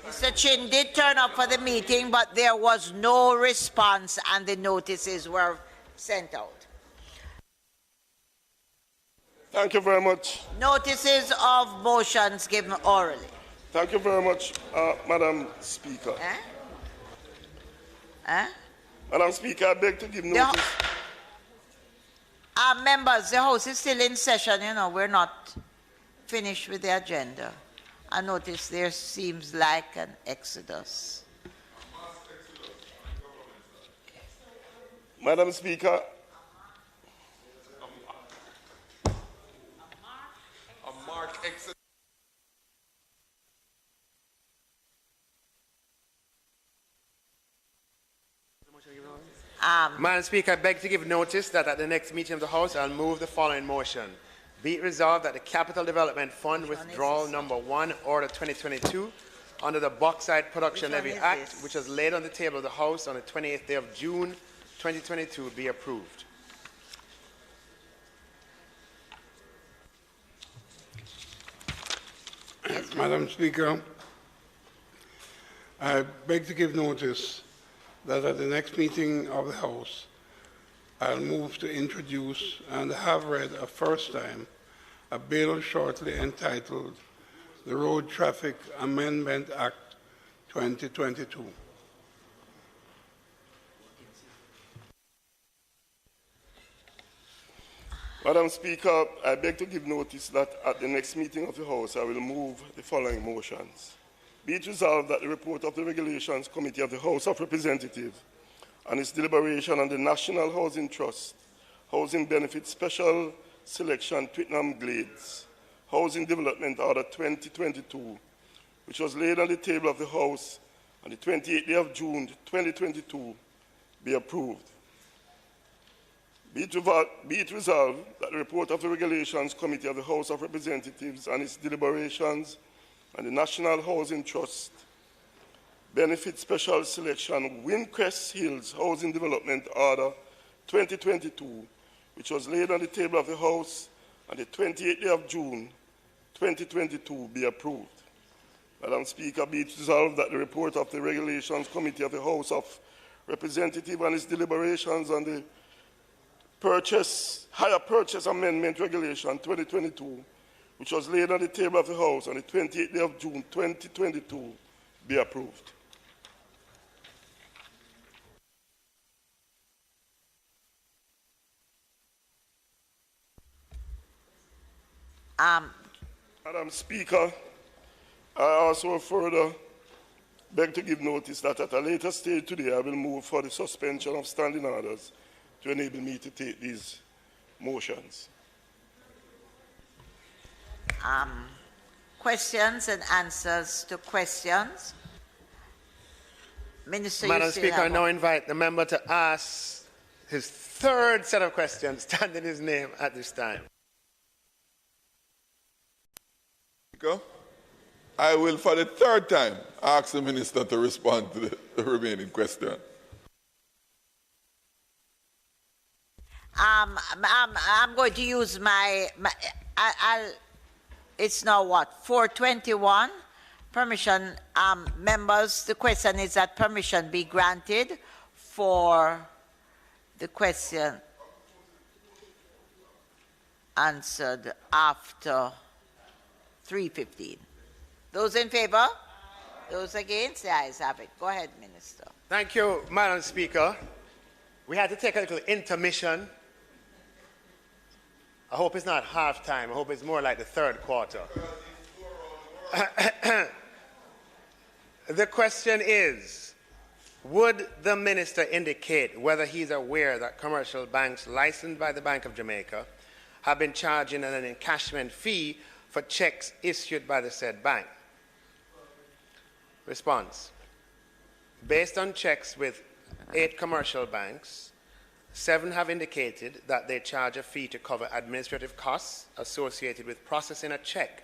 Mr. Chin did turn up for the meeting, but there was no response and the notices were sent out. Thank you very much. Notices of motions given orally. Thank you very much, Madam Speaker. Madam Speaker, I beg to give notice. Members, the House is still in session, you know, we're not finished with the agenda. I notice there seems like an exodus. Madam Speaker. A marked exodus. Madam Speaker, I beg to give notice that at the next meeting of the House, I'll move the following motion. Be it resolved that the Capital Development Fund withdrawal number 1, Order 2022, under the Bauxite Production Levy Act, which was laid on the table of the House on the 28th day of June 2022, be approved. Madam Speaker, I beg to give notice that at the next meeting of the House, I'll move to introduce and have read a first time a bill shortly entitled the Road Traffic Amendment Act 2022. Madam Speaker, I beg to give notice that at the next meeting of the House, I will move the following motions. Be it resolved that the report of the Regulations Committee of the House of Representatives and its deliberation on the National Housing Trust, Housing Benefit Special Selection Twickenham Glades, Housing Development Order 2022, which was laid on the table of the House on the 28th day of June 2022, be approved. Be it resolved that the report of the Regulations Committee of the House of Representatives and its deliberations on the National Housing Trust, Benefit Special Selection Windcrest Hills Housing Development Order 2022, which was laid on the table of the House on the 28th day of June 2022, be approved. Madam Speaker, be it resolved that the report of the Regulations Committee of the House of Representatives and its deliberations on the Hire Purchase Amendment Regulation 2022, which was laid on the table of the House on the 28th day of June 2022, be approved. Madam Speaker, I also further beg to give notice that at a later stage today I will move for the suspension of standing orders to enable me to take these motions. Questions and answers to questions. Minister, Madam Speaker, I now invite the member to ask his third set of questions, standing his name at this time. I will, for the third time, ask the Minister to respond to the remaining question. I'm going to use it's now what, 4:21? Permission, members, the question is that permission be granted for the question answered after 3:15. Those in favor? Those against? The ayes have it. Go ahead, Minister. Thank you, Madam Speaker. We had to take a little intermission. I hope it's not halftime. I hope it's more like the third quarter. The question is, would the minister indicate whether he's aware that commercial banks licensed by the Bank of Jamaica have been charging an encashment fee for checks issued by the said bank? Response. Based on checks with 8 commercial banks, 7 have indicated that they charge a fee to cover administrative costs associated with processing a check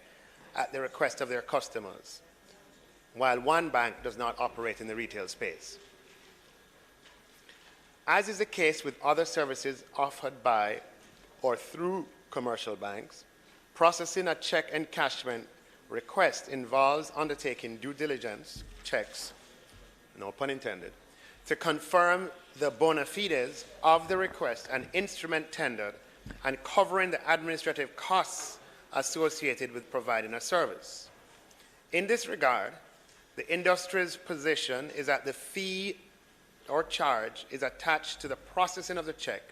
at the request of their customers, while 1 bank does not operate in the retail space. As is the case with other services offered by or through commercial banks, processing a check encashment request involves undertaking due diligence checks, no pun intended, to confirm the bona fides of the request and instrument tendered and covering the administrative costs associated with providing a service. In this regard, the industry's position is that the fee or charge is attached to the processing of the check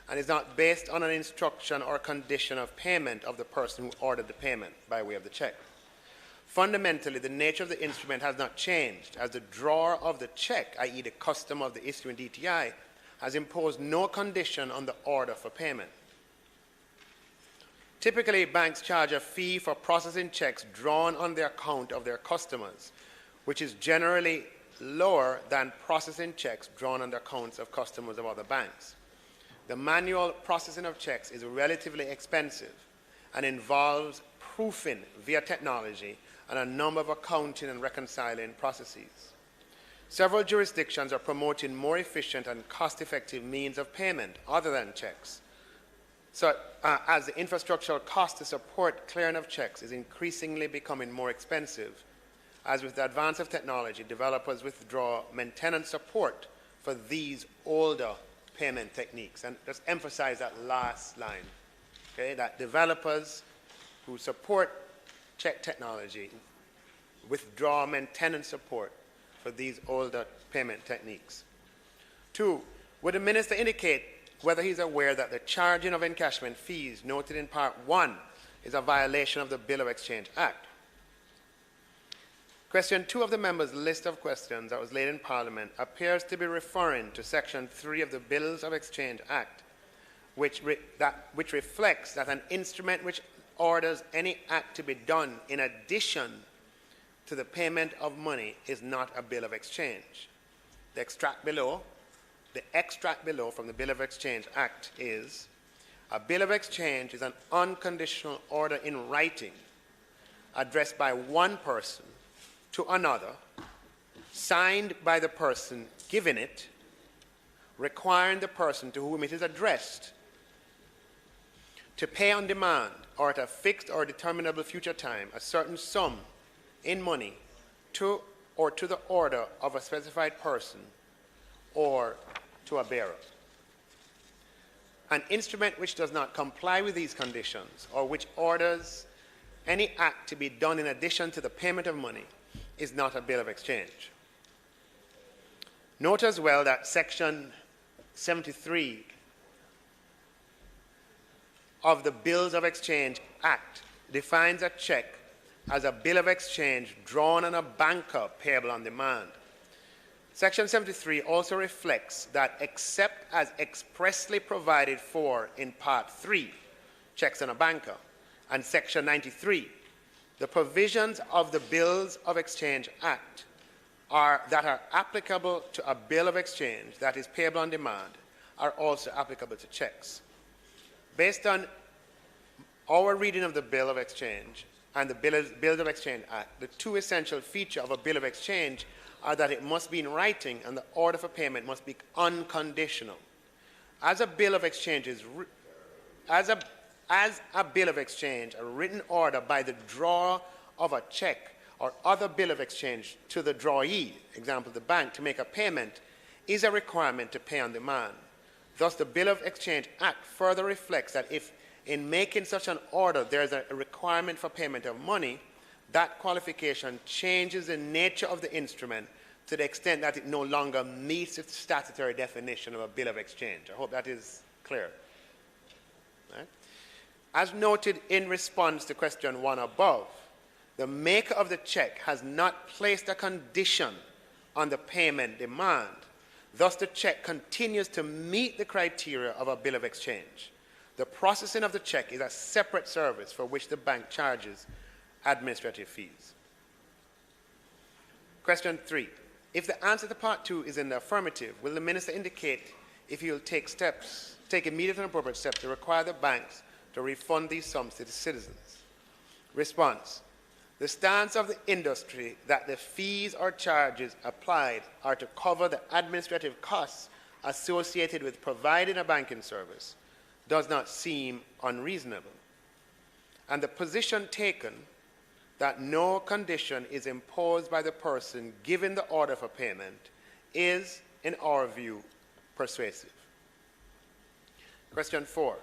and is not based on an instruction or condition of payment of the person who ordered the payment by way of the check. Fundamentally, the nature of the instrument has not changed, as the drawer of the check, i.e. the customer of the issuing DTI, has imposed no condition on the order for payment. Typically, banks charge a fee for processing checks drawn on the account of their customers, which is generally lower than processing checks drawn on the accounts of customers of other banks. The manual processing of checks is relatively expensive and involves proofing via technology and a number of accounting and reconciling processes. Several jurisdictions are promoting more efficient and cost-effective means of payment other than checks. So, as the infrastructural cost to support clearing of checks is increasingly becoming more expensive, as with the advance of technology, developers withdraw maintenance support for these older payment techniques. And just emphasize that last line, okay, that developers who support check technology withdraw maintenance support for these older payment techniques. 2, would the minister indicate whether he's aware that the charging of encashment fees noted in Part 1 is a violation of the Bill of Exchange Act? Question 2 of the member's list of questions that was laid in Parliament appears to be referring to Section 3 of the Bills of Exchange Act, which reflects that an instrument which orders any act to be done in addition to the payment of money is not a bill of exchange. The extract below from the Bill of Exchange Act is, a bill of exchange is an unconditional order in writing addressed by one person to another, signed by the person giving it, requiring the person to whom it is addressed to pay on demand or at a fixed or determinable future time a certain sum in money to or to the order of a specified person or to a bearer. An instrument which does not comply with these conditions or which orders any act to be done in addition to the payment of money is not a bill of exchange. Note as well that Section 73 of the Bills of Exchange Act defines a check as a bill of exchange drawn on a banker payable on demand. Section 73 also reflects that except as expressly provided for in Part 3, checks on a banker, and Section 93, the provisions of the Bills of Exchange Act that are applicable to a bill of exchange that is payable on demand are also applicable to checks. Based on our reading of the Bill of Exchange and the Bills of Exchange Act, the 2 essential features of a bill of exchange are that it must be in writing and the order for payment must be unconditional. As a bill of exchange a written order by the drawer of a check or other bill of exchange to the drawee, example the bank, to make a payment, is a requirement to pay on demand. Thus, the Bill of Exchange Act further reflects that if in making such an order there is a requirement for payment of money, that qualification changes the nature of the instrument to the extent that it no longer meets its statutory definition of a bill of exchange. I hope that is clear. Right? As noted in response to question 1 above, the maker of the check has not placed a condition on the payment demand. Thus, the check continues to meet the criteria of a bill of exchange. The processing of the check is a separate service for which the bank charges administrative fees. Question 3. If the answer to part 2 is in the affirmative, will the minister indicate if he will take immediate and appropriate steps to require the banks to refund these sums to the citizens? Response. The stance of the industry that the fees or charges applied are to cover the administrative costs associated with providing a banking service does not seem unreasonable. And the position taken that no condition is imposed by the person giving the order for payment is, in our view, persuasive. Question 4.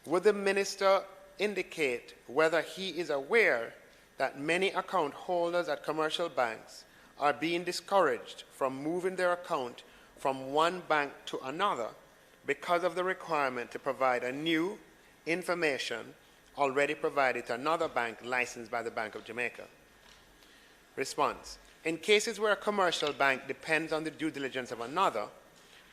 Would the minister indicate whether he is aware that many account holders at commercial banks are being discouraged from moving their account from one bank to another because of the requirement to provide a new information already provided to another bank licensed by the Bank of Jamaica? Response. In cases where a commercial bank depends on the due diligence of another,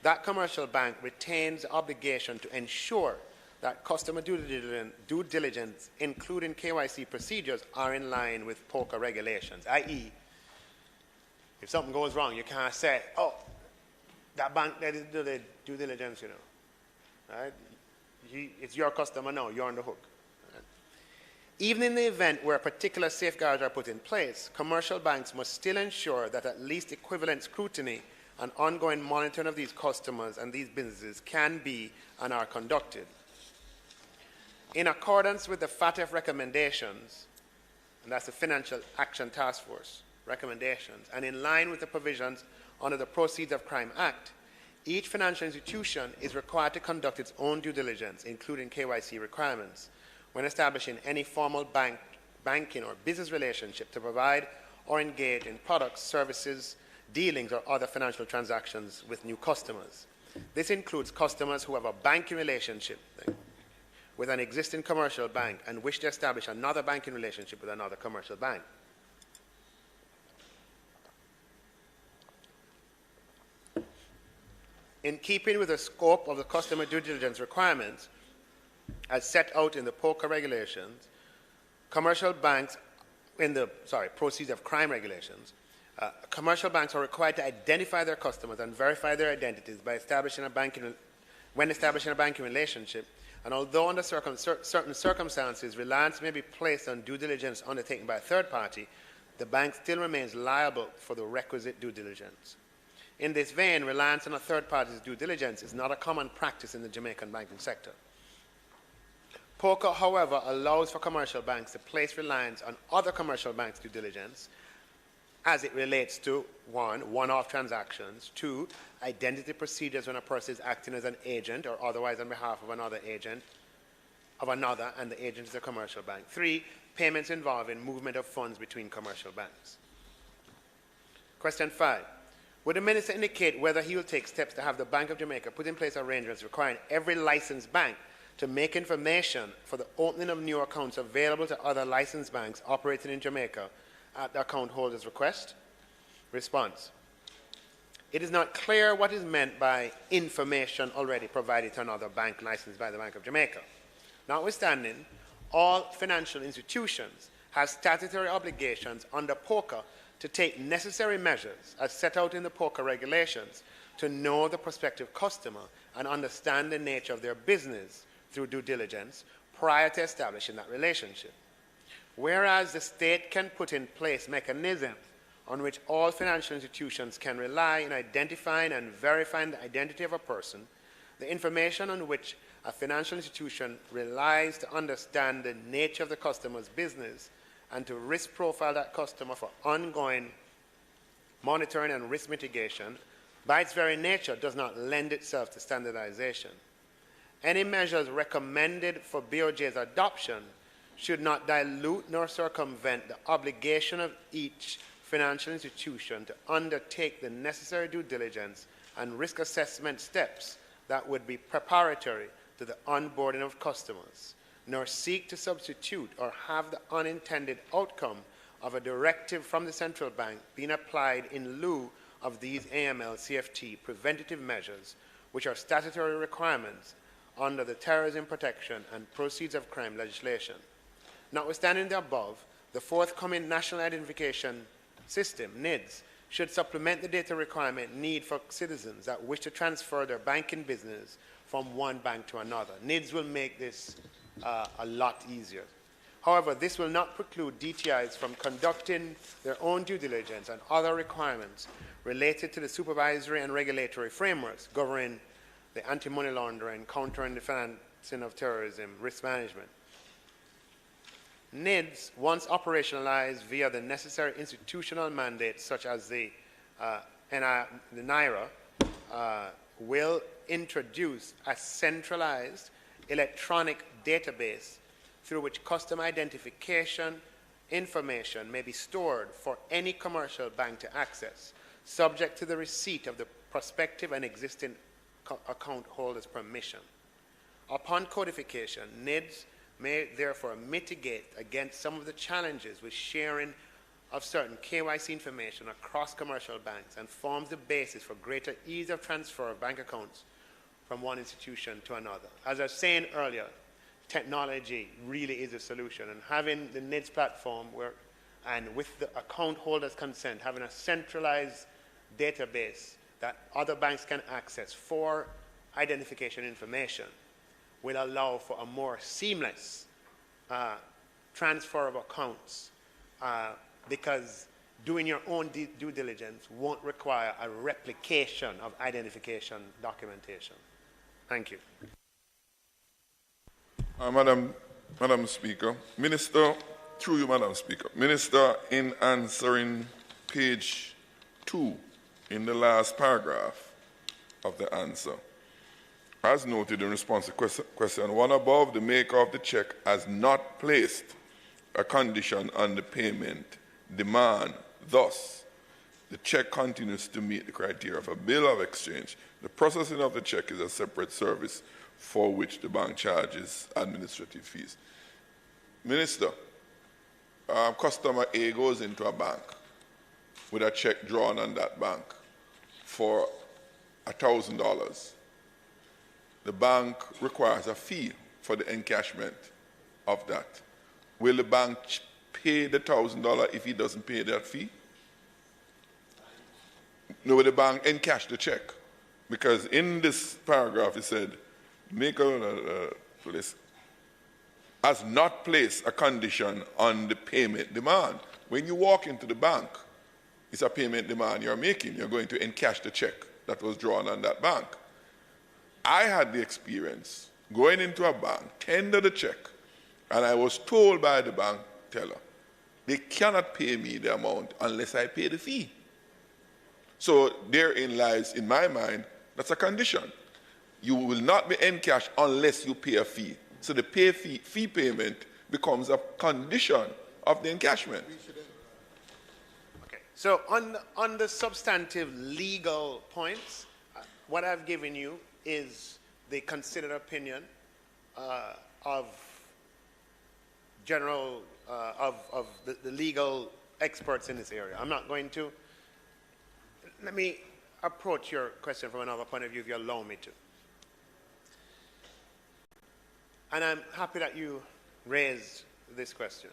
that commercial bank retains the obligation to ensure that customer due diligence, including KYC procedures, are in line with POCA regulations, i.e., if something goes wrong, you can't say, oh, that bank that did the due diligence, right? It's your customer now, you're on the hook. Right? Even in the event where particular safeguards are put in place, commercial banks must still ensure that at least equivalent scrutiny and ongoing monitoring of these customers and these businesses can be and are conducted. In accordance with the FATF recommendations, and that's the Financial Action Task Force recommendations, and in line with the provisions under the Proceeds of Crime Act, each financial institution is required to conduct its own due diligence, including KYC requirements, when establishing any formal banking or business relationship to provide or engage in products, services, dealings, or other financial transactions with new customers. This includes customers who have a banking relationship with an existing commercial bank and wish to establish another banking relationship with another commercial bank. In keeping with the scope of the customer due diligence requirements as set out in the POCA regulations, commercial banks, Proceeds of Crime regulations, commercial banks are required to identify their customers and verify their identities by establishing a banking relationship. And although under certain circumstances, reliance may be placed on due diligence undertaken by a third party, the bank still remains liable for the requisite due diligence. In this vein, reliance on a third party's due diligence is not a common practice in the Jamaican banking sector. POCA, however, allows for commercial banks to place reliance on other commercial banks' due diligence as it relates to 1, one-off transactions, 2, identity procedures when a person is acting as an agent or otherwise on behalf of another agent, and the agent is a commercial bank, 3, payments involving movement of funds between commercial banks. Question 5. Would the minister indicate whether he will take steps to have the Bank of Jamaica put in place arrangements requiring every licensed bank to make information for the opening of new accounts available to other licensed banks operating in Jamaica at the account holder's request? Response. It is not clear what is meant by information already provided to another bank licensed by the Bank of Jamaica. Notwithstanding, all financial institutions have statutory obligations under POCA to take necessary measures as set out in the POCA regulations to know the prospective customer and understand the nature of their business through due diligence prior to establishing that relationship. Whereas the state can put in place mechanisms on which all financial institutions can rely in identifying and verifying the identity of a person, the information on which a financial institution relies to understand the nature of the customer's business and to risk profile that customer for ongoing monitoring and risk mitigation by its very nature, does not lend itself to standardization. Any measures recommended for BOJ's adoption should not dilute nor circumvent the obligation of each financial institution to undertake the necessary due diligence and risk assessment steps that would be preparatory to the onboarding of customers, nor seek to substitute or have the unintended outcome of a directive from the central bank being applied in lieu of these AML-CFT preventative measures, which are statutory requirements under the Terrorism Protection and Proceeds of Crime legislation. Notwithstanding the above, the forthcoming National Identification System, NIDS, should supplement the data requirement need for citizens that wish to transfer their banking business from one bank to another. NIDS will make this a lot easier. However, this will not preclude DTIs from conducting their own due diligence and other requirements related to the supervisory and regulatory frameworks governing the anti-money laundering, countering the financing of terrorism, risk management. NIDS, once operationalized via the necessary institutional mandates such as the NIRA, will introduce a centralized electronic database through which customer identification information may be stored for any commercial bank to access, subject to the receipt of the prospective and existing account holder's permission. Upon codification, NIDS may therefore mitigate against some of the challenges with sharing of certain KYC information across commercial banks and forms the basis for greater ease of transfer of bank accounts from one institution to another. As I was saying earlier, technology really is a solution, and having the NIDS platform and with the account holder's consent, having a centralized database that other banks can access for identification information will allow for a more seamless transfer of accounts because doing your own due diligence won't require a replication of identification documentation. Thank you. Madam Speaker, Minister, through you, Madam Speaker, Minister, in answering page 2 in the last paragraph of the answer, as noted in response to question 1 above, the maker of the check has not placed a condition on the payment demand. Thus, the check continues to meet the criteria of a bill of exchange. The processing of the check is a separate service for which the bank charges administrative fees. Minister, customer A goes into a bank with a check drawn on that bank for $1,000. The bank requires a fee for the encashment of that. Will the bank pay the $1,000 if he doesn't pay that fee? No, will the bank encash the check? Because in this paragraph it said, maker has not placed a condition on the payment demand. When you walk into the bank, it's a payment demand you're making. You're going to encash the check that was drawn on that bank. I had the experience going into a bank, tender the check, and I was told by the bank teller, they cannot pay me the amount unless I pay the fee. So therein lies, in my mind, that's a condition. You will not be encashed unless you pay a fee. So the fee payment becomes a condition of the encashment. Okay. So on the substantive legal points, what I've given you is the considered opinion of the legal experts in this area. I'm not going to. Let me approach your question from another point of view, if you allow me to. And I'm happy that you raised this question.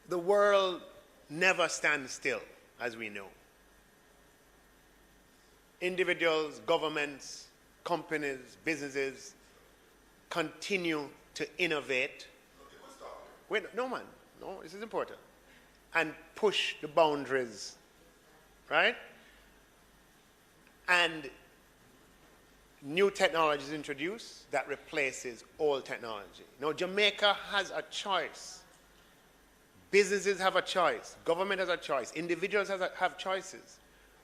The world never stands still, as we know. Individuals, governments, companies, businesses continue to innovate. Wait, no, man. No, this is important. And push the boundaries, right? And new technology is introduced that replaces old technology. Now, Jamaica has a choice Businesses have a choice. Government has a choice. Individuals have choices.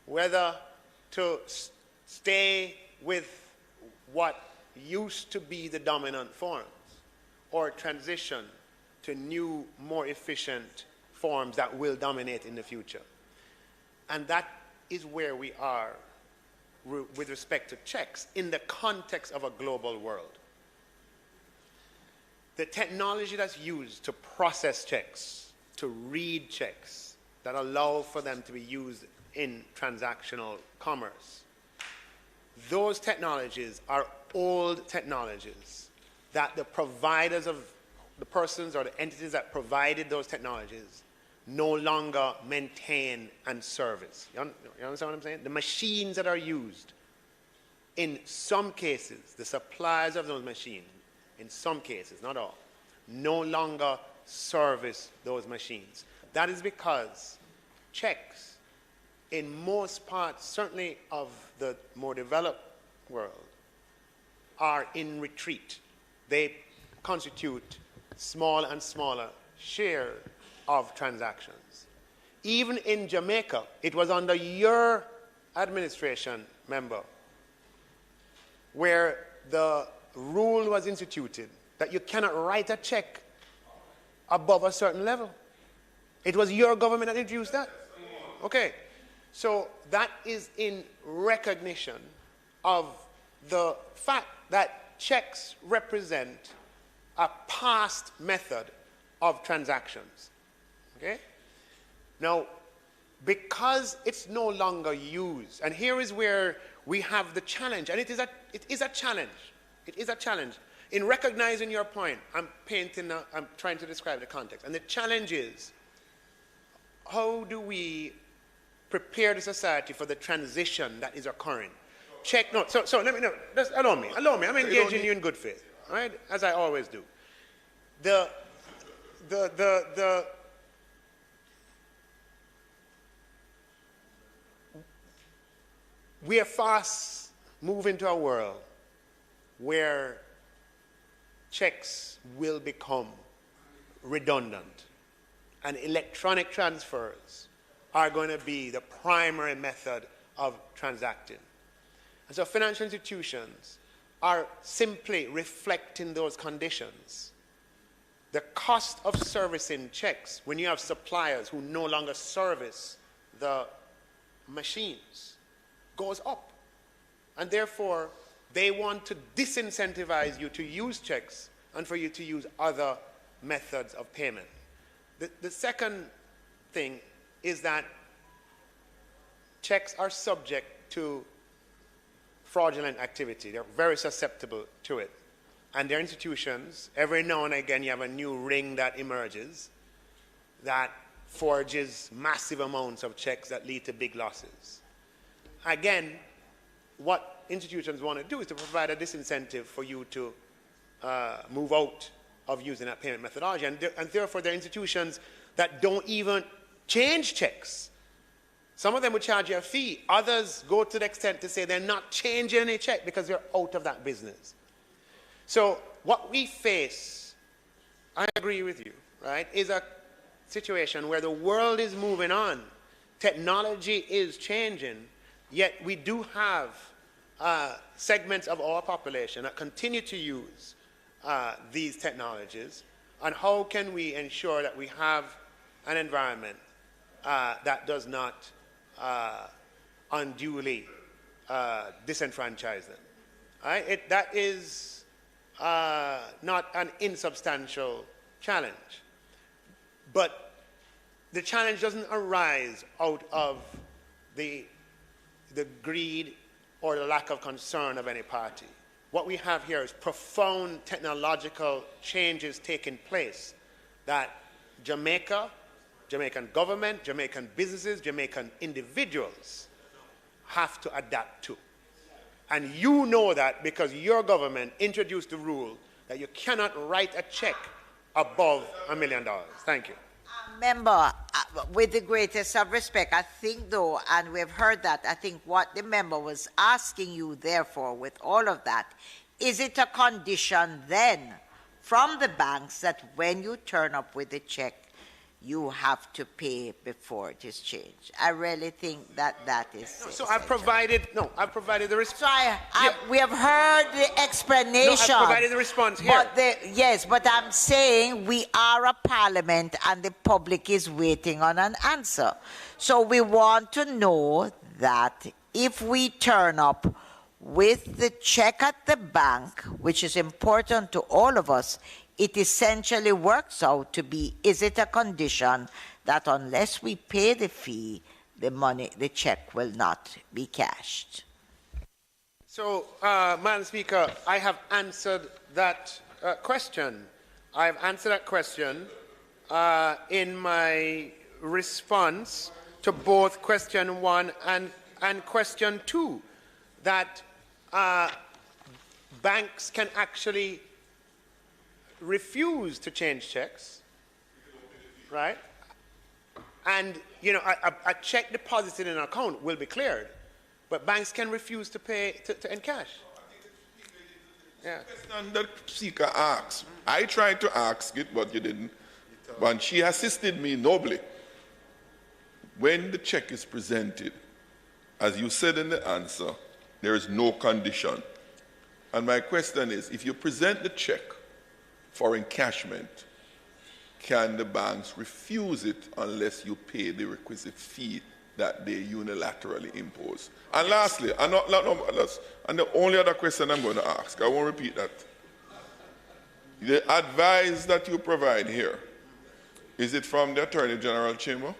Whether to stay with what used to be the dominant forms or transition to new, more efficient forms that will dominate in the future. And that is where we are with respect to checks in the context of a global world. The technology that's used to process checks, to read checks, that allow for them to be used in transactional commerce, those technologies are old technologies that the providers of the persons or the entities that provided those technologies no longer maintain and service. You understand what I'm saying? The machines that are used, in some cases, the suppliers of those machines, in some cases, not all, no longer service those machines. That is because checks, in most parts, certainly of the more developed world, are in retreat. They constitute small and smaller share of transactions. Even in Jamaica, it was under your administration, member, where the rule was instituted that you cannot write a check above a certain level. It was your government that introduced that. Okay. So that is in recognition of the fact that checks represent a past method of transactions. Okay? Now, because it's no longer used, and here is where we have the challenge, and it is a challenge. It is a challenge. In recognizing your point, I'm trying to describe the context. And the challenge is, how do we prepare the society for the transition that is occurring? Check, no, so let me, no, just allow me, I'm engaging you in good faith, all right, as I always do. We are fast moving to a world where checks will become redundant and electronic transfers are going to be the primary method of transacting. And so financial institutions are simply reflecting those conditions. The cost of servicing checks, when you have suppliers who no longer service the machines, goes up. And therefore, they want to disincentivize you to use checks and for you to use other methods of payment. The second thing is that checks are subject to fraudulent activity. They're very susceptible to it. And their institutions, every now and again you have a new ring that emerges that forges massive amounts of checks that lead to big losses. Again, what institutions want to do is to provide a disincentive for you to move out of using that payment methodology. And therefore, there are institutions that don't even change checks. Some of them would charge you a fee. Others go to the extent to say they're not changing any check because they're out of that business. So what we face, I agree with you, right, is a situation where the world is moving on. Technology is changing, yet we do have segments of our population that continue to use these technologies. And how can we ensure that we have an environment that does not unduly disenfranchise them? Right? That is not an insubstantial challenge. But the challenge doesn't arise out of the greed or the lack of concern of any party. What we have here is profound technological changes taking place that Jamaica, Jamaican government, Jamaican businesses, Jamaican individuals have to adapt to. And you know that because your government introduced the rule that you cannot write a check above $1 million. Thank you. Member, with the greatest of respect, I think though, and we've heard that, I think what the member was asking you therefore with all of that, is it a condition then from the banks that when you turn up with the check, you have to pay before it is changed. I really think that is. No, so I've provided the response. So we have heard the explanation. No, I've provided the response here. But I'm saying we are a parliament and the public is waiting on an answer. So we want to know that if we turn up with the check at the bank, which is important to all of us, it essentially works out to be, is it a condition that unless we pay the fee, the check will not be cashed? So, Madam Speaker, I have answered that question. I have answered that question in my response to both question 1 and question 2, that banks can actually refuse to change checks, right? And, you know, a check deposited in an account will be cleared, but banks can refuse to pay to encash. Yeah. The question that Speaker asked, I tried to ask it, but you didn't. But she assisted me nobly. When the check is presented, as you said in the answer, there is no condition. And my question is, if you present the check for encashment, can the banks refuse it unless you pay the requisite fee that they unilaterally impose? And lastly, and the only other question I'm going to ask, I won't repeat that. The advice that you provide here, is it from the Attorney General Chamber?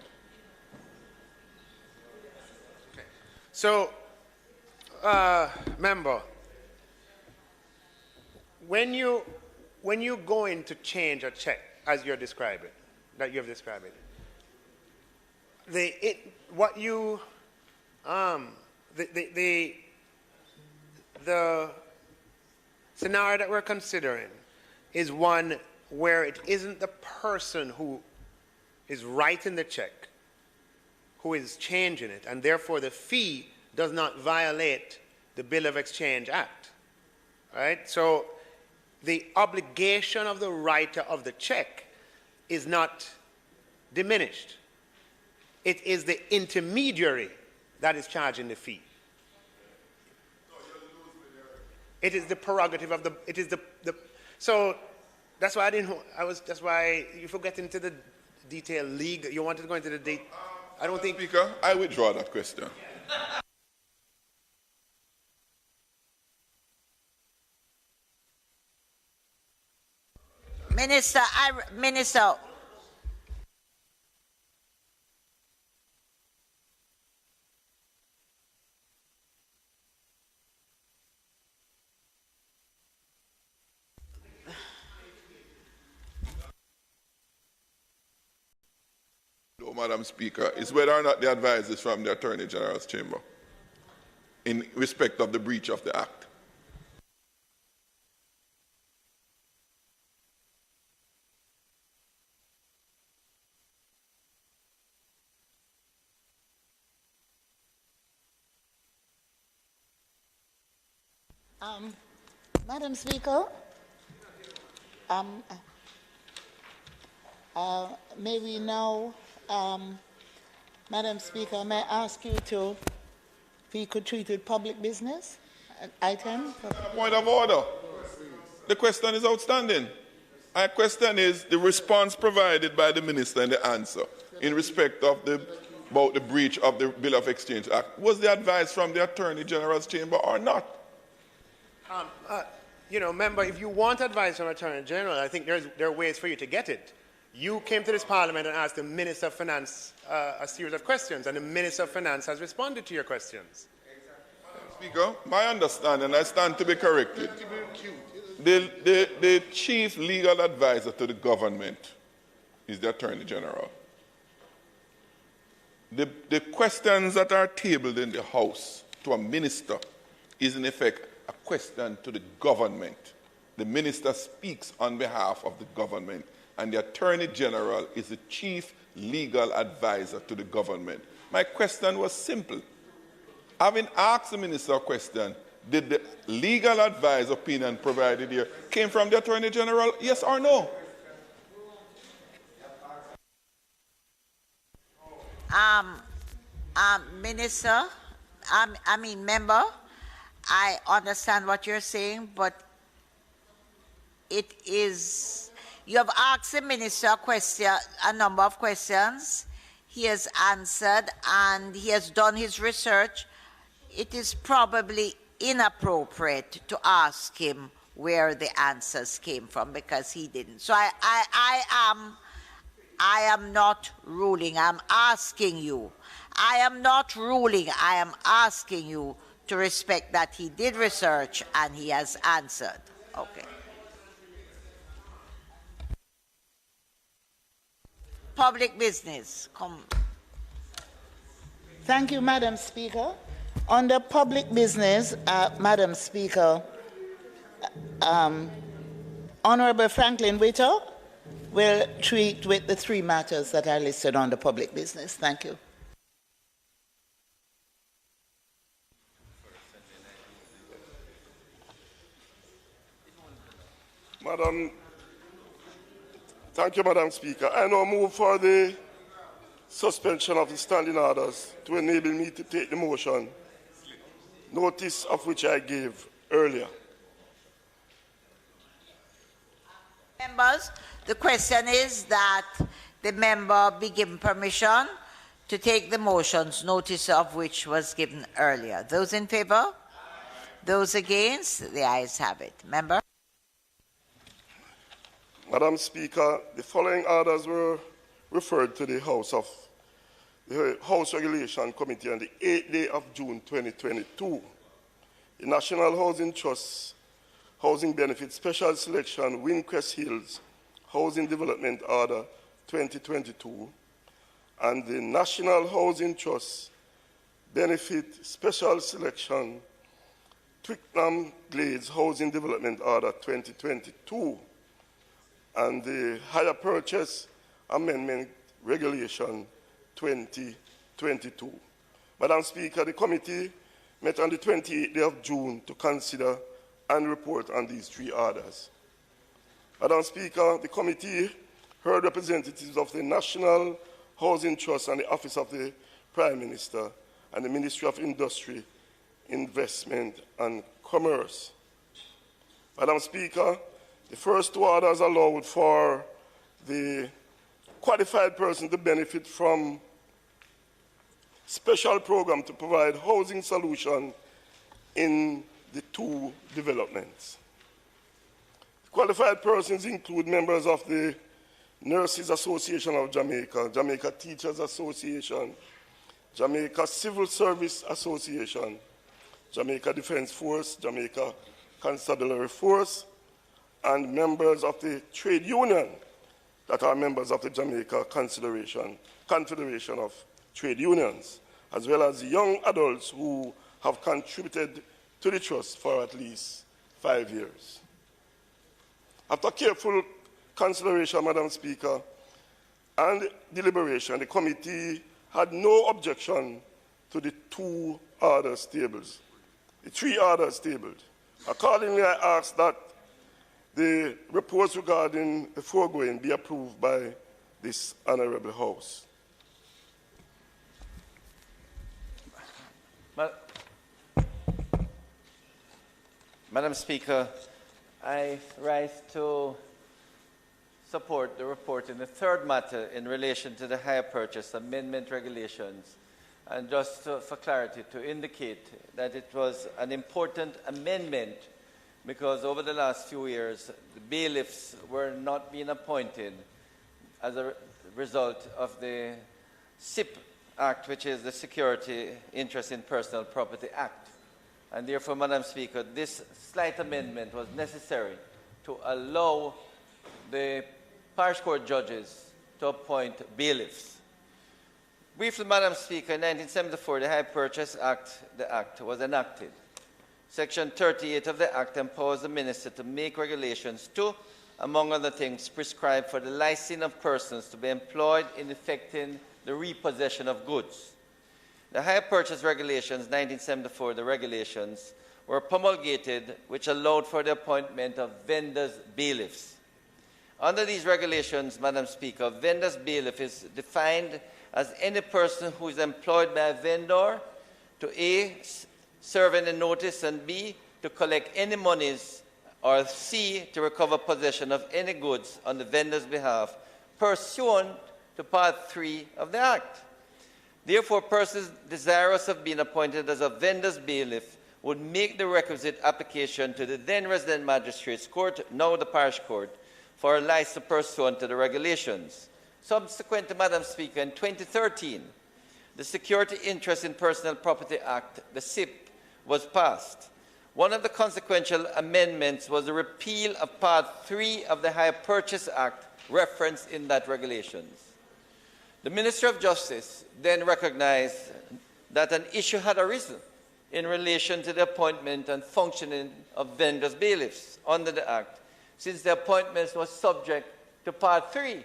Okay. So, member, when you go in to change a check, as you're describing, that you have described it, the scenario that we're considering is one where it isn't the person who is writing the check who is changing it, and therefore the fee does not violate the Bill of Exchange Act, right? So the obligation of the writer of the check is not diminished. It is the intermediary that is charging the fee. It is the prerogative of so that's why that's why if you get into the detail legal, you wanted to go into the detail. I don't think. Speaker, I withdraw that question. Minister. No, Madam Speaker, is whether or not the advice is from the Attorney General's chamber in respect of the breach of the Act. Madam Speaker, may we now, Madam Speaker, may I ask you to, if you could treat it public business item? Point of order. The question is outstanding. My question is the response provided by the minister and the answer in respect of about the breach of the Bill of Exchange Act. Was the advice from the Attorney General's chamber or not? You know, member, if you want advice from Attorney General, I think there are ways for you to get it. You came to this Parliament and asked the Minister of Finance a series of questions, and the Minister of Finance has responded to your questions. Speaker, my understanding, I stand to be corrected. The chief legal advisor to the government is the Attorney General. The questions that are tabled in the House to a minister is in effect a question to the government. The minister speaks on behalf of the government, and the Attorney General is the chief legal advisor to the government. My question was simple. Having asked the minister a question, did the legal advice opinion provided here came from the Attorney General, yes or no? Minister, member, I understand what you're saying, but it is, you have asked the minister a number of questions. He has answered and he has done his research. It is probably inappropriate to ask him where the answers came from because he didn't. So I am not ruling. I'm asking you. I am not ruling. I am asking you to respect that he did research and he has answered. Okay. Public business. Come. Thank you, Madam Speaker. Under public business, Madam Speaker, Honorable Franklin Witter will treat with the three matters that are listed on the public business. Thank you. Thank you, Madam Speaker. I now move for the suspension of the standing orders to enable me to take the motion, notice of which I gave earlier. Members, the question is that the member be given permission to take the motions, notice of which was given earlier. Those in favor? Those against? The ayes have it. Member? Madam Speaker, the following orders were referred to the House Regulation Committee on the 8th day of June 2022. The National Housing Trust Housing Benefit Special Selection Windcrest Hills Housing Development Order 2022 and the National Housing Trust Benefit Special Selection Twickenham Glades Housing Development Order 2022 and the Hire Purchase Amendment Regulation 2022. Madam Speaker, the committee met on the 28th day of June to consider and report on these three orders. Madam Speaker, the committee heard representatives of the National Housing Trust and the Office of the Prime Minister and the Ministry of Industry, Investment and Commerce. Madam Speaker, the first two orders allowed for the qualified person to benefit from special program to provide housing solution in the two developments. Qualified persons include members of the Nurses Association of Jamaica, Jamaica Teachers Association, Jamaica Civil Service Association, Jamaica Defense Force, Jamaica Constabulary Force, and members of the trade union that are members of the Jamaica Confederation of Trade Unions, as well as young adults who have contributed to the trust for at least 5 years. After careful consideration, Madam Speaker, and deliberation, the committee had no objection to the three orders tabled. Accordingly, I ask that the reports regarding the foregoing be approved by this Honorable House. Madam Speaker, I rise to support the report in the third matter in relation to the hire purchase amendment regulations. And just for clarity, to indicate that it was an important amendment because over the last few years, the bailiffs were not being appointed as a result of the SIP Act, which is the Security Interest in Personal Property Act. And therefore, Madam Speaker, this slight amendment was necessary to allow the parish court judges to appoint bailiffs. Briefly, Madam Speaker, in 1974, the Hire Purchase Act, the Act, was enacted. Section 38 of the Act empowers the Minister to make regulations to, among other things, prescribe for the licensing of persons to be employed in effecting the repossession of goods. The Hire Purchase Regulations, 1974, the regulations, were promulgated which allowed for the appointment of vendors' bailiffs. Under these regulations, Madam Speaker, vendor's bailiff is defined as any person who is employed by a vendor to A, serve any notice, and B, to collect any monies, or C, to recover possession of any goods on the vendor's behalf pursuant to Part 3 of the Act. Therefore, persons desirous of being appointed as a vendor's bailiff would make the requisite application to the then resident magistrates court, now the parish court, for a license pursuant to the regulations. Subsequent to Madam Speaker, in 2013, the Security Interest in Personal Property Act, the SIP, was passed. One of the consequential amendments was the repeal of Part 3 of the Hire Purchase Act referenced in that regulations. The Minister of Justice then recognized that an issue had arisen in relation to the appointment and functioning of vendors' bailiffs under the Act, since the appointments was subject to Part 3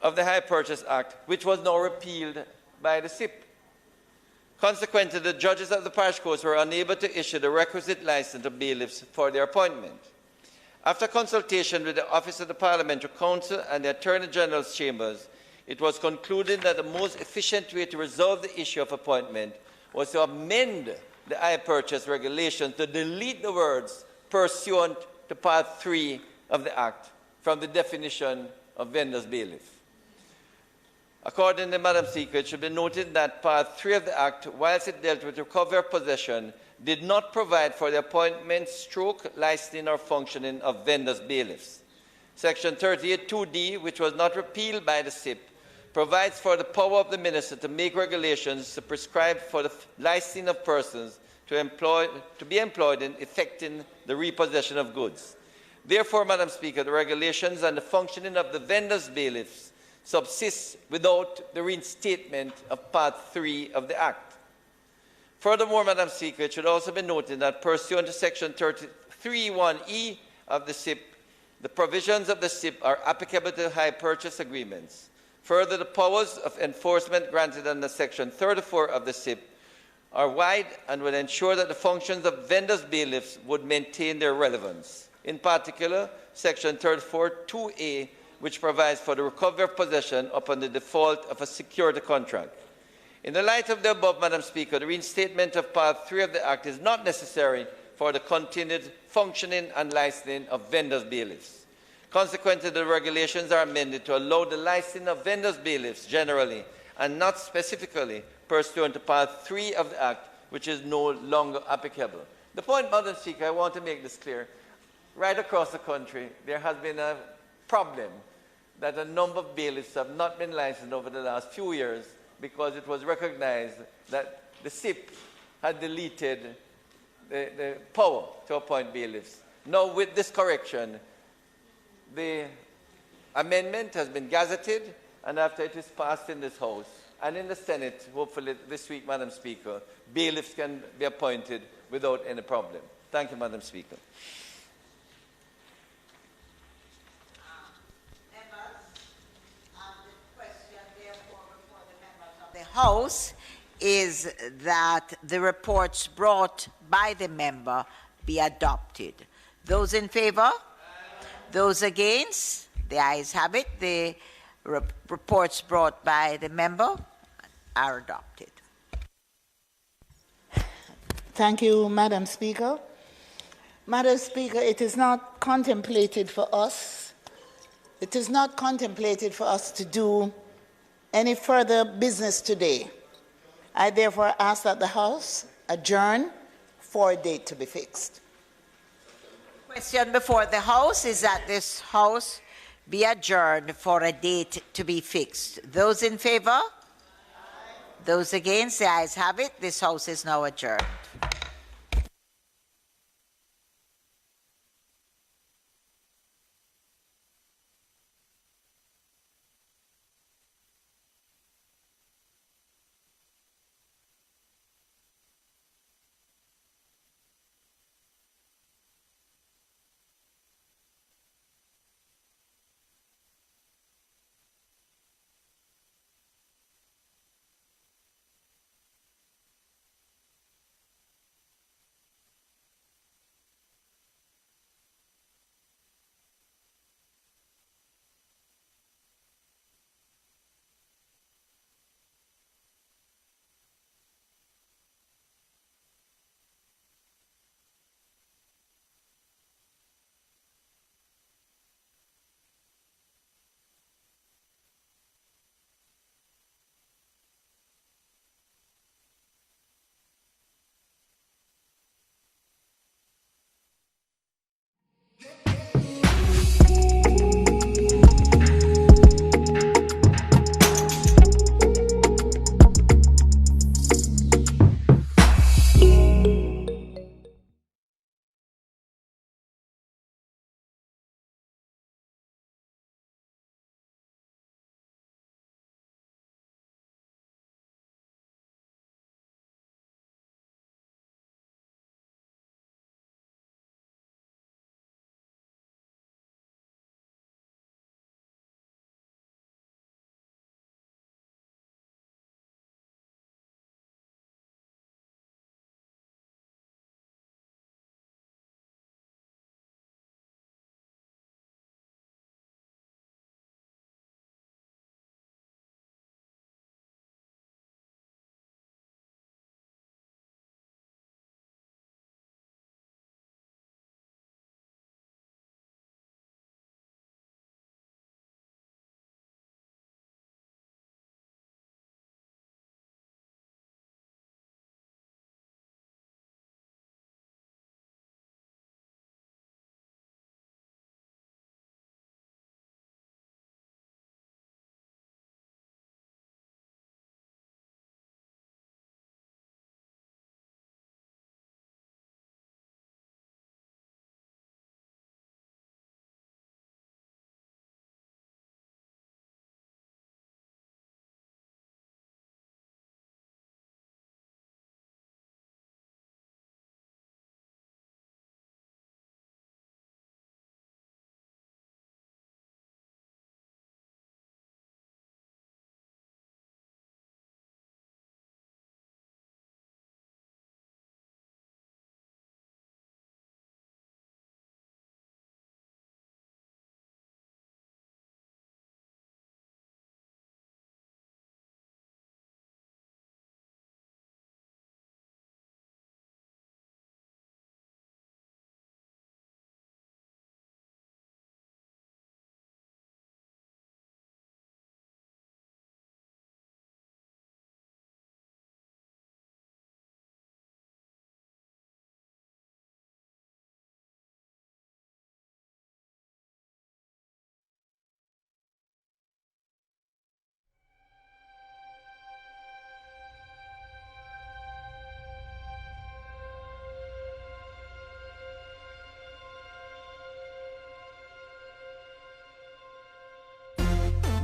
of the Hire Purchase Act, which was now repealed by the SIP. Consequently, the judges of the parish courts were unable to issue the requisite license to bailiffs for their appointment. After consultation with the Office of the Parliamentary Counsel and the Attorney General's chambers, it was concluded that the most efficient way to resolve the issue of appointment was to amend the hire purchase regulation to delete the words pursuant to Part 3 of the Act from the definition of vendor's bailiff. According to Madam Speaker, it should be noted that Part 3 of the Act, whilst it dealt with recovery of possession, did not provide for the appointment, stroke, licensing, or functioning of vendors' bailiffs. Section 38(2)(d), which was not repealed by the SIP, provides for the power of the Minister to make regulations to prescribe for the licensing of persons to be employed in effecting the repossession of goods. Therefore, Madam Speaker, the regulations and the functioning of the vendors' bailiffs subsist without the reinstatement of Part 3 of the Act. Furthermore, Madam Speaker, it should also be noted that pursuant to Section 33(1)(e) of the SIP, the provisions of the SIP are applicable to hire purchase agreements. Further, the powers of enforcement granted under Section 34 of the SIP are wide and will ensure that the functions of vendors' bailiffs would maintain their relevance. In particular, Section 34(2)(a), which provides for the recovery of possession upon the default of a security contract. In the light of the above, Madam Speaker, the reinstatement of Part 3 of the Act is not necessary for the continued functioning and licensing of vendors' bailiffs. Consequently, the regulations are amended to allow the licensing of vendors' bailiffs generally and not specifically pursuant to Part 3 of the Act, which is no longer applicable. The point, Madam Speaker, I want to make this clear. Right across the country, there has been a problem that a number of bailiffs have not been licensed over the last few years because it was recognized that the SIP had deleted the power to appoint bailiffs. Now, with this correction, the amendment has been gazetted, and after it is passed in this House and in the Senate, hopefully this week, Madam Speaker, bailiffs can be appointed without any problem. Thank you, Madam Speaker. House is that the reports brought by the member be adopted. Those in favor? Those against? The ayes have it. The reports brought by the member are adopted. Thank you, Madam Speaker. Madam Speaker, it is not contemplated for us. It is not contemplated for us to do any further business today. I therefore ask that the House adjourn for a date to be fixed. Question before the House is that this House be adjourned for a date to be fixed. Those in favor? Aye. Those against? The ayes have it. This House is now adjourned.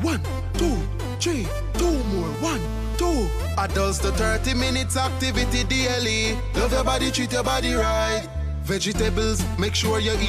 1, 2, 3, 2 more, 1, 2. Adults to 30 minutes activity daily. Love your body, treat your body right. Vegetables, make sure you eat.